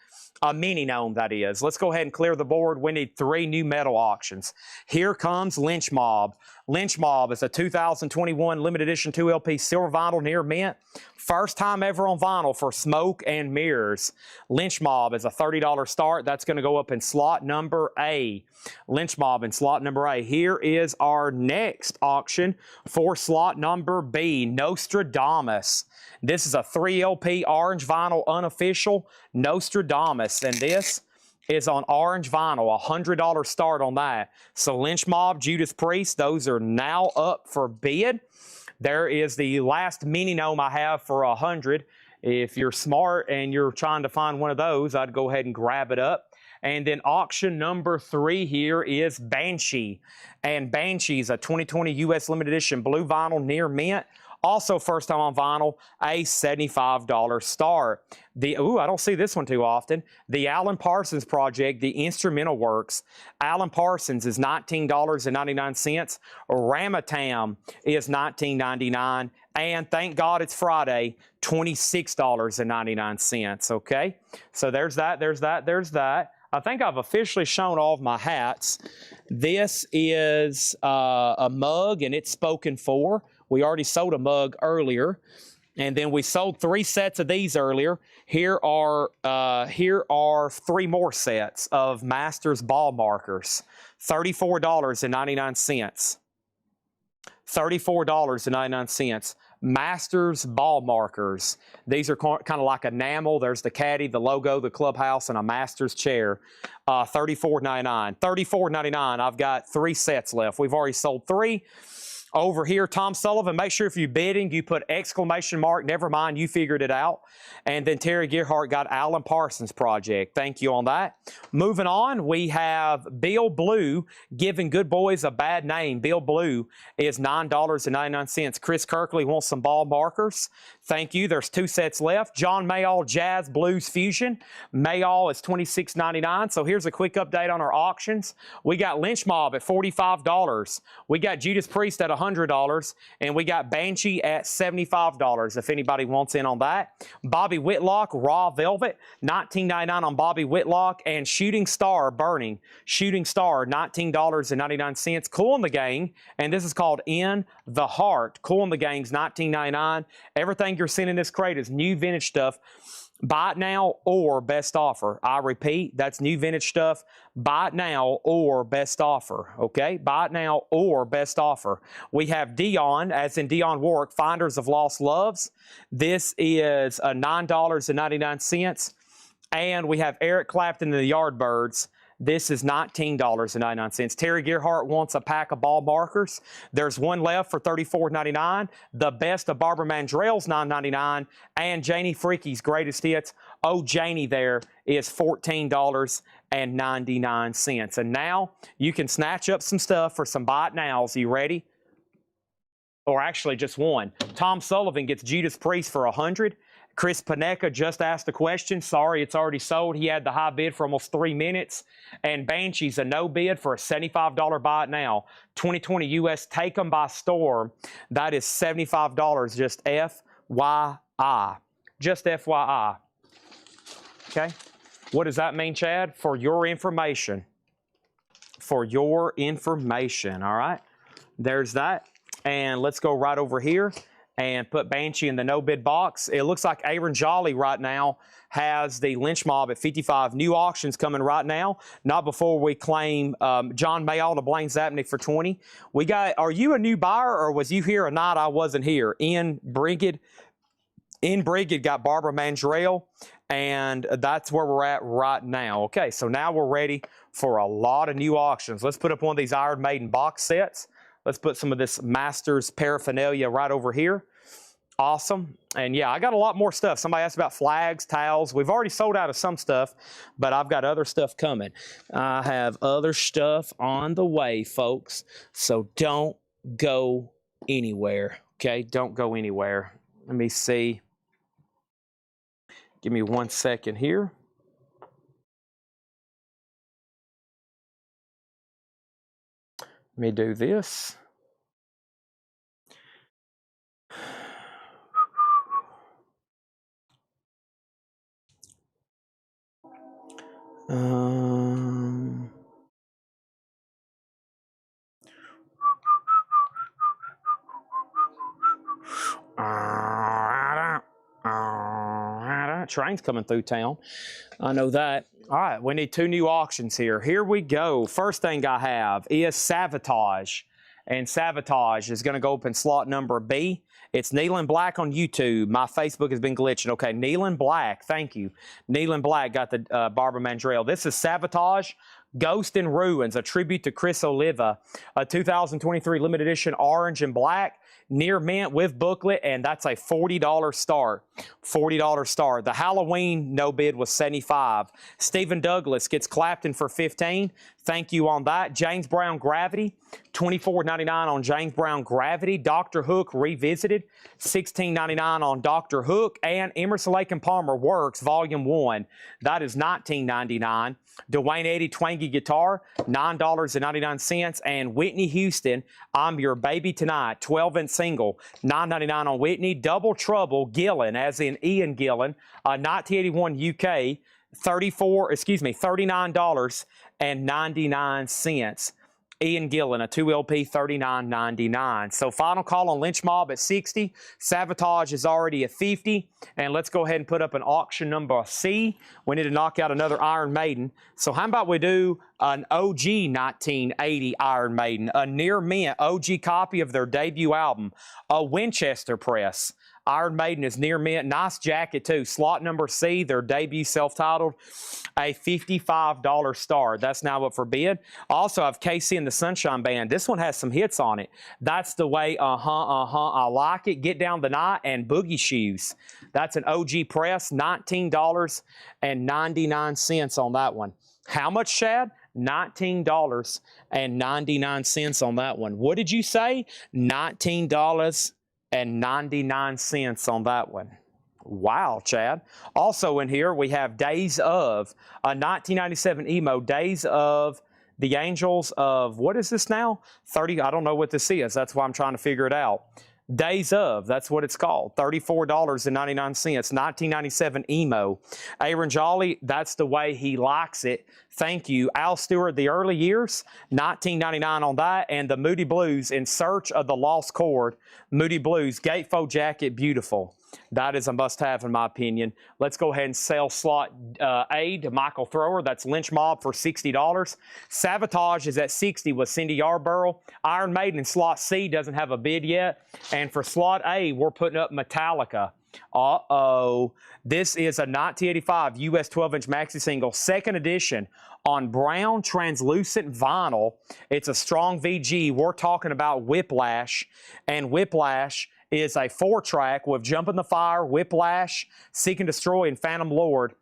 A mini gnome, that is. Let's go ahead and clear the board. We need 3 new metal auctions. Here comes Lynch Mob. Lynch Mob is a 2021 limited edition 2LP silver vinyl near mint. First time ever on vinyl for Smoke and Mirrors. Lynch Mob is a $30 start. That's going to go up in slot number A. Lynch Mob in slot number A. Here is our next auction for slot number B. Nostradamus. This is a 3LP orange vinyl unofficial Nostradamus, and this is on orange vinyl, $100 start on that. So Lynch Mob, Judas Priest, those are now up for bid. There is the last mini gnome I have for $100. If you're smart and you're trying to find one of those, I'd go ahead and grab it up. And then auction number 3 here is Banshee. And Banshee is a 2020 U.S. limited edition blue vinyl near mint. Also first time on vinyl, a $75 start. I don't see this one too often. The Alan Parsons Project, the instrumental works. Alan Parsons is $19.99. Ramatam is $19.99. And thank God it's Friday, $26.99. Okay, so there's that, there's that, there's that. I think I've officially shown all of my hats. This is a mug, and it's spoken for. We already sold a mug earlier, and then we sold 3 sets of these earlier. Here are 3 more sets of Masters ball markers, $34.99. $34.99. Masters ball markers. These are kind of like enamel. There's the caddy, the logo, the clubhouse, and a Masters chair. $34.99. $34.99. I've got 3 sets left. We've already sold 3. Over here, Tom Sullivan, make sure if you're bidding, you put exclamation mark, never mind, you figured it out. And then Terry Gearhart got Alan Parsons Project. Thank you on that. Moving on, we have Bill Blue giving Good Boys a bad name. Bill Blue is $9.99. Chris Kirkley wants some ball markers. Thank you. There's 2 sets left. John Mayall Jazz Blues Fusion. Mayall is $26.99. So here's a quick update on our auctions. We got Lynch Mob at $45. We got Judas Priest at $100. And we got Banshee at $75 if anybody wants in on that. Bobby Whitlock Raw Velvet, $19.99 on Bobby Whitlock. And Shooting Star Burning. Shooting Star, $19.99. Cool in the Gang. And this is called In the Heart. Cool in the Gang's $19.99. Everything you're seeing in this crate is new vintage stuff. Buy it now or best offer. I repeat, that's new vintage stuff. Buy it now or best offer. Okay? Buy it now or best offer. We have Dion, as in Dionne Warwick, Finders of Lost Loves. This is $9.99. And we have Eric Clapton and the Yardbirds. This is $19.99. Terry Gearhart wants a pack of ball markers. There's one left for $34.99. The best of Barbara Mandrell's $9.99. And Janie Freaky's greatest hits. Oh, Janie there is $14.99. And now you can snatch up some stuff for some buy it nows. You ready? Or actually just one. Tom Sullivan gets Judas Priest for $100. Chris Panecka just asked a question. Sorry, it's already sold. He had the high bid for almost 3 minutes. And Banshee's a no bid for a $75 buy it now. 2020 US Take 'em by Storm. That is $75, just FYI. Just FYI. Okay? What does that mean, Chad? For your information. For your information, all right? There's that. And let's go right over here and put Banshee in the no-bid box. It looks like Aaron Jolly right now has the Lynch Mob at 55. New auctions coming right now. Not before we claim John Mayall to Blaine Zapnick for 20. We got, are you a new buyer or was you here a night I wasn't here? In Brigid got Barbara Mandrell, and that's where we're at right now. Okay, so now we're ready for a lot of new auctions. Let's put up one of these Iron Maiden box sets. Let's put some of this Masters paraphernalia right over here. Awesome. And yeah, I got a lot more stuff. Somebody asked about flags, towels. We've already sold out of some stuff, but I've got other stuff coming. I have other stuff on the way, folks. So don't go anywhere. Okay, don't go anywhere. Let me see. Give me 1 second here. Let me do this. Train's coming through town. I know that. All right, we need 2 new auctions here. Here we go. First thing I have is Savatage. And Savatage is going to go up in slot number B. It's Nealon Black on YouTube. My Facebook has been glitching. Okay, Nealon Black. Thank you. Nealon Black got the Barbara Mandrell. This is Savatage, Ghost in Ruins, a tribute to Chris Oliva. A 2023 limited edition orange and black. Near mint with booklet, and that's a $40 start. $40 start. The Halloween no bid was $75. Stephen Douglas gets Clapton for $15. Thank you on that. James Brown Gravity, $24.99 on James Brown Gravity. Dr. Hook Revisited, $16.99 on Dr. Hook. And Emerson, Lake and Palmer Works Volume 1. That is $19.99. Dwayne Eddy Twangy Guitar, $9.99. And Whitney Houston, I'm Your Baby Tonight, 12-inch single, $9.99 on Whitney. Double Trouble Gillan, as in Ian Gillan, 1981 UK, $39.99. Ian Gillan, a 2 LP, $39.99. So final call on Lynch Mob at 60. Savatage is already at 50. And let's go ahead and put up an auction number C. We need to knock out another Iron Maiden. So how about we do an OG 1980 Iron Maiden, a near mint OG copy of their debut album, a Winchester press. Iron Maiden is near mint. Nice jacket, too. Slot number C, their debut self-titled, a $55 star. That's now up for bid. Also, I have KC and the Sunshine Band. This one has some hits on it. That's the way, I like it. Get Down the Night and Boogie Shoes. That's an OG press, $19.99 on that one. How much, Shad? $19.99 on that one. What did you say? $19.99 on that one. Wow, Chad. Also in here, we have Days of, a 1997 emo, Days of the Angels of, what is this now? 30, I don't know what this is. That's why I'm trying to figure it out. Days of, that's what it's called. $34.99, 1997 emo. Aaron Jolly, that's the way he likes it. Thank you. Al Stewart, The Early Years, $19.99 on that. And the Moody Blues, In Search of the Lost Chord. Moody Blues, gatefold jacket, beautiful. That is a must-have in my opinion. Let's go ahead and sell slot A to Michael Thrower. That's Lynch Mob for $60. Sabotage is at $60 with Cindy Yarborough. Iron Maiden in slot C doesn't have a bid yet. And for slot A, we're putting up Metallica. Uh-oh. This is a 1985 US 12-inch maxi single, second edition on brown translucent vinyl. It's a strong VG. We're talking about Whiplash. And Whiplash is a 4-track with Jump in the Fire, Whiplash, Seek and Destroy, and Phantom Lord.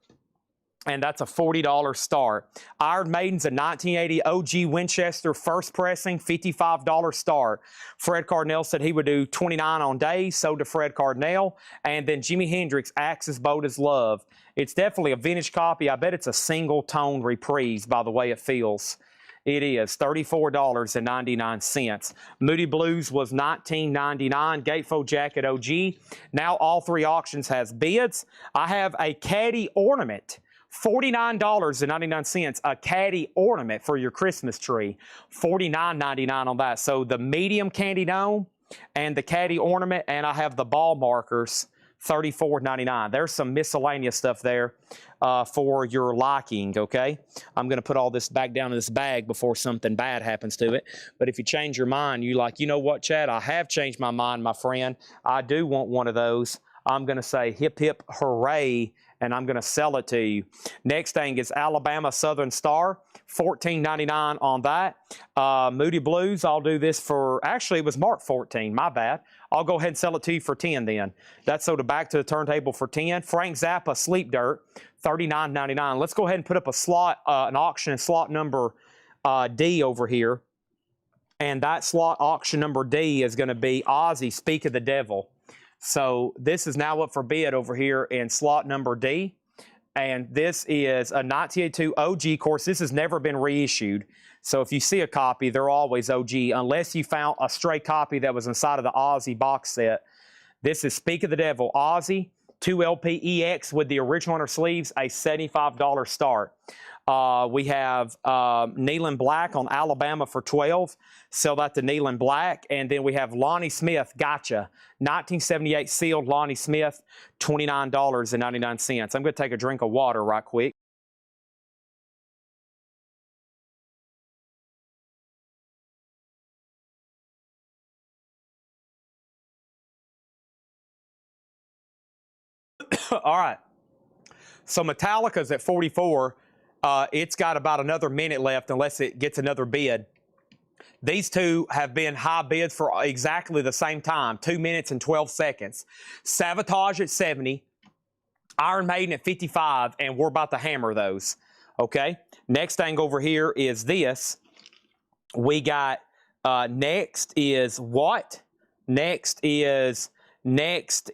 And that's a $40 start. Iron Maiden's a 1980 OG Winchester first pressing, $55 start. Fred Cardinal said he would do 29 on Days, so did Fred Cardinal. And then Jimi Hendrix, Axis Bold as Love. It's definitely a vintage copy. I bet it's a single tone reprise by the way it feels. It is $34.99. Moody Blues was $19.99. Gatefold Jacket OG. Now all three auctions has bids. I have a caddy ornament. $49.99, a caddy ornament for your Christmas tree. $49.99 on that. So the medium candy dome and the caddy ornament, and I have the ball markers, $34.99. There's some miscellaneous stuff there for your liking, okay? I'm going to put all this back down in this bag before something bad happens to it. But if you change your mind, you like, you know what, Chad? I have changed my mind, my friend. I do want one of those. I'm going to say hip, hip, hooray, and I'm going to sell it to you. Next thing is Alabama Southern Star, $14.99 on that. Moody Blues, I'll do this for, actually it was marked 14, my bad. I'll go ahead and sell it to you for 10 then. That's sold back to the turntable for 10. Frank Zappa, Sleep Dirt, $39.99. Let's go ahead and put up a slot, an auction in slot number D over here. And that slot auction number D is going to be Ozzy, Speak of the Devil. So this is now up for bid over here in slot number D. And this is a 1982 OG. Of course, this has never been reissued. So if you see a copy, they're always OG, unless you found a stray copy that was inside of the Ozzy box set. This is Speak of the Devil, Ozzy, 2LP EX with the original inner sleeves, a $75 start. We have Nealon Black on Alabama for $12. Sell that to Nealon Black. And then we have Lonnie Smith, Gotcha. 1978 sealed Lonnie Smith, $29.99. I'm going to take a drink of water right quick. All right. So Metallica's at 44. It's got about another minute left unless it gets another bid. These two have been high bids for exactly the same time, 2 minutes and 12 seconds. Sabotage at 70, Iron Maiden at 55, and we're about to hammer those, okay? Next thing over here is this. We got, next is what? Next is Zappa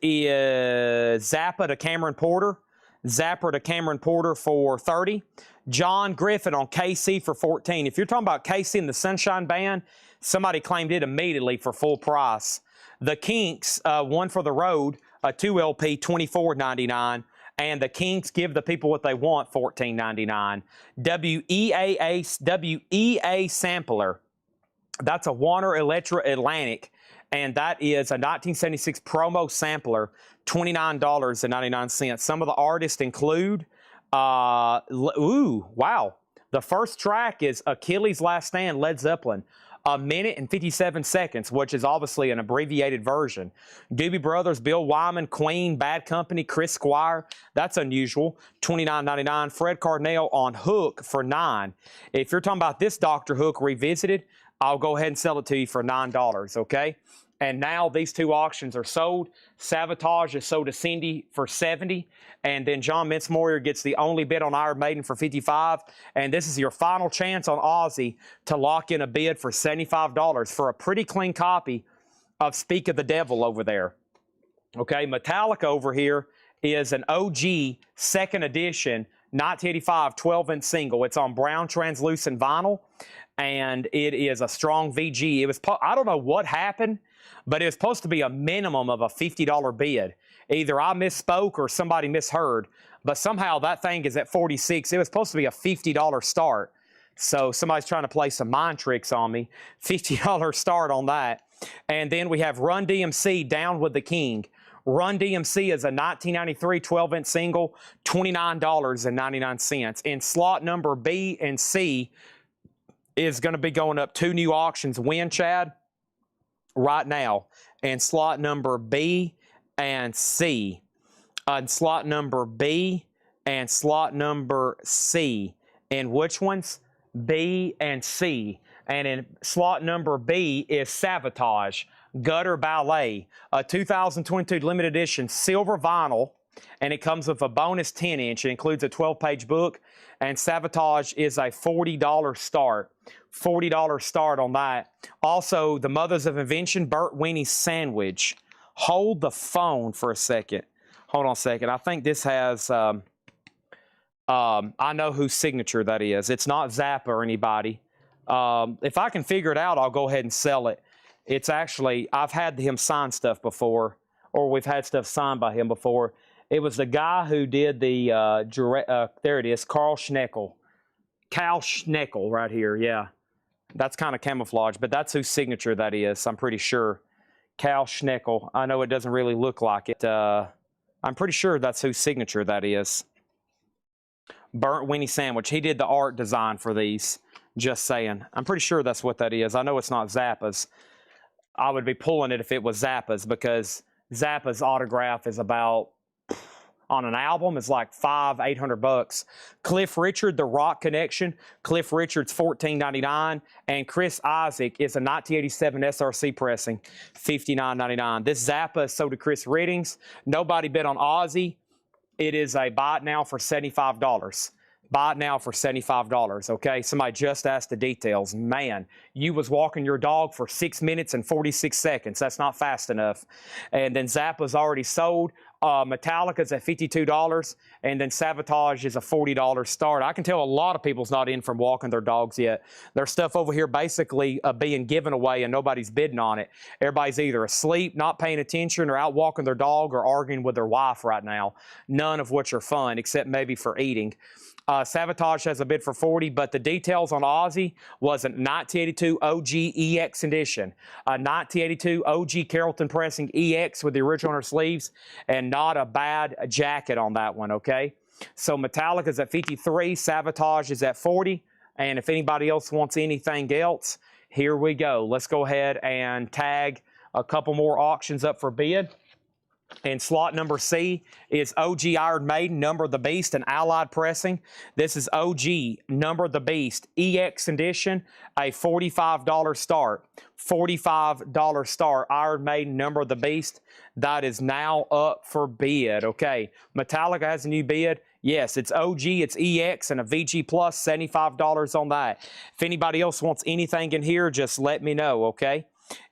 to Cameron Porter. Zappa to Cameron Porter for 30. John Griffin on KC for 14. If you're talking about KC and the Sunshine Band, somebody claimed it immediately for full price. The Kinks, One for the Road, a 2LP, $24.99. And the Kinks Give the People What They Want, $14.99. WEA Sampler. That's a Warner Electra Atlantic. And that is a 1976 promo sampler, $29.99. Some of the artists include, ooh, wow. The first track is Achilles' Last Stand, Led Zeppelin. 1 minute and 57 seconds, which is obviously an abbreviated version. Doobie Brothers, Bill Wyman, Queen, Bad Company, Chris Squire. That's unusual. $29.99. Fred Carnell on Hook for $9. If you're talking about this Dr. Hook revisited, I'll go ahead and sell it to you for $9, okay? And now these two auctions are sold. Savatage is sold to Cindy for $70. And then John Mincemoyer gets the only bid on Iron Maiden for $55. And this is your final chance on Ozzy to lock in a bid for $75 for a pretty clean copy of Speak of the Devil over there. Okay, Metallica over here is an OG second edition 1985 12-inch single. It's on brown translucent vinyl, and it is a strong VG. It was, I don't know what happened, but it was supposed to be a minimum of a $50 bid. Either I misspoke or somebody misheard, but somehow that thing is at $46. It was supposed to be a $50 start. So somebody's trying to play some mind tricks on me. $50 start on that. And then we have Run DMC, Down with the King. Run DMC is a 1993 12-inch single, $29.99. In slot number B and C is going to be going up 2 new auctions. When, Chad? Right now. And slot number B and C. And slot number B and slot number C. And which ones? B and C. And in slot number B is Savatage, Gutter Ballet, a 2022 limited edition silver vinyl, and it comes with a bonus 10-inch. It includes a 12-page book, and Savatage is a $40 start. $40 start on that. Also, the Mothers of Invention, Burt Winnie's Sandwich. Hold the phone for a second. Hold on a second. I think this has, I know whose signature that is. It's not Zappa or anybody. If I can figure it out, I'll go ahead and sell it. It's actually, I've had him sign stuff before, or we've had stuff signed by him before. It was the guy who did the, there it is, Cal Schneckel right here, yeah. That's kind of camouflage, but that's whose signature that is, I'm pretty sure. Cal Schneckel. I know it doesn't really look like it. I'm pretty sure that's whose signature that is. Burnt Winnie Sandwich. He did the art design for these, just saying. I'm pretty sure that's what that is. I know it's not Zappa's. I would be pulling it if it was Zappa's, because Zappa's autograph is about, on an album, is like $800. Cliff Richard, The Rock Connection. Cliff Richard's $14.99. And Chris Isaac is a 1987 SRC pressing, $59.99. This Zappa is sold to Chris Riddings. Nobody bid on Ozzy. It is a buy it now for $75. Buy it now for $75, okay? Somebody just asked the details. Man, you was walking your dog for 6 minutes and 46 seconds. That's not fast enough. And then Zappa's already sold. Metallica's at $52, and then Savatage is a $40 start. I can tell a lot of people's not in from walking their dogs yet. There's stuff over here basically being given away and nobody's bidding on it. Everybody's either asleep, not paying attention, or out walking their dog, or arguing with their wife right now. None of which are fun, except maybe for eating. Savatage has a bid for $40, but the details on Ozzy was a 1982 OG EX edition, a 1982 OG Carrollton Pressing EX with the original on her sleeves, and not a bad jacket on that one, okay? So Metallica's at $53, Savatage is at $40, and if anybody else wants anything else, here we go. Let's go ahead and tag a couple more auctions up for bid. And slot number C is OG Iron Maiden, Number of the Beast, and Allied Pressing. This is OG Number of the Beast, EX edition, a $45 start. $45 start, Iron Maiden, Number of the Beast. That is now up for bid, okay? Metallica has a new bid. Yes, it's OG, it's EX, and a VG Plus, $75 on that. If anybody else wants anything in here, just let me know, okay?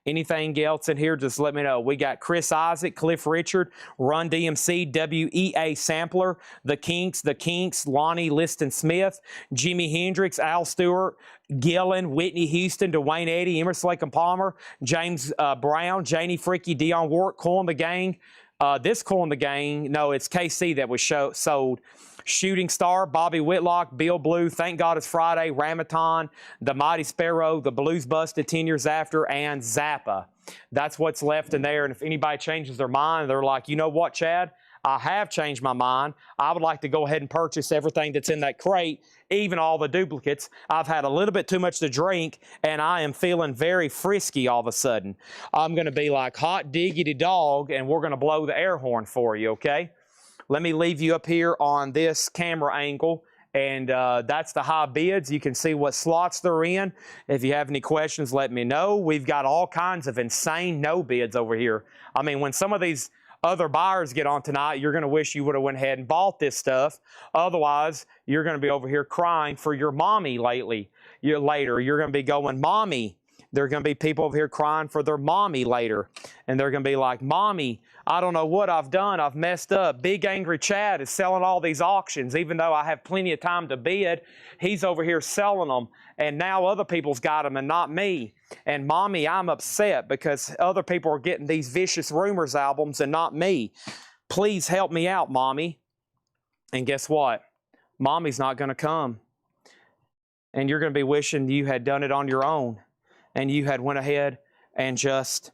Anything else in here, just let me know. We got Chris Isaac, Cliff Richard, Run DMC, WEA Sampler, The Kinks, Lonnie Liston Smith, Jimi Hendrix, Al Stewart, Gillen, Whitney Houston, Dwayne Eddy, Emerson Lake and Palmer, James Brown, Janie Freaky, Dionne Warwick, Cool and the Gang. This Cool and the Gang, no, it's KC that was sold. Shooting Star, Bobby Whitlock, Bill Blue, Thank God It's Friday, Ramaton, The Mighty Sparrow, The Blues Busted 10 Years After, and Zappa. That's what's left in there. And if anybody changes their mind, they're like, you know what, Chad? I have changed my mind. I would like to go ahead and purchase everything that's in that crate, even all the duplicates. I've had a little bit too much to drink, and I am feeling very frisky all of a sudden. I'm going to be like hot diggity dog, and we're going to blow the air horn for you, okay? Let me leave you up here on this camera angle, and that's the high bids. You can see what slots they're in. If you have any questions, let me know. We've got all kinds of insane no bids over here. I mean, when some of these other buyers get on tonight, you're going to wish you would have went ahead and bought this stuff. Otherwise, you're going to be over here crying for your mommy later. You're going to be going, Mommy. There are going to be people over here crying for their mommy later. And they're going to be like, Mommy, I don't know what I've done. I've messed up. Big Angry Chad is selling all these auctions. Even though I have plenty of time to bid, he's over here selling them. And now other people's got them and not me. And Mommy, I'm upset because other people are getting these Vicious Rumors albums and not me. Please help me out, Mommy. And guess what? Mommy's not going to come. And you're going to be wishing you had done it on your own. And you had went ahead and just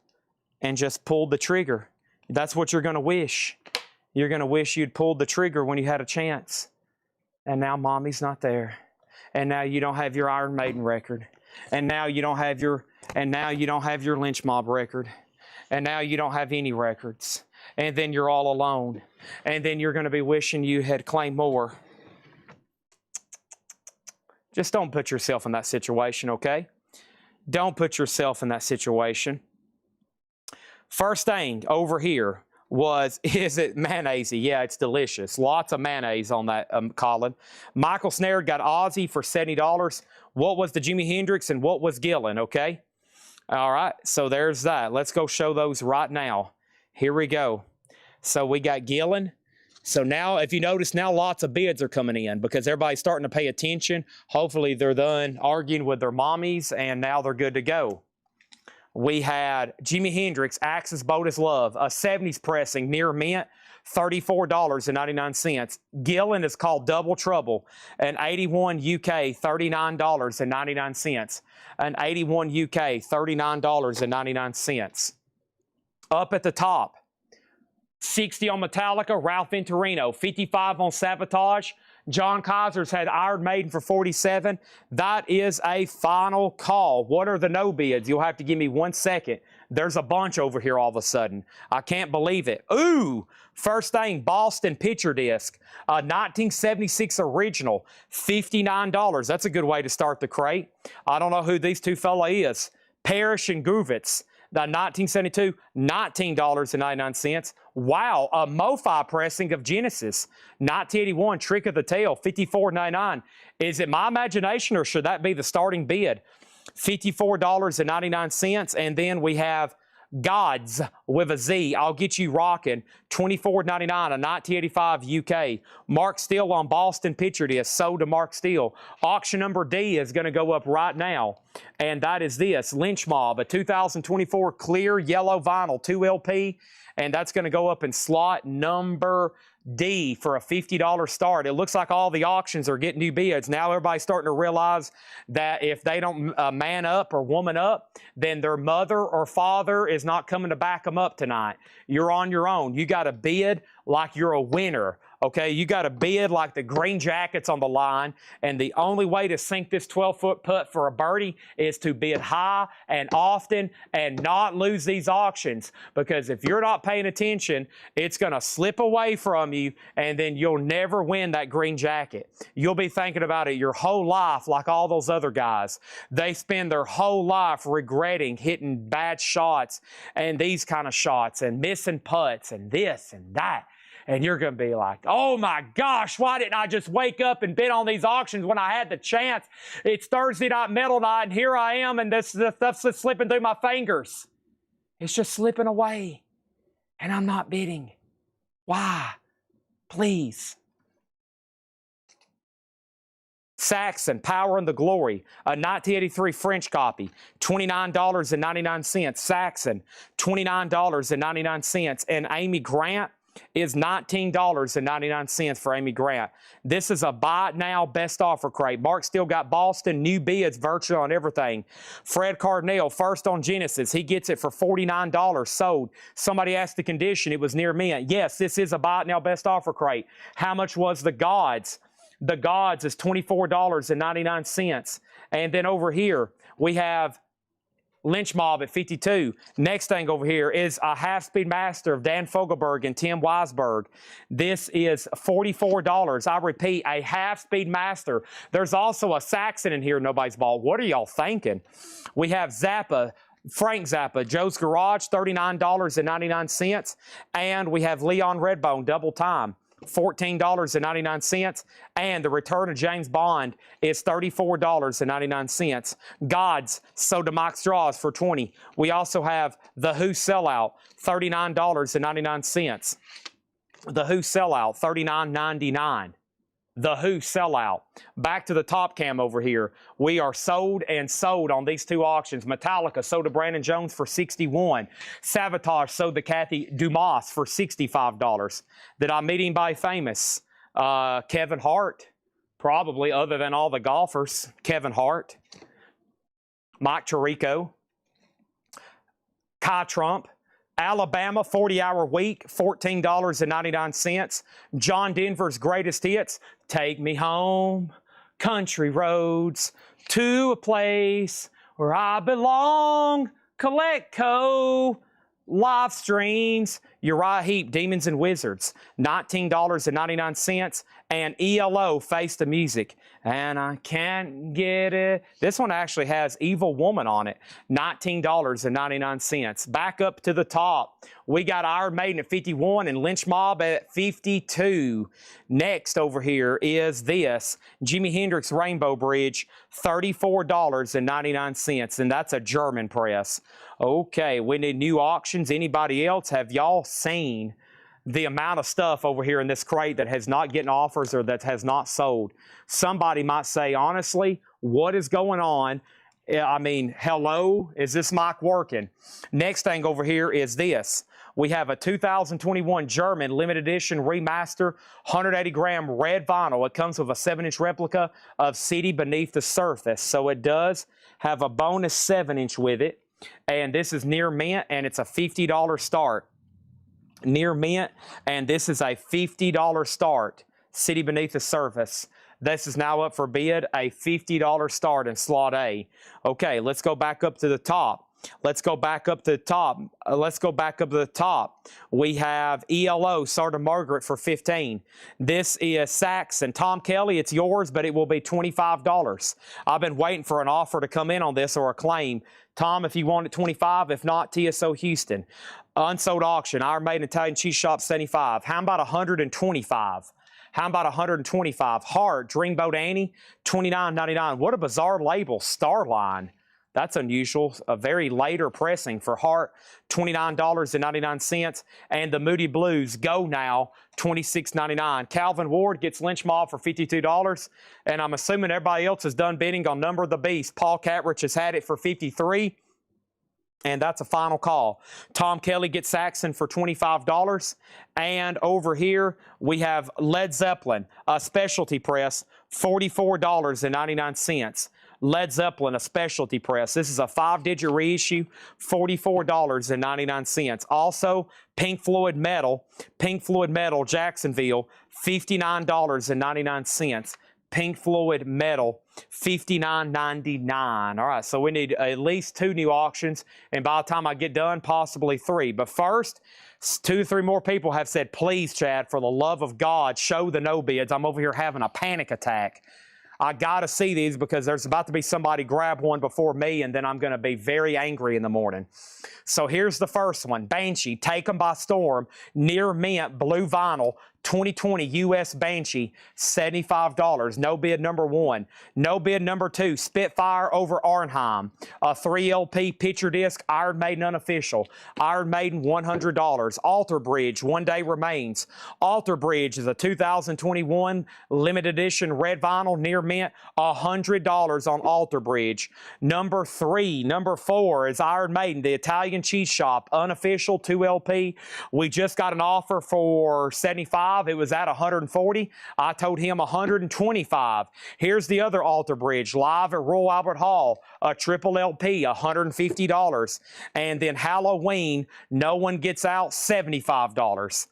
pulled the trigger. That's what you're going to wish. You're going to wish you'd pulled the trigger when you had a chance. And now Mommy's not there. And now you don't have your Iron Maiden record. And now you don't have your Lynch Mob record. And now you don't have any records. And then you're all alone. And then you're going to be wishing you had claimed more. Just don't put yourself in that situation, okay? Don't put yourself in that situation. First thing over here was, is it mayonnaise? Yeah, it's delicious. Lots of mayonnaise on that, Colin. Michael Snare got Ozzy for $70. What was the Jimi Hendrix and what was Gillan, okay? All right, so there's that. Let's go show those right now. Here we go. So we got Gillan. So now, if you notice, now lots of bids are coming in because everybody's starting to pay attention. Hopefully they're done arguing with their mommies, and now they're good to go. We had Jimi Hendrix, Axis Bold as Love, a 70s pressing, near mint, $34.99. Gillan is called Double Trouble, an 81 UK, $39.99. An 81 UK, $39.99. Up at the top, 60 on Metallica, Ralph Venturino. 55 on Sabotage. John Kaiser's had Iron Maiden for 47. That is a final call. What are the no bids? You'll have to give me 1 second. There's a bunch over here all of a sudden. I can't believe it. Ooh! First thing, Boston Picture Disc. 1976 original. $59. That's a good way to start the crate. I don't know who these two fella is. Parrish and Guvitz. The 1972, $19.99. Wow, a MoFi pressing of Genesis. 1981, Trick of the Tail, $54.99. Is it my imagination or should that be the starting bid? $54.99. And then we have Gods with a Z. I'll Get You Rockin', $24.99, a 1985 UK. Mark Steele on Boston Picture Disc, sold to Mark Steele. Auction number D is going to go up right now, and that is this, Lynch Mob, a 2024 clear yellow vinyl, 2 LP, and that's going to go up in slot number D for a $50 start. It looks like all the auctions are getting new bids. Now everybody's starting to realize that if they don't man up or woman up, then their mother or father is not coming to back them up tonight. You're on your own. You got to bid like you're a winner. Okay, you got to bid like the Green Jackets on the line, and the only way to sink this 12-foot putt for a birdie is to bid high and often and not lose these auctions, because if you're not paying attention, it's going to slip away from you, and then you'll never win that green jacket. You'll be thinking about it your whole life like all those other guys. They spend their whole life regretting hitting bad shots and these kind of shots and missing putts and this and that. And you're going to be like, oh my gosh, why didn't I just wake up and bid on these auctions when I had the chance? It's Thursday night metal night, and here I am, and this stuff's just slipping through my fingers. It's just slipping away, and I'm not bidding. Why? Please. Saxon, Power and the Glory, a 1983 French copy, $29.99. Saxon, $29.99. And Amy Grant, is $19.99 for Amy Grant. This is a buy now best offer crate. Mark still got Boston, new bids virtually on everything. Fred Cardinale, first on Genesis. He gets it for $49, sold. Somebody asked the condition. It was near mint. Yes, this is a buy now best offer crate. How much was the Gods? The Gods is $24.99. And then over here, we have Lynch Mob at 52. Next thing over here is a half-speed master of Dan Fogelberg and Tim Weisberg. This is $44. I repeat, a half-speed master. There's also a Saxon in here nobody's bought. What are y'all thinking? We have Zappa, Frank Zappa, Joe's Garage, $39.99. And we have Leon Redbone, Double Time, $14.99, and the return of James Bond is $34.99. Gods sold to Mike Straws for $20. We also have The Who Sellout, $39.99. The Who Sellout, $39.99. The Who Sellout. Back to the top cam over here. We are sold and sold on these two auctions. Metallica sold to Brandon Jones for $61. Savatage sold to Kathy Dumas for $65. Did I meet anybody famous? Kevin Hart, probably, other than all the golfers. Kevin Hart. Mike Tirico. Kai Trump. Alabama 40-hour week, $14.99. John Denver's greatest hits, Take Me Home, Country Roads, To a Place Where I Belong, Colecco, live streams, Uriah Heep, Demons and Wizards, $19.99, and ELO, Face the Music, and I Can't Get It. This one actually has Evil Woman on it, $19.99. Back up to the top, we got Iron Maiden at 51 and Lynch Mob at 52. Next over here is this, Jimi Hendrix Rainbow Bridge, $34.99, and that's a German press. Okay, we need new auctions. Anybody else? Have y'all seen the amount of stuff over here in this crate that has not gotten offers or that has not sold? Somebody might say, honestly, what is going on? I mean, hello, is this mic working? Next thing over here is this. We have a 2021 German limited edition remaster, 180-gram red vinyl. It comes with a 7-inch replica of City Beneath the Surface. So it does have a bonus 7-inch with it. And this is near mint, and it's a $50 start. Near mint, and this is a $50 start. City Beneath the Surface. This is now up for bid, a $50 start in slot A. Okay, let's go back up to the top. Let's go back up to the top. We have ELO, Sarda Margaret for $15. This is Saxon. Tom Kelly, it's yours, but it will be $25. I've been waiting for an offer to come in on this or a claim. Tom, if you want it, $25. If not, TSO Houston. Unsold auction, Iron Maiden Italian Cheese Shop, $75. How about $125? How about $125? Hard, Dreamboat Annie, $29.99. What a bizarre label, Starline. That's unusual. A very later pressing for Hart, $29.99. And the Moody Blues, Go Now, $26.99. Calvin Ward gets Lynch Mob for $52. And I'm assuming everybody else has done bidding on Number of the Beast. Paul Catrich has had it for $53. And that's a final call. Tom Kelly gets Saxon for $25. And over here, we have Led Zeppelin, a specialty press, $44.99. Led Zeppelin, a specialty press. This is a 5-digit reissue, $44.99. Also, Pink Floyd Metal, Jacksonville, $59.99. Pink Floyd Metal, $59.99. All right, so we need at least 2 new auctions, and by the time I get done, possibly 3. But first, 2 or 3 more people have said, please, Chad, for the love of God, show the no bids. I'm over here having a panic attack. I got to see these because there's about to be somebody grab one before me, and then I'm going to be very angry in the morning. So here's the first one. Banshee, Take 'em by Storm, near mint, blue vinyl, 2020 US Banshee, $75. No bid number 1. No bid number 2, Spitfire over Arnhem. A 3 LP picture disc, Iron Maiden unofficial. Iron Maiden, $100. Alter Bridge, 1 day remains. Alter Bridge is a 2021 limited edition red vinyl, near mint, $100 on Alter Bridge. Number 4 is Iron Maiden, the Italian Cheese Shop, unofficial, 2 LP. We just got an offer for 75. It was at 140. I told him 125. Here's the other Alter Bridge, live at Royal Albert Hall, a triple LP, $150. And then Halloween, No One Gets Out, $75.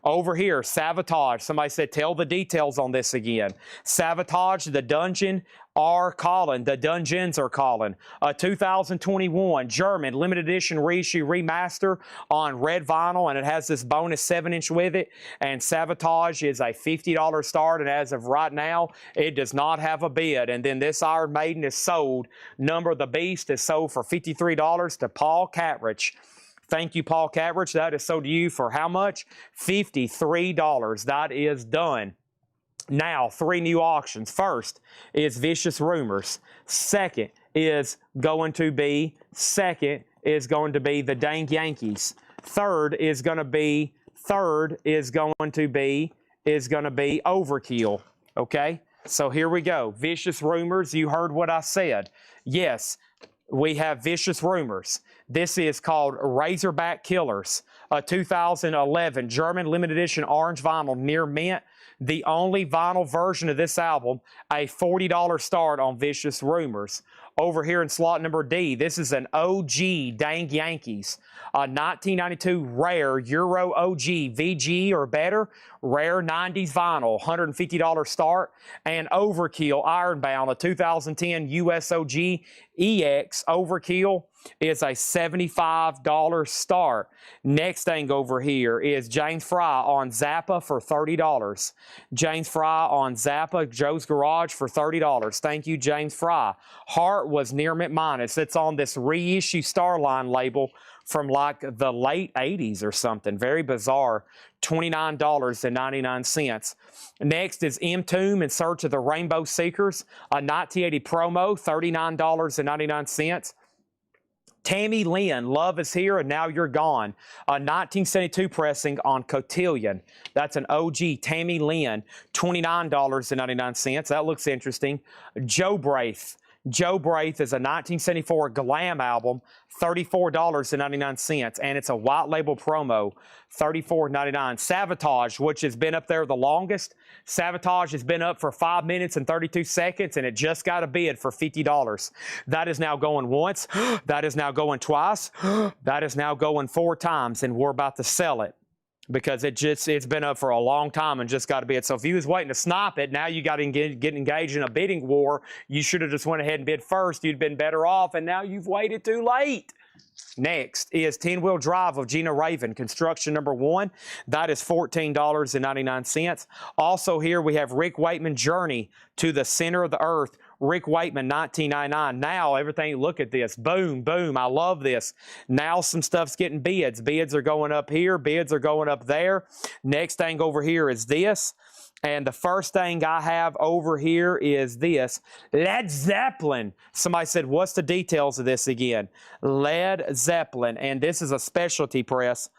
Over here, Sabotage. Somebody said, tell the details on this again. Sabotage, the dungeon are calling. The dungeons are calling. A 2021 German limited edition reissue remaster on red vinyl, and it has this bonus 7-inch with it. And Sabotage is a $50 start, and as of right now, it does not have a bid. And then this Iron Maiden is sold. Number of the Beast is sold for $53 to Paul Catrich. Thank you, Paul Catrich. That is sold to you for how much? $53. That is done. Now, 3 new auctions. First is Vicious Rumors. Second is going to be the Dang Yankees. Third is going to be Overkill. Okay? So here we go. Vicious Rumors. You heard what I said. Yes, we have Vicious Rumors. This is called Razorback Killers, a 2011 German limited edition orange vinyl, near mint. The only vinyl version of this album, a $40 start on Vicious Rumors. Over here in slot number D, this is an OG Dang Yankees, a 1992 rare Euro OG VG or better, rare 90s vinyl, $150 start. And Overkill Ironbound, a 2010 US OG EX Overkill, is a $75 start. Next thing over here is James Fry on Zappa for $30. James Fry on Zappa, Joe's Garage for $30. Thank you, James Fry. Heart was near mint minus. It's on this reissue Starline label from like the late 80s or something. Very bizarre. $29.99. Next is M-Tomb in Search of the Rainbow Seekers, a 1980 promo, $39.99. Tammy Lynn, Love Is Here and Now You're Gone, a 1972 pressing on Cotillion. That's an OG Tammy Lynn, $29.99. That looks interesting. Joe Braith. Joe Braith is a 1974 glam album, $34.99, and it's a white label promo, $34.99. Sabotage, which has been up there the longest. Sabotage has been up for 5 minutes and 32 seconds, and it just got a bid for $50. That is now going once. That is now going twice. That is now going 4 times, and we're about to sell it, because it's been up for a long time and just got to bid. So if you was waiting to snipe it, now you got to get engaged in a bidding war. You should have just went ahead and bid first. You'd been better off, and now you've waited too late. Next is 10-Wheel Drive of Gina Raven, construction number 1. That is $14.99. Also here we have Rick Wakeman, Journey to the Center of the Earth. Rick Wakeman, $19.99. Now everything, look at this. Boom, boom. I love this. Now some stuff's getting bids. Bids are going up here. Bids are going up there. Next thing over here is this. And the first thing I have over here is this. Led Zeppelin. Somebody said, what's the details of this again? Led Zeppelin. And this is a specialty press.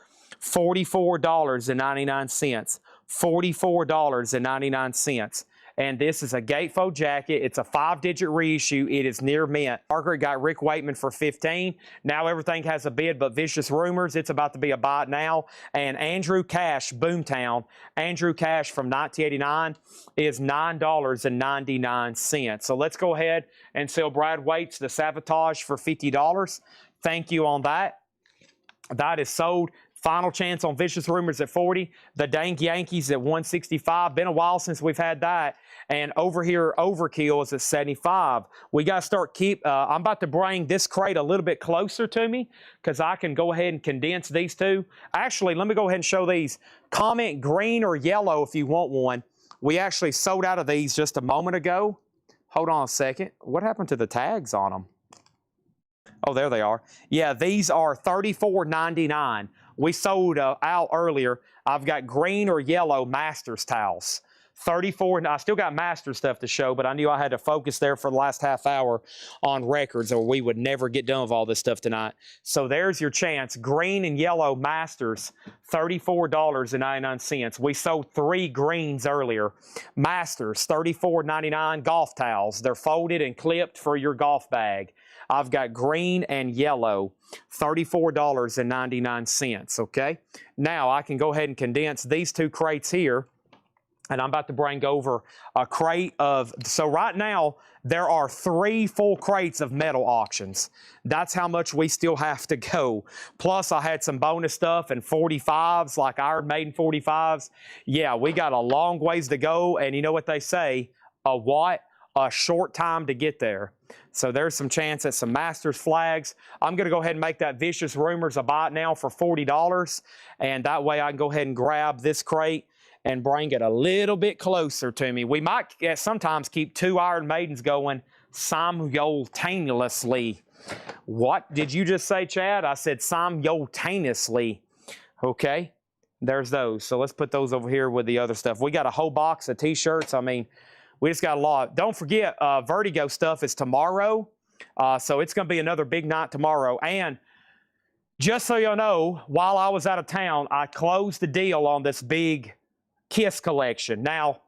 $44.99. $44.99. And this is a gatefold jacket. It's a 5-digit reissue. It is near mint. Parker got Rick Wakeman for $15. Now everything has a bid but Vicious Rumors. It's about to be a buy now. And Andrew Cash, Boomtown. Andrew Cash from 1989 is $9.99. So let's go ahead and sell Brad Waits the Sabotage for $50. Thank you on that. That is sold. Final chance on Vicious Rumors at 40. The Dang Yankees at 165. Been a while since we've had that. And over here, Overkill is at 75. We got to start I'm about to bring this crate a little bit closer to me because I can go ahead and condense these two. Actually, let me go ahead and show these. Comment green or yellow if you want one. We actually sold out of these just a moment ago. Hold on a second. What happened to the tags on them? Oh, there they are. Yeah, these are $34.99. We sold out earlier. I've got green or yellow Masters towels. 34. I still got Masters stuff to show, but I knew I had to focus there for the last half hour on records, or we would never get done with all this stuff tonight. So there's your chance. Green and yellow Masters, $34.99. We sold 3 greens earlier. Masters, $34.99. Golf towels. They're folded and clipped for your golf bag. I've got green and yellow, $34.99, okay? Now, I can go ahead and condense these 2 crates here, and I'm about to bring over a crate of, so right now, there are 3 full crates of metal auctions. That's how much we still have to go. Plus, I had some bonus stuff and 45s, like Iron Maiden 45s. Yeah, we got a long ways to go, and you know what they say, a short time to get there. So there's some chance at some Masters flags. I'm going to go ahead and make that Vicious Rumors a buy it now for $40, and that way I can go ahead and grab this crate and bring it a little bit closer to me. We might sometimes keep 2 Iron Maidens going simultaneously. What did you just say, Chad? I said simultaneously. Okay, there's those. So let's put those over here with the other stuff. We got a whole box of T-shirts. I mean, we just got a lot. Don't forget, Vertigo stuff is tomorrow. So it's going to be another big night tomorrow. And just so you know, while I was out of town, I closed the deal on this big Kiss collection. Now,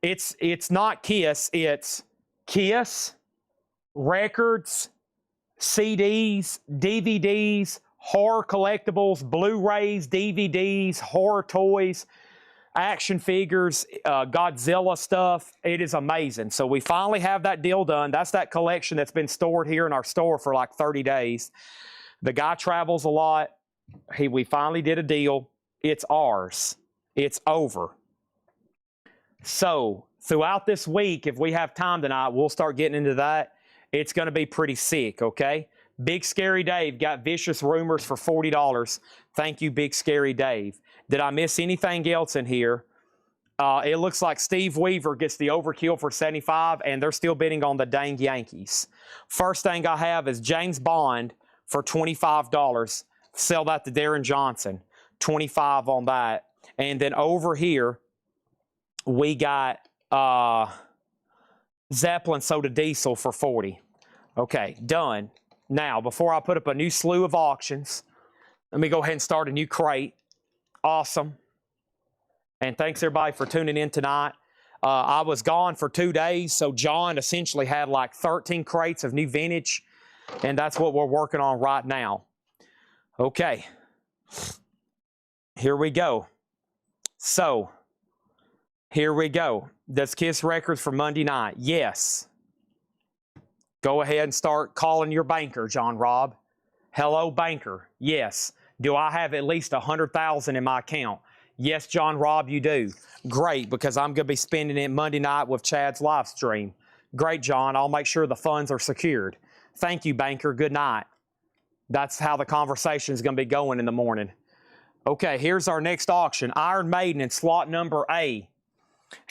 it's not Kiss. It's Kiss, records, CDs, DVDs, horror collectibles, Blu-rays, DVDs, horror toys, action figures, Godzilla stuff. It is amazing. So we finally have that deal done. That's that collection that's been stored here in our store for like 30 days. The guy travels a lot. We finally did a deal. It's ours. It's over. So throughout this week, if we have time tonight, we'll start getting into that. It's going to be pretty sick, okay? Big Scary Dave got Vicious Rumors for $40. Thank you, Big Scary Dave. Did I miss anything else in here? It looks like Steve Weaver gets the overkill for $75, and they're still bidding on the dang Yankees. First thing I have is James Bond for $25. Sell that to Darren Johnson. $25 on that. And then over here, we got Zeppelin Soda Diesel for $40. Okay, done. Now, before I put up a new slew of auctions, let me go ahead and start a new crate. Awesome. And thanks, everybody, for tuning in tonight. I was gone for 2 days, so John essentially had like 13 crates of new vintage, and that's what we're working on right now. Okay. Here we go. So, here we go. Does Kiss Records for Monday night? Yes. Go ahead and start calling your banker, John Robb. Hello, banker. Yes. Do I have at least $100,000 in my account? Yes, John Robb, you do. Great, because I'm going to be spending it Monday night with Chad's live stream. Great, John. I'll make sure the funds are secured. Thank you, banker. Good night. That's how the conversation is going to be going in the morning. Okay, here's our next auction. Iron Maiden in slot number A.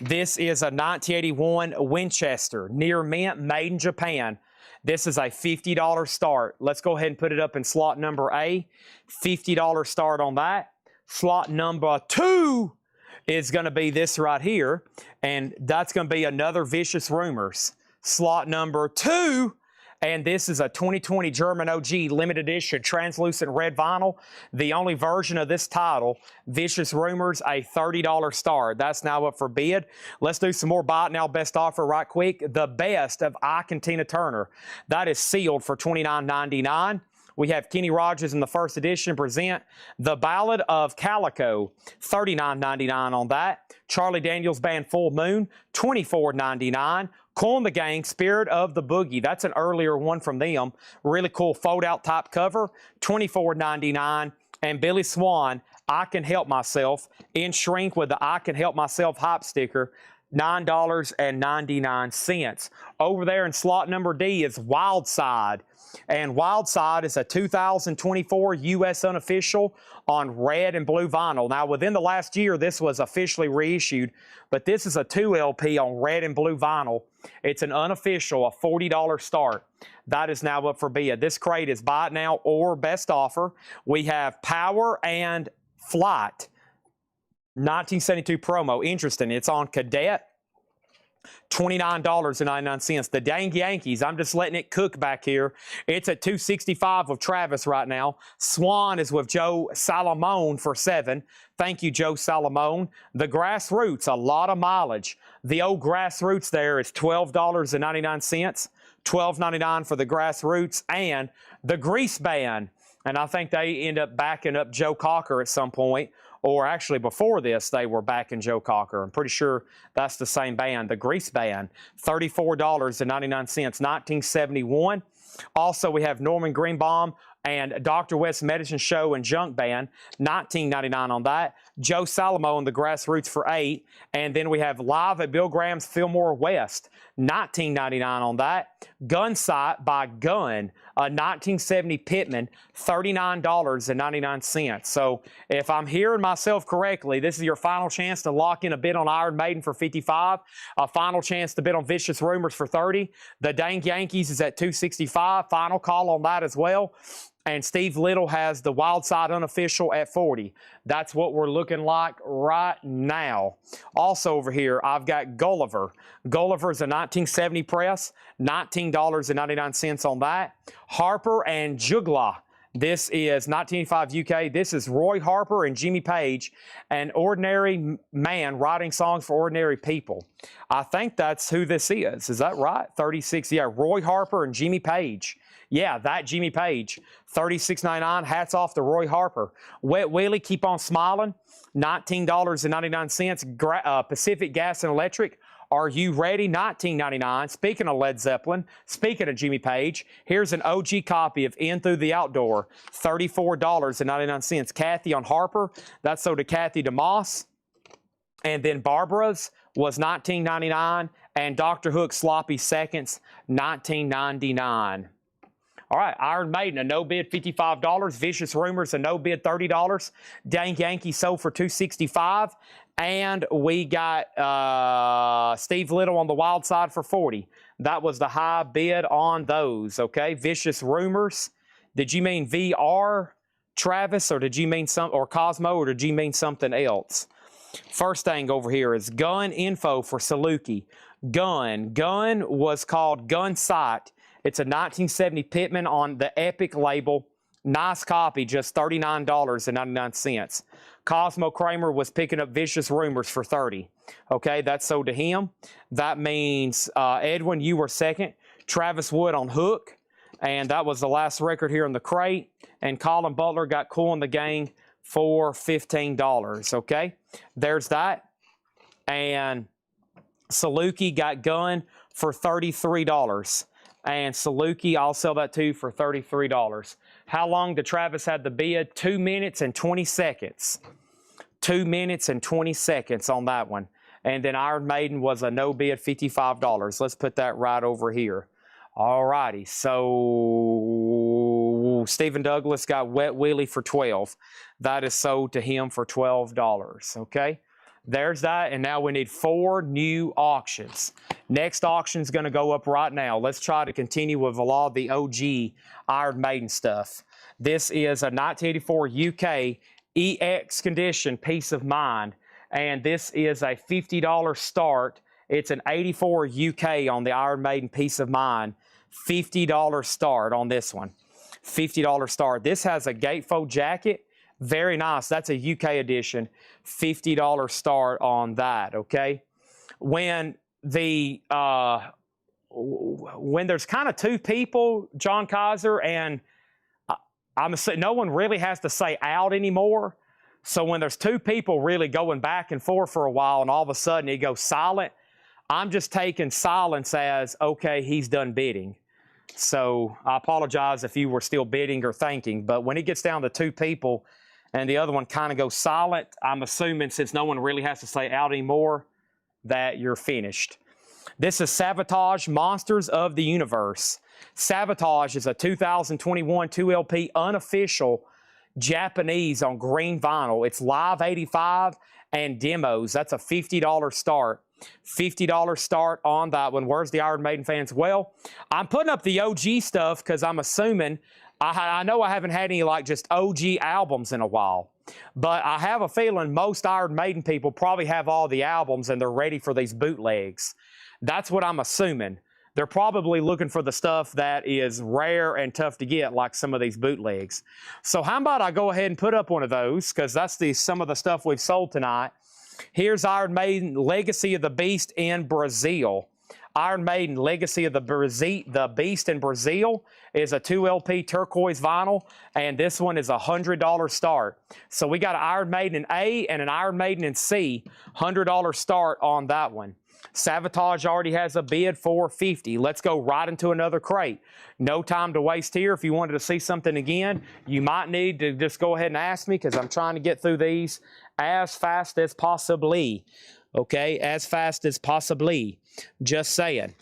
This is a 1981 Winchester, near mint, made in Japan. This is a $50 start. Let's go ahead and put it up in slot number A. $50 start on that. Slot number 2 is going to be this right here, and that's going to be another Vicious Rumors. Slot number 2, and this is a 2020 German OG limited edition translucent red vinyl. The only version of this title, Vicious Rumors, a $30 start. That's now up for bid. Let's do some more buy it now best offer right quick. The Best of Ike and Tina Turner. That is sealed for $29.99. We have Kenny Rogers in the first edition present The Ballad of Calico, $39.99 on that. Charlie Daniels Band Full Moon, $24.99. Cool and the Gang, Spirit of the Boogie. That's an earlier one from them. Really cool fold-out type cover, $24.99. And Billy Swan, I Can Help Myself, in shrink with the I Can Help Myself hype sticker. $9.99. Over there in slot number D is Wild Side. And Wild Side is a 2024 U.S. unofficial on red and blue vinyl. Now, within the last year, this was officially reissued, but this is a 2 LP on red and blue vinyl. It's an unofficial, a $40 start. That is now up for bid. This crate is buy it now or best offer. We have Power and Flight. 1972 promo. Interesting. It's on Cadet. $29.99. The dang Yankees, I'm just letting it cook back here. It's at $265 with Travis right now. Swan is with Joe Salomone for $7. Thank you, Joe Salomone. The Grassroots, a lot of mileage. The old Grassroots there is $12.99. $12.99 for the Grassroots. And the Grease Band, and I think they end up backing up Joe Cocker at some point. Or actually before this, they were backing Joe Cocker. I'm pretty sure that's the same band, the Grease Band. $34.99, 1971. Also, we have Norman Greenbaum and Dr. West Medicine Show and Junk Band, $19.99 on that. Joe Salamo and the Grassroots for $8. And then we have Live at Bill Graham's Fillmore West, $19.99 on that. Gun Sight by Gun, a 1970 Pittman, $39.99. So if I'm hearing myself correctly, this is your final chance to lock in a bid on Iron Maiden for $55, a final chance to bid on Vicious Rumors for $30. The dang Yankees is at $265. Final call on that as well. And Steve Little has the Wild Side unofficial at $40. That's what we're looking like right now. Also over here, I've got Gulliver. Gulliver is a 1970 press, $19.99 on that. Harper and Jugla. This is 1985 UK. This is Roy Harper and Jimmy Page, an ordinary man writing songs for ordinary people. I think that's who this is. Is that right? 36, yeah, Roy Harper and Jimmy Page. Yeah, that Jimmy Page, $36.99. Hats off to Roy Harper. Wet Willie, Keep on Smiling, $19.99. Pacific Gas and Electric, Are You Ready? $19.99. Speaking of Led Zeppelin, speaking of Jimmy Page, here's an OG copy of In Through the Outdoor, $34.99. Kathy on Harper, that's sold to Kathy DeMoss. And then Barbara's was $19.99. And Dr. Hook's Sloppy Seconds, $19.99. All right, Iron Maiden, a no bid $55. Vicious Rumors, a no bid $30. Dang Yankee sold for $265. And we got Steve Little on the Wild Side for $40. That was the high bid on those, okay? Vicious Rumors. Did you mean VR, Travis, or did you mean or Cosmo, or did you mean something else? First thing over here is Gun Info for Saluki. Gun was called Gun Sight. It's a 1970 Pittman on the Epic label. Nice copy, just $39.99. Cosmo Kramer was picking up Vicious Rumors for $30. Okay, that's sold to him. That means, Edwin, you were second. Travis Wood on Hook. And that was the last record here in the crate. And Colin Butler got Cool in the Gang for $15. Okay, there's that. And Saluki got Gun for $33. And Saluki, I'll sell that too for $33. How long did Travis have the bid? 2 minutes and 20 seconds. 2 minutes and 20 seconds on that one. And then Iron Maiden was a no bid, $55. Let's put that right over here. All righty. So Stephen Douglas got Wet Willie for $12. That is sold to him for $12. Okay. There's that, and now we need 4 new auctions. Next auction is going to go up right now. Let's try to continue with a lot of the OG Iron Maiden stuff. This is a 1984 UK EX condition, Peace of Mind, and this is a $50 start. It's an 84 UK on the Iron Maiden Peace of Mind. $50 start on this one. $50 start. This has a gatefold jacket. Very nice. That's a UK edition. $50 start on that, okay? When there's kind of 2 people, John Kaiser, and I'm saying no one really has to say out anymore. So when there's 2 people really going back and forth for a while and all of a sudden it goes silent, I'm just taking silence as, okay, he's done bidding. So I apologize if you were still bidding or thinking, but when it gets down to 2 people and the other one kind of goes silent, I'm assuming since no one really has to say out anymore, that you're finished. This is Sabotage, Monsters of the Universe. Sabotage is a 2021 2LP unofficial Japanese on green vinyl. It's live 85 and demos. That's a $50 start. $50 start on that one. Where's the Iron Maiden fans? Well, I'm putting up the OG stuff because I'm assuming, I know I haven't had any like just OG albums in a while, but I have a feeling most Iron Maiden people probably have all the albums and they're ready for these bootlegs. That's what I'm assuming. They're probably looking for the stuff that is rare and tough to get, like some of these bootlegs. So how about I go ahead and put up one of those, because that's some of the stuff we've sold tonight. Here's Iron Maiden, Legacy of the Beast in Brazil. Iron Maiden, Legacy of the Beast in Brazil is a 2LP turquoise vinyl, and this one is a $100 start. So we got an Iron Maiden in A and an Iron Maiden in C, $100 start on that one. Sabotage already has a bid for $50. Let's go right into another crate. No time to waste here. If you wanted to see something again, you might need to just go ahead and ask me, because I'm trying to get through these as fast as possibly. Okay, as fast as possibly. Just saying.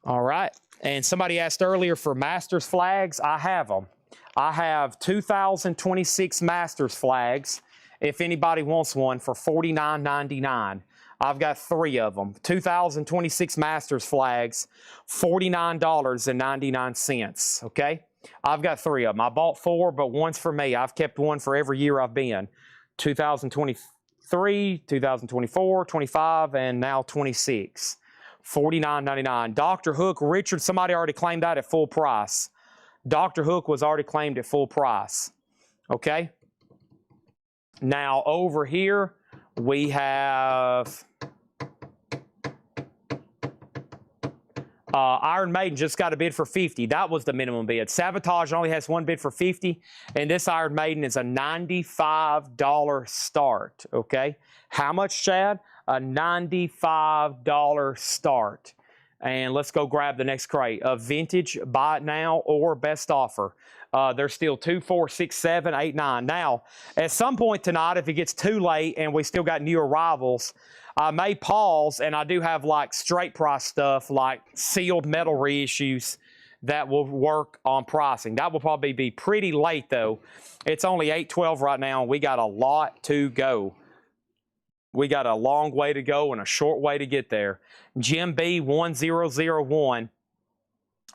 All right. And somebody asked earlier for Masters flags. I have them. I have 2026 Masters flags, if anybody wants one, for $49.99. I've got 3 of them. 2026 Masters flags, $49.99. Okay? I've got 3 of them. I bought 4, but one's for me. I've kept one for every year I've been. 2023, 2024, 25, and now 26. $49.99. Dr. Hook, Richard, somebody already claimed that at full price. Dr. Hook was already claimed at full price. Okay? Now, over here, we have Iron Maiden just got a bid for $50. That was the minimum bid. Sabotage only has 1 bid for $50, and this Iron Maiden is a $95 start, okay? How much, Chad? A $95 start. And let's go grab the next crate. A vintage, buy it now, or best offer. There's still 2, 4, 6, 7, 8, 9. Now, at some point tonight, if it gets too late and we still got new arrivals, I may pause, and I do have like straight price stuff, like sealed metal reissues that will work on pricing. That will probably be pretty late though. It's only 8:12 right now, and we got a lot to go. We got a long way to go and a short way to get there. Jim B 1001.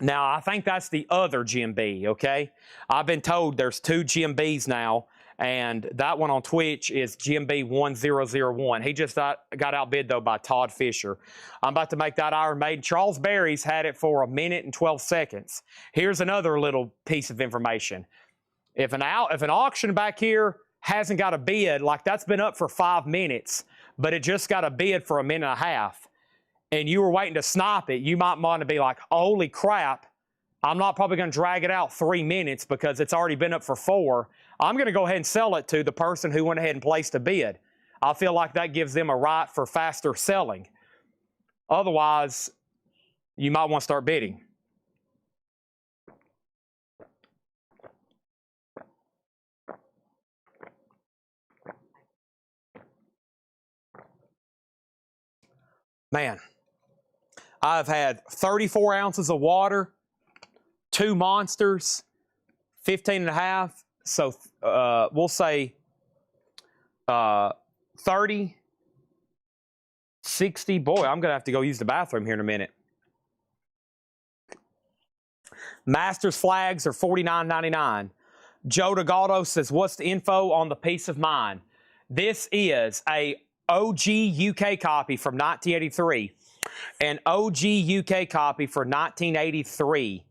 Now, I think that's the other Jim B, okay? I've been told there's 2 Jim Bs now, and that one on Twitch is Jim B 1001. He just got outbid, though, by Todd Fisher. I'm about to make that Iron Maiden. Charles Berry's had it for 1 minute and 12 seconds. Here's another little piece of information. If an auction back here hasn't got a bid, like that's been up for 5 minutes, but it just got a bid for 1.5 minutes, and you were waiting to snipe it, you might want to be like, holy crap, I'm not probably going to drag it out 3 minutes because it's already been up for 4. I'm going to go ahead and sell it to the person who went ahead and placed a bid. I feel like that gives them a right for faster selling. Otherwise, you might want to start bidding. Man, I've had 34 ounces of water, 2 monsters, 15.5. So we'll say 30, 60. Boy, I'm going to have to go use the bathroom here in a minute. Masters flags are $49.99. Joe DeGaldo says, what's the info on the Peace of Mind? This is a OG UK copy from 1983. An OG UK copy for 1983.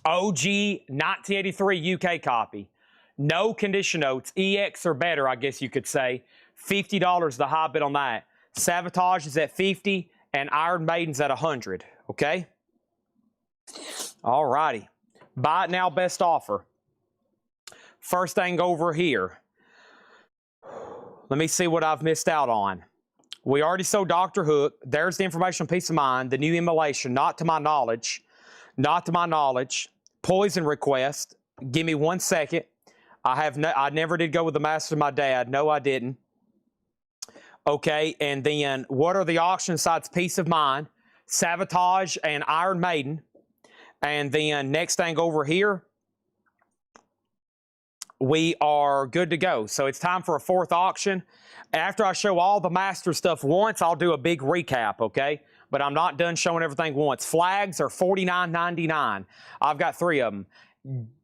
OG 1983 UK copy. No condition notes. EX or better, I guess you could say. $50 the high bid on that. Sabotage is at $50 and Iron Maiden's at $100. Okay? All righty. Buy it now, best offer. First thing over here. Let me see what I've missed out on. We already sold Dr. Hook. There's the information on Peace of Mind. The new immolation, not to my knowledge. Not to my knowledge. Poison request. Give me 1 second. I never did go with the Master of my dad. No, I didn't. Okay, and then what are the auction sites? Peace of Mind, Sabotage, and Iron Maiden. And then next thing over here, we are good to go. So it's time for a fourth auction. After I show all the master stuff once, I'll do a big recap, okay? But I'm not done showing everything once. Flags are $49.99. I've got 3 of them.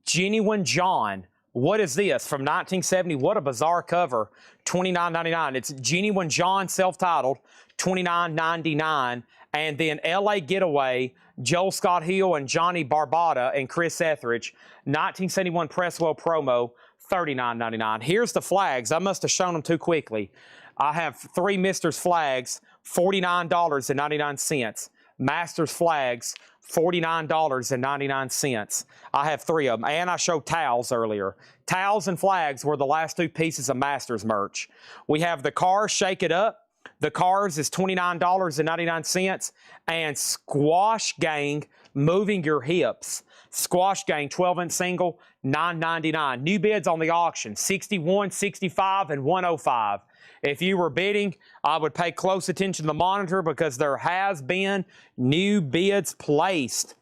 Genuine John. What is this? From 1970. What a bizarre cover. $29.99. It's Genuine John, self-titled, $29.99. And then LA Getaway, Joel Scott Hill and Johnny Barbada and Chris Etheridge, 1971 Presswell promo, $39.99. Here's the flags. I must have shown them too quickly. I have 3 Misters flags, $49.99. Masters flags, $49.99. I have 3 of them. And I showed towels earlier. Towels and flags were the last 2 pieces of Masters merch. We have the Cars Shake It Up. The Cars is $29.99. And Squash Gang, Moving Your Hips. Squash Gang 12-inch single, $9.99. New bids on the auction, 61, 65, and 105. If you were bidding, I would pay close attention to the monitor because there has been new bids placed.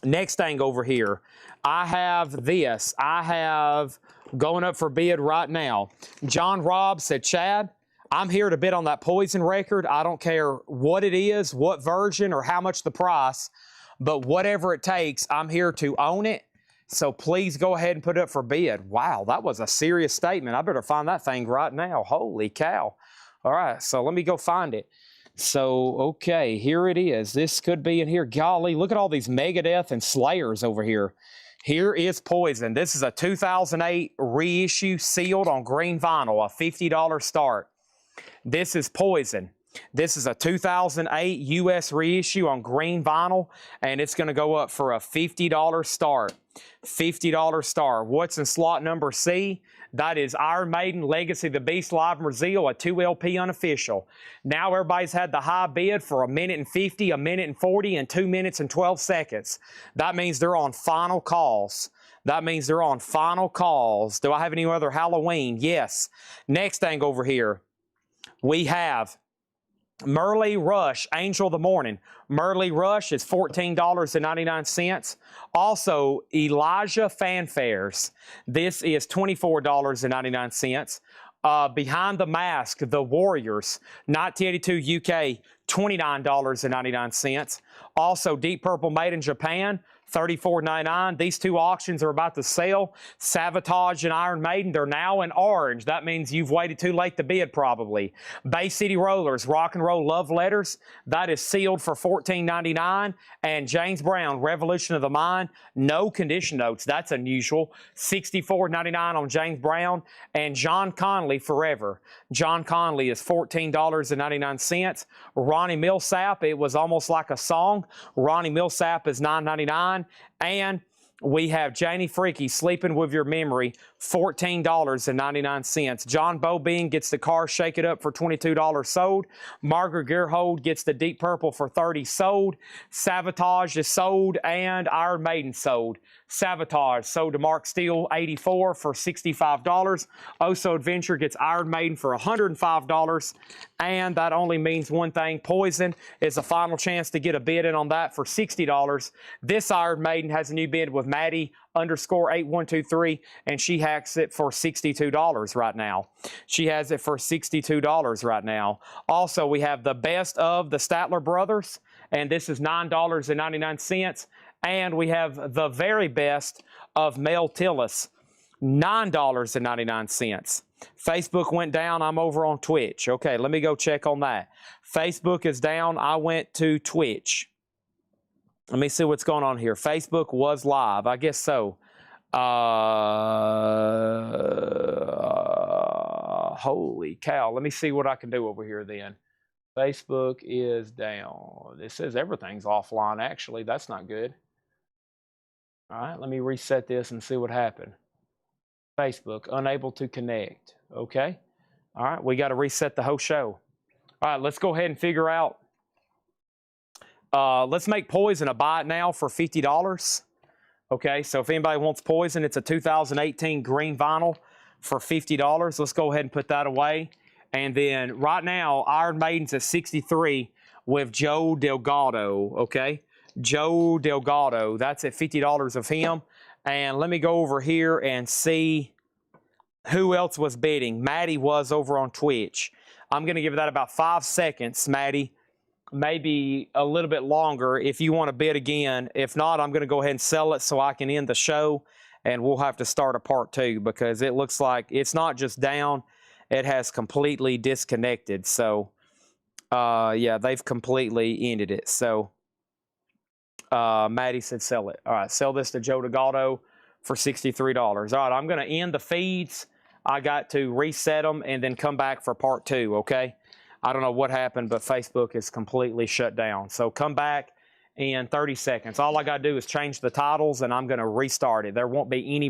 Next thing over here, I have this. I have going up for bid right now. John Robb said, Chad, I'm here to bid on that Poison record. I don't care what it is, what version, or how much the price, but whatever it takes, I'm here to own it. So please go ahead and put it up for bid. Wow, that was a serious statement. I better find that thing right now. Holy cow. All right, so let me go find it. So, okay, here it is. This could be in here. Golly, look at all these Megadeth and Slayers over here. Here is Poison. This is a 2008 reissue sealed on green vinyl, a $50 start. This is Poison. This is a 2008 U.S. reissue on green vinyl, and it's going to go up for a $50 start. $50 start. What's in slot number C? That is Iron Maiden, Legacy of the Beast, Live in Brazil, a 2 LP unofficial. Now everybody's had the high bid for 1:50, 1:40, and 2 minutes and 12 seconds. That means they're on final calls. That means they're on final calls. Do I have any other Halloween? Yes. Next thing over here, we have Merle Rush, Angel of the Morning. Merle Rush is $14.99. Also, Elijah Fanfares. This is $24.99. Behind the Mask, The Warriors, 1982 UK, $29.99. Also, Deep Purple made in Japan, $34.99. These 2 auctions are about to sell. Sabotage and Iron Maiden, they're now in orange. That means you've waited too late to bid probably. Bay City Rollers, Rock and Roll Love Letters, that is sealed for $14.99. And James Brown, Revolution of the Mind, no condition notes. That's unusual. $64.99 on James Brown. And John Conley, Forever. John Conley is $14.99. Ronnie Millsap, it was almost like a song. Ronnie Millsap is $9.99. And we have Janie Freaky, Sleeping With Your Memory, $14.99. John Bobine gets the Car Shake It Up for $22 sold. Margaret Gerhold gets the Deep Purple for $30 sold. Sabotage is sold, and Iron Maiden sold. Sabotage sold to Mark Steele, $84 for $65. Oso Adventure gets Iron Maiden for $105. And that only means one thing. Poison is a final chance to get a bid in on that for $60. This Iron Maiden has a new bid with Maddie_8123, and she hacks it for $62 right now. She has it for $62 right now. Also, we have the best of the Statler Brothers, and this is $9.99. And we have the very best of Mel Tillis, $9.99. Facebook went down. I'm over on Twitch. Okay, let me go check on that. Facebook is down. I went to Twitch. Let me see what's going on here. Facebook was live. I guess so. Holy cow. Let me see what I can do over here then. Facebook is down. It says everything's offline, actually. That's not good. All right, let me reset this and see what happened. Facebook, unable to connect. Okay. All right, we got to reset the whole show. All right, let's go ahead and figure out. Let's make Poison a buy it now for $50. Okay, so if anybody wants Poison, it's a 2018 green vinyl for $50. Let's go ahead and put that away. And then right now, Iron Maiden's at 63 with Joe Delgado, okay? Joe Delgado, that's at $50 of him. And let me go over here and see who else was bidding. Maddie was over on Twitch. I'm going to give that about 5 seconds, Maddie. Maybe a little bit longer if you want to bid again. If not, I'm going to go ahead and sell it so I can end the show. And we'll have to start a part 2 because it looks like it's not just down. It has completely disconnected. So, yeah, they've completely ended it. So, Maddie said sell it. All right, sell this to Joe Delgado for $63. All right, I'm going to end the feeds. I got to reset them and then come back for part 2, okay? I don't know what happened, but Facebook is completely shut down. So come back in 30 seconds. All I got to do is change the titles, and I'm going to restart it. There won't be any